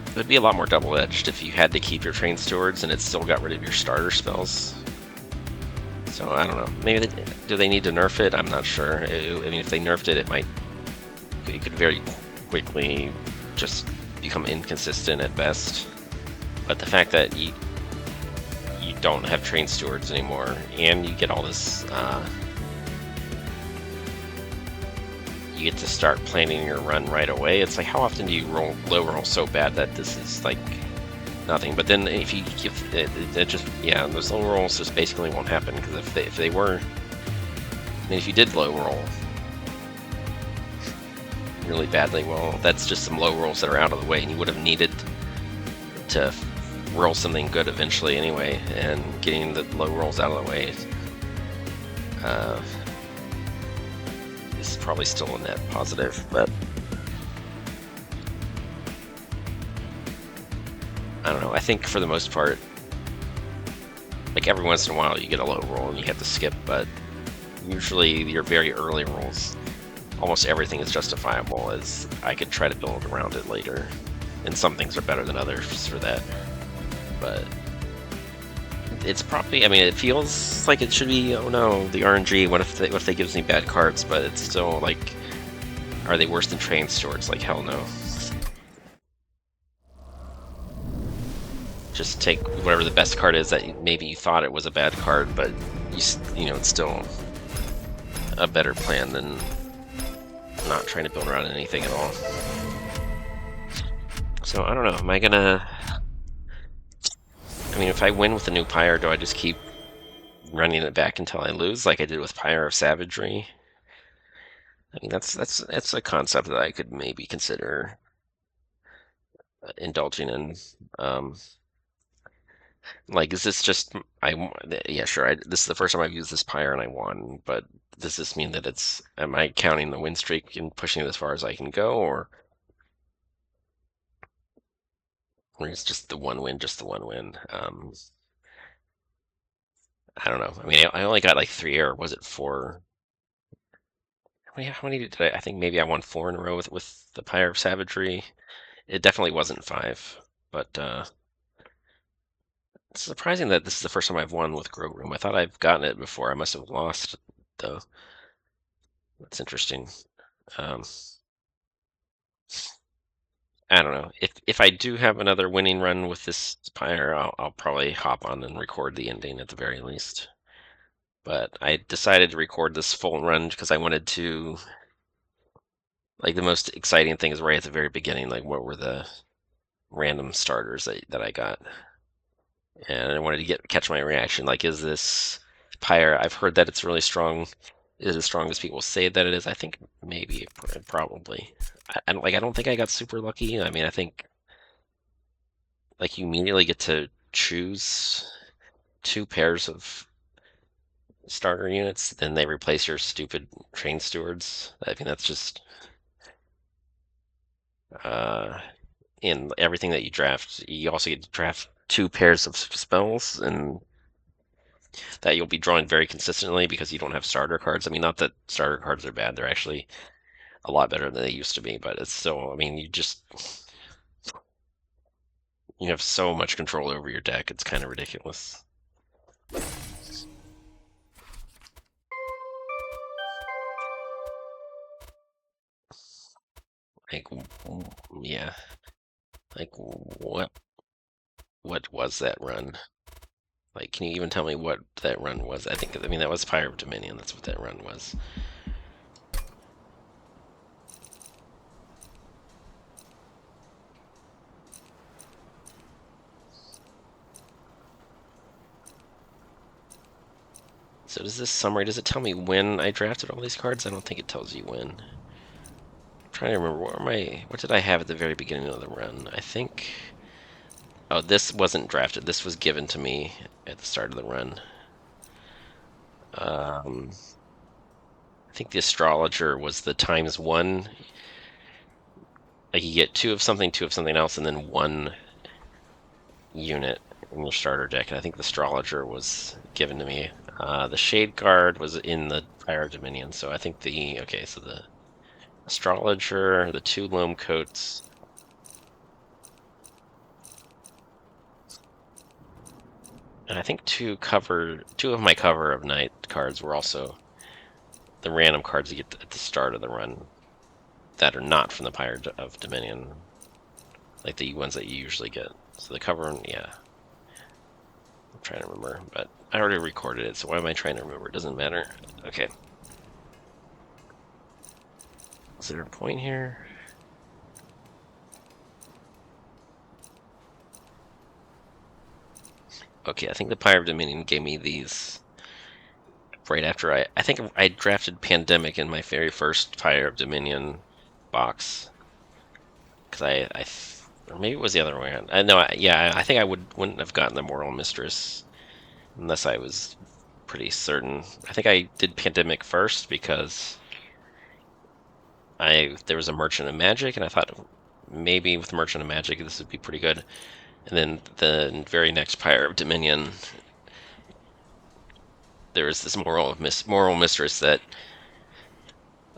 It would be a lot more double-edged if you had to keep your train stewards and it still got rid of your starter spells. So I don't know. Maybe do they need to nerf it? I'm not sure. I mean, if they nerfed it, it could very quickly just become inconsistent at best. But the fact that you don't have train stewards anymore, and you get all this, you get to start planning your run right away. It's like, how often do you low roll so bad that this is like nothing? But then if you give it just, yeah, those low rolls just basically won't happen, because if they were, I mean, if you did low roll really badly, well, that's just some low rolls that are out of the way, and you would have needed to roll something good eventually anyway, and getting the low rolls out of the way is probably still a net positive, but I don't know. I think for the most part, like every once in a while you get a low roll and you have to skip, but usually your very early rolls, almost everything is justifiable, as I could try to build around it later, and some things are better than others for that. But it's probably, I mean, it feels like it should be, oh no, the RNG, what if they gives me bad cards, but it's still like, are they worse than train stewards? Like, hell no. Just take whatever the best card is that maybe you thought it was a bad card, but you know, it's still a better plan than not trying to build around anything at all. So I don't know, am I gonna, I mean, if I win with the new Pyre, do I just keep running it back until I lose, like I did with Pyre of Savagery. I mean, that's a concept that I could maybe consider indulging in. Um, like, is this just yeah, sure. This is the first time I've used this Pyre and I won, but does this mean that am I counting the win streak and pushing it as far as I can go, or is just the one win, just the one win? I don't know. I mean, I only got like three, or was it four? How many did I think maybe I won four in a row with the Pyre of Savagery. It definitely wasn't five, but it's surprising that this is the first time I've won with Grow Room. I thought I've gotten it before. I must have lost, though. That's interesting. Um, I don't know. If I do have another winning run with this Pyre, I'll probably hop on and record the ending at the very least. But I decided to record this full run because I wanted to, like, the most exciting thing is right at the very beginning, like what were the random starters that I got. And I wanted to catch my reaction. Like, is this Pyre? I've heard that it's really strong. Is it as strong as people say that it is? I think maybe, probably. I don't think I got super lucky. I mean, I think like you immediately get to choose two pairs of starter units, then they replace your stupid train stewards. I mean, that's just uh, in everything that you draft. You also get to draft two pairs of spells, and that you'll be drawing very consistently because you don't have starter cards. I mean, not that starter cards are bad; they're actually a lot better than they used to be. But it's still, I mean, you have so much control over your deck. It's kind of ridiculous. Like, yeah, like what was that run? Like, can you even tell me what that run was? I mean, that was Pyre of Dominion. That's what that run was. So does this summary, does it tell me when I drafted all these cards? I don't think it tells you when. I'm trying to remember what did I have at the very beginning of the run? I think, oh, this wasn't drafted. This was given to me at the start of the run. Um, I think the astrologer was the ×1. Like you get two of something else, and then one unit in your starter deck. And I think the astrologer was given to me. The shade guard was in the Pyre Dominion, so I think okay, so the astrologer, the two loam coats, and I think two of my cover of night cards were also the random cards you get at the start of the run that are not from the Pyre of Dominion, like the ones that you usually get. So the cover, yeah, I'm trying to remember, but I already recorded it, so why am I trying to remember? It doesn't matter. Okay. Is there a point here? Okay, I think the Pyre of Dominion gave me these right after I think I drafted Pandemic in my very first Pyre of Dominion box. Because or maybe it was the other way around. No, yeah, I think I wouldn't have gotten the Moral Mistress unless I was pretty certain. I think I did Pandemic first because there was a Merchant of Magic, and I thought maybe with Merchant of Magic this would be pretty good. And then the very next Pyre of Dominion, there was this Moral Mistress that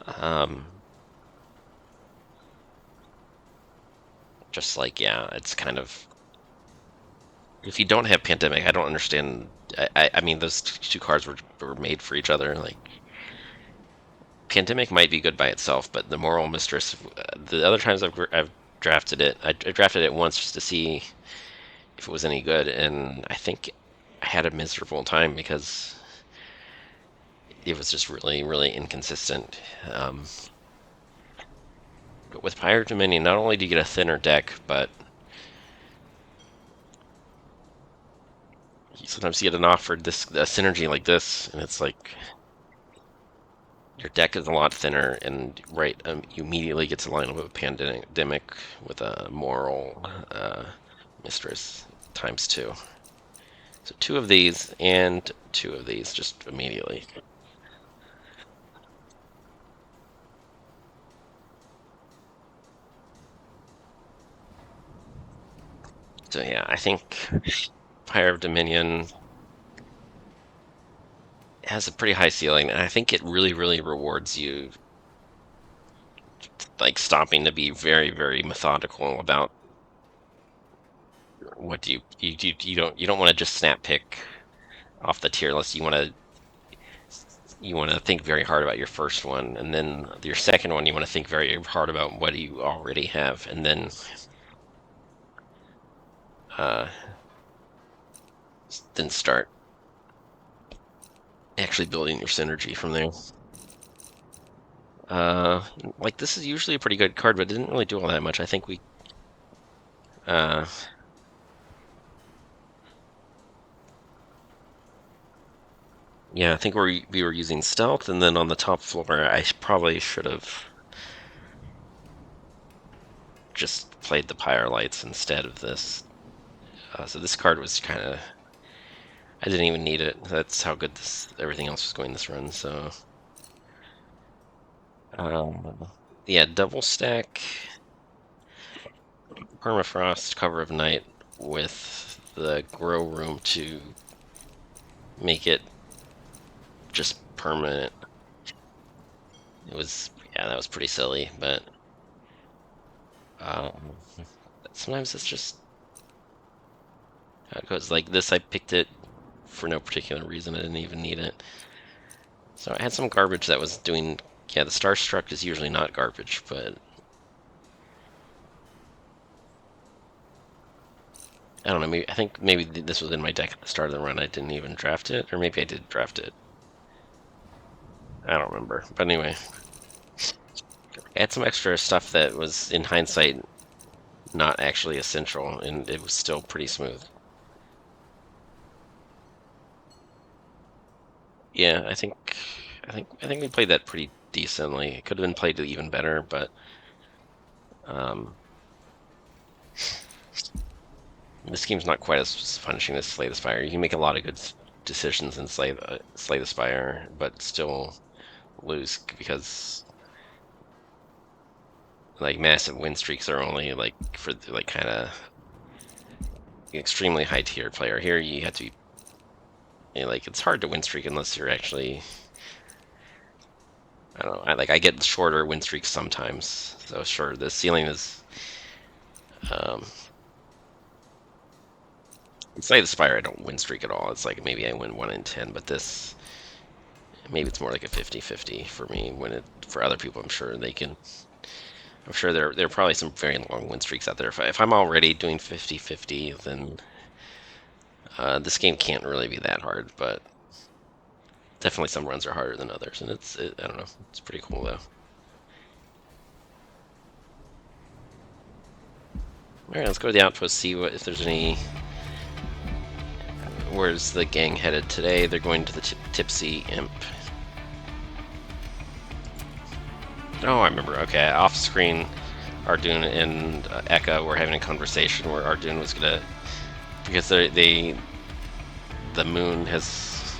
um, just like, yeah, it's kind of, if you don't have Pandemic, I don't understand. I mean, those two cards were made for each other. Like, Pandemic might be good by itself, but the Moral Mistress, the other times I've drafted it, I drafted it once just to see if it was any good, and I think I had a miserable time because it was just really, really inconsistent. Um, but with Pyre Dominion, not only do you get a thinner deck, but sometimes you get an offered this a synergy like this, and it's like your deck is a lot thinner, and you immediately get to line up with a pandemic with a moral mistress times 2. So 2 of these and 2 of these just immediately. So yeah, I think Pyre of Dominion has a pretty high ceiling, and I think it really, really rewards you like stopping to be very, very methodical about what do you don't want to just snap pick off the tier list. You want to think very hard about your first one, and then your second one you want to think very hard about what you already have, and uh, then start actually building your synergy from there. Like this is usually a pretty good card, but it didn't really do all that much. I think uh, yeah, I think we were using stealth, and then on the top floor, I probably should have just played the Pyre Lights instead of this. So this card was kind of, I didn't even need it. That's how good everything else was going this run. So, yeah, double stack permafrost, cover of night with the grow room to make it just permanent. It was, yeah, that was pretty silly, but um, sometimes it's just how it goes. Like this, I picked it for no particular reason. I didn't even need it. So I had some garbage that was doing, yeah, the Starstruck is usually not garbage, but I don't know, I think maybe this was in my deck at the start of the run. I didn't even draft it, or maybe I did draft it. I don't remember. But anyway, I had some extra stuff that was, in hindsight, not actually essential, and it was still pretty smooth. Yeah, I think we played that pretty decently. It could have been played even better, but um, this game's not quite as punishing as Slay the Spire. You can make a lot of good decisions in Slay the Spire, but still lose because like massive win streaks are only like for like kind of extremely high tier player. Here you have to be, you know, like it's hard to win streak unless you're actually, I don't know. I get shorter win streaks sometimes. So sure, the ceiling is um Slay the Spire I don't win streak at all. It's like maybe I win 1 in 10, but this maybe it's more like a 50-50 for me. When it for other people, I'm sure they can. I'm sure there are probably some very long win streaks out there. If I'm already doing 50-50, then this game can't really be that hard. But definitely some runs are harder than others, and I don't know. It's pretty cool though. All right, let's go to the outpost. See if there's any. Where's the gang headed today? They're going to the Tipsy Imp. Oh, I remember. Okay, off screen, Arduhn and Eka were having a conversation where Arduhn was gonna, because the moon has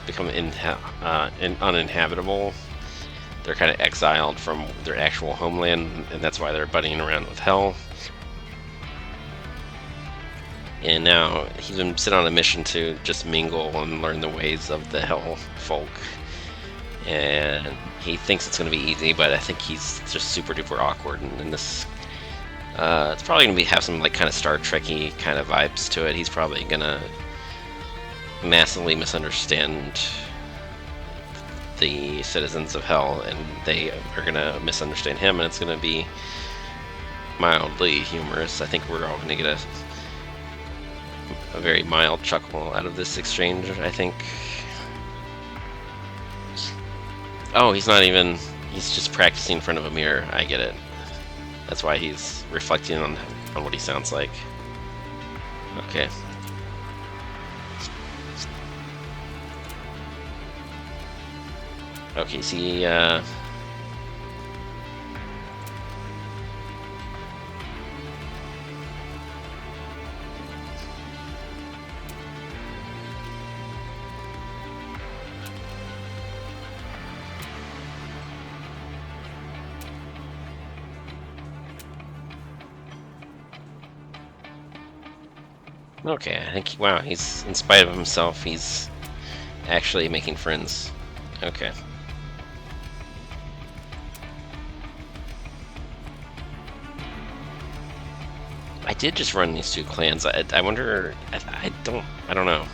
become uninhabitable. They're kind of exiled from their actual homeland, and that's why they're buddying around with Hell. And now he's been sent on a mission to just mingle and learn the ways of the Hell folk. And he thinks it's going to be easy, but I think he's just super duper awkward. And this, it's probably going to have some like kind of Star Trek-y kind of vibes to it. He's probably going to massively misunderstand the citizens of Hell, and they are going to misunderstand him, and it's going to be mildly humorous. I think we're all going to get a very mild chuckle out of this exchange, I think. Oh, he's just practicing in front of a mirror. I get it. That's why he's reflecting on what he sounds like. Okay. Okay, see, okay, I think, wow, he's, in spite of himself, he's actually making friends. Okay. I did just run these two clans. I wonder, I don't know.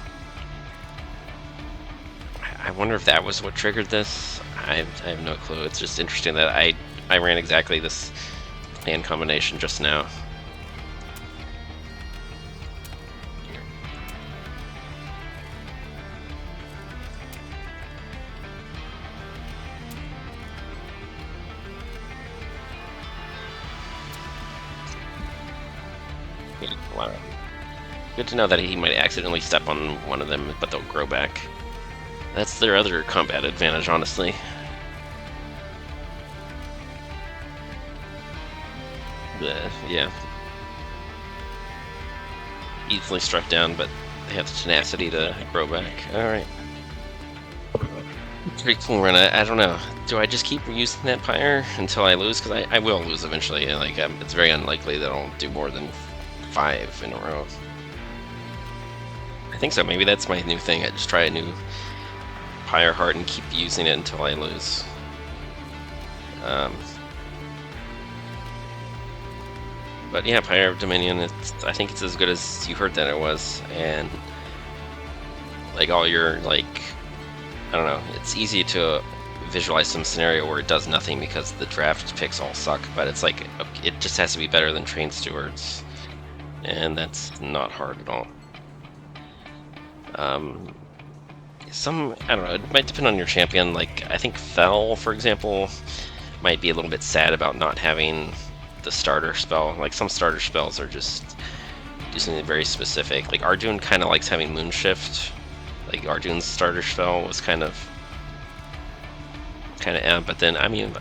I wonder if that was what triggered this. I have no clue. It's just interesting that I ran exactly this clan combination just now. Wow. Good to know that he might accidentally step on one of them, but they'll grow back. That's their other combat advantage, honestly. Yeah. Easily struck down, but they have the tenacity to grow back. Alright. Pretty cool run. I don't know. Do I just keep using that Pyre until I lose? Because I will lose eventually. Like, it's very unlikely that I'll do more than 5 in a row. I think so. Maybe that's my new thing. I just try a new Pyre heart and keep using it until I lose. But yeah, Pyre of Dominion, I think it's as good as you heard that it was. And like all your, like, I don't know, it's easy to visualize some scenario where it does nothing because the draft picks all suck, but it's like, it just has to be better than Train Stewards. And that's not hard at all. I don't know, it might depend on your champion. Like, I think Fel, for example, might be a little bit sad about not having the starter spell. Like, some starter spells are just do something very specific. Like, Arduhn kind of likes having Moonshift. Like, Arduhn's starter spell was kind of but then, I mean,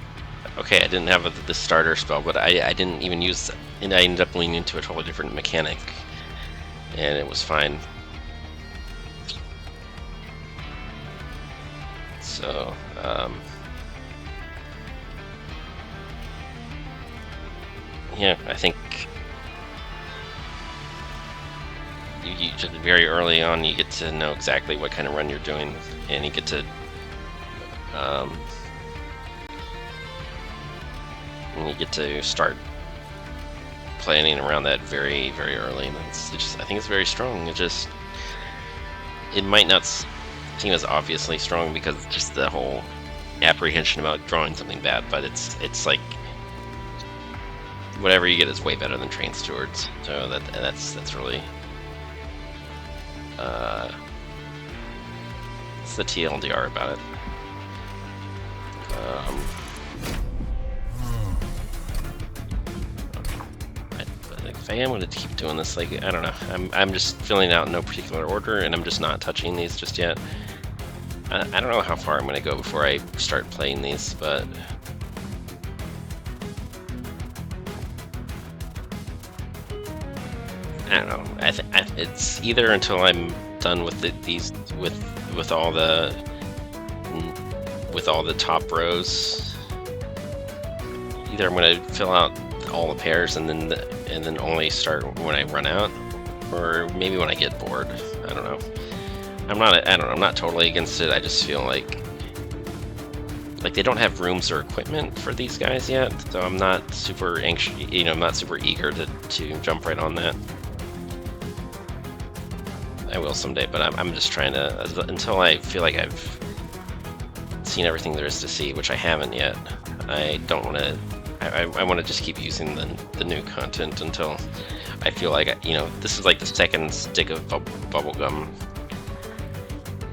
okay, I didn't have the starter spell, but I didn't even use, and I ended up leaning into a totally different mechanic, and it was fine. So, yeah, I think you just very early on you get to know exactly what kind of run you're doing, and you get to start planning around that very, very early, and I think it's very strong. It might not seem as obviously strong because just the whole apprehension about drawing something bad, but it's like whatever you get is way better than Train Stewards. So that's really it's the TLDR about it. If I am going to keep doing this, like, I don't know, I'm just filling out in no particular order, and I'm just not touching these just yet. I don't know how far I'm going to go before I start playing these, but I don't know. It's either until I'm done with these with all the top rows. Either I'm going to fill out all the pairs and then only start when I run out, or maybe when I get bored. I don't know. I'm not totally against it. I just feel like they don't have rooms or equipment for these guys yet, so I'm not super anxious. I'm not super eager to jump right on that. I will someday, but I'm just trying to, until I feel like I've seen everything there is to see, which I haven't yet. I don't want to. I want to just keep using the new content until I feel like this is like the second stick of bubblegum,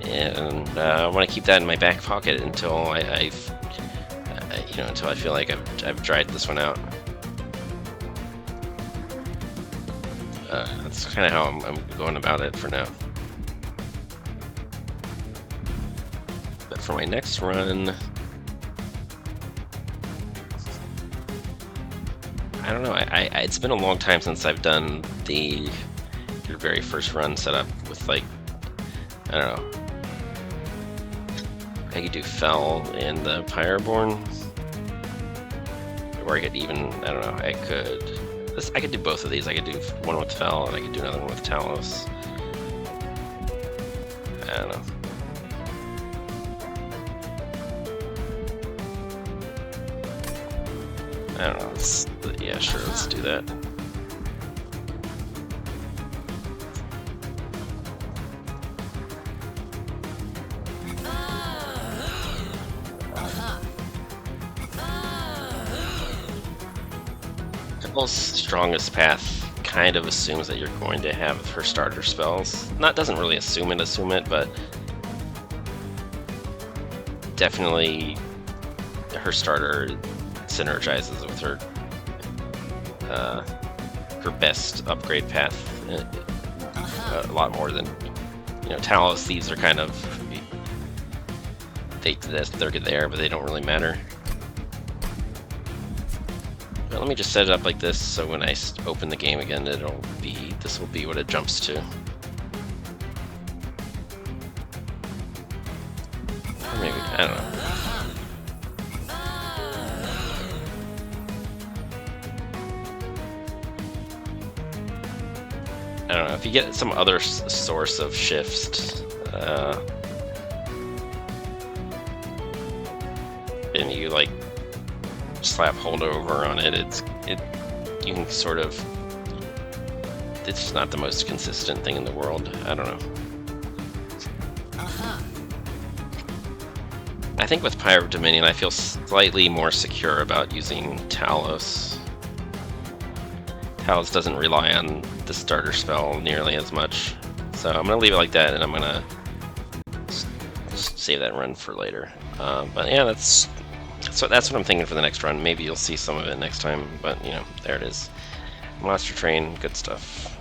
and I want to keep that in my back pocket until until I feel like I've tried this one out. That's kind of how I'm going about it for now. But for my next run, don't know. It's been a long time since I've done your very first run setup with like, I don't know. I could do Fell in the Pyre, or I could even, I don't know. I could do both of these. I could do one with Fell and I could do another one with Talos. I don't know. I don't know. Yeah, sure. Let's do that. Devil's strongest path kind of assumes that you're going to have her starter spells. Doesn't really assume it, but definitely her starter synergizes with her best upgrade path a lot more than, Talos. Thieves are kind of, they're good there, but they don't really matter. But let me just set it up like this, so when I open the game again, this will be what it jumps to. Or maybe, I don't know. I don't know, if you get some other source of shifts, and you like slap holdover on it, you can sort of, it's just not the most consistent thing in the world. I don't know. I think with Pyre of Dominion, I feel slightly more secure about using Talos. Talos doesn't rely on the starter spell nearly as much, so I'm gonna leave it like that, and I'm gonna just save that run for later. But yeah, that's what I'm thinking for the next run. Maybe you'll see some of it next time, but there it is. Monster Train, good stuff.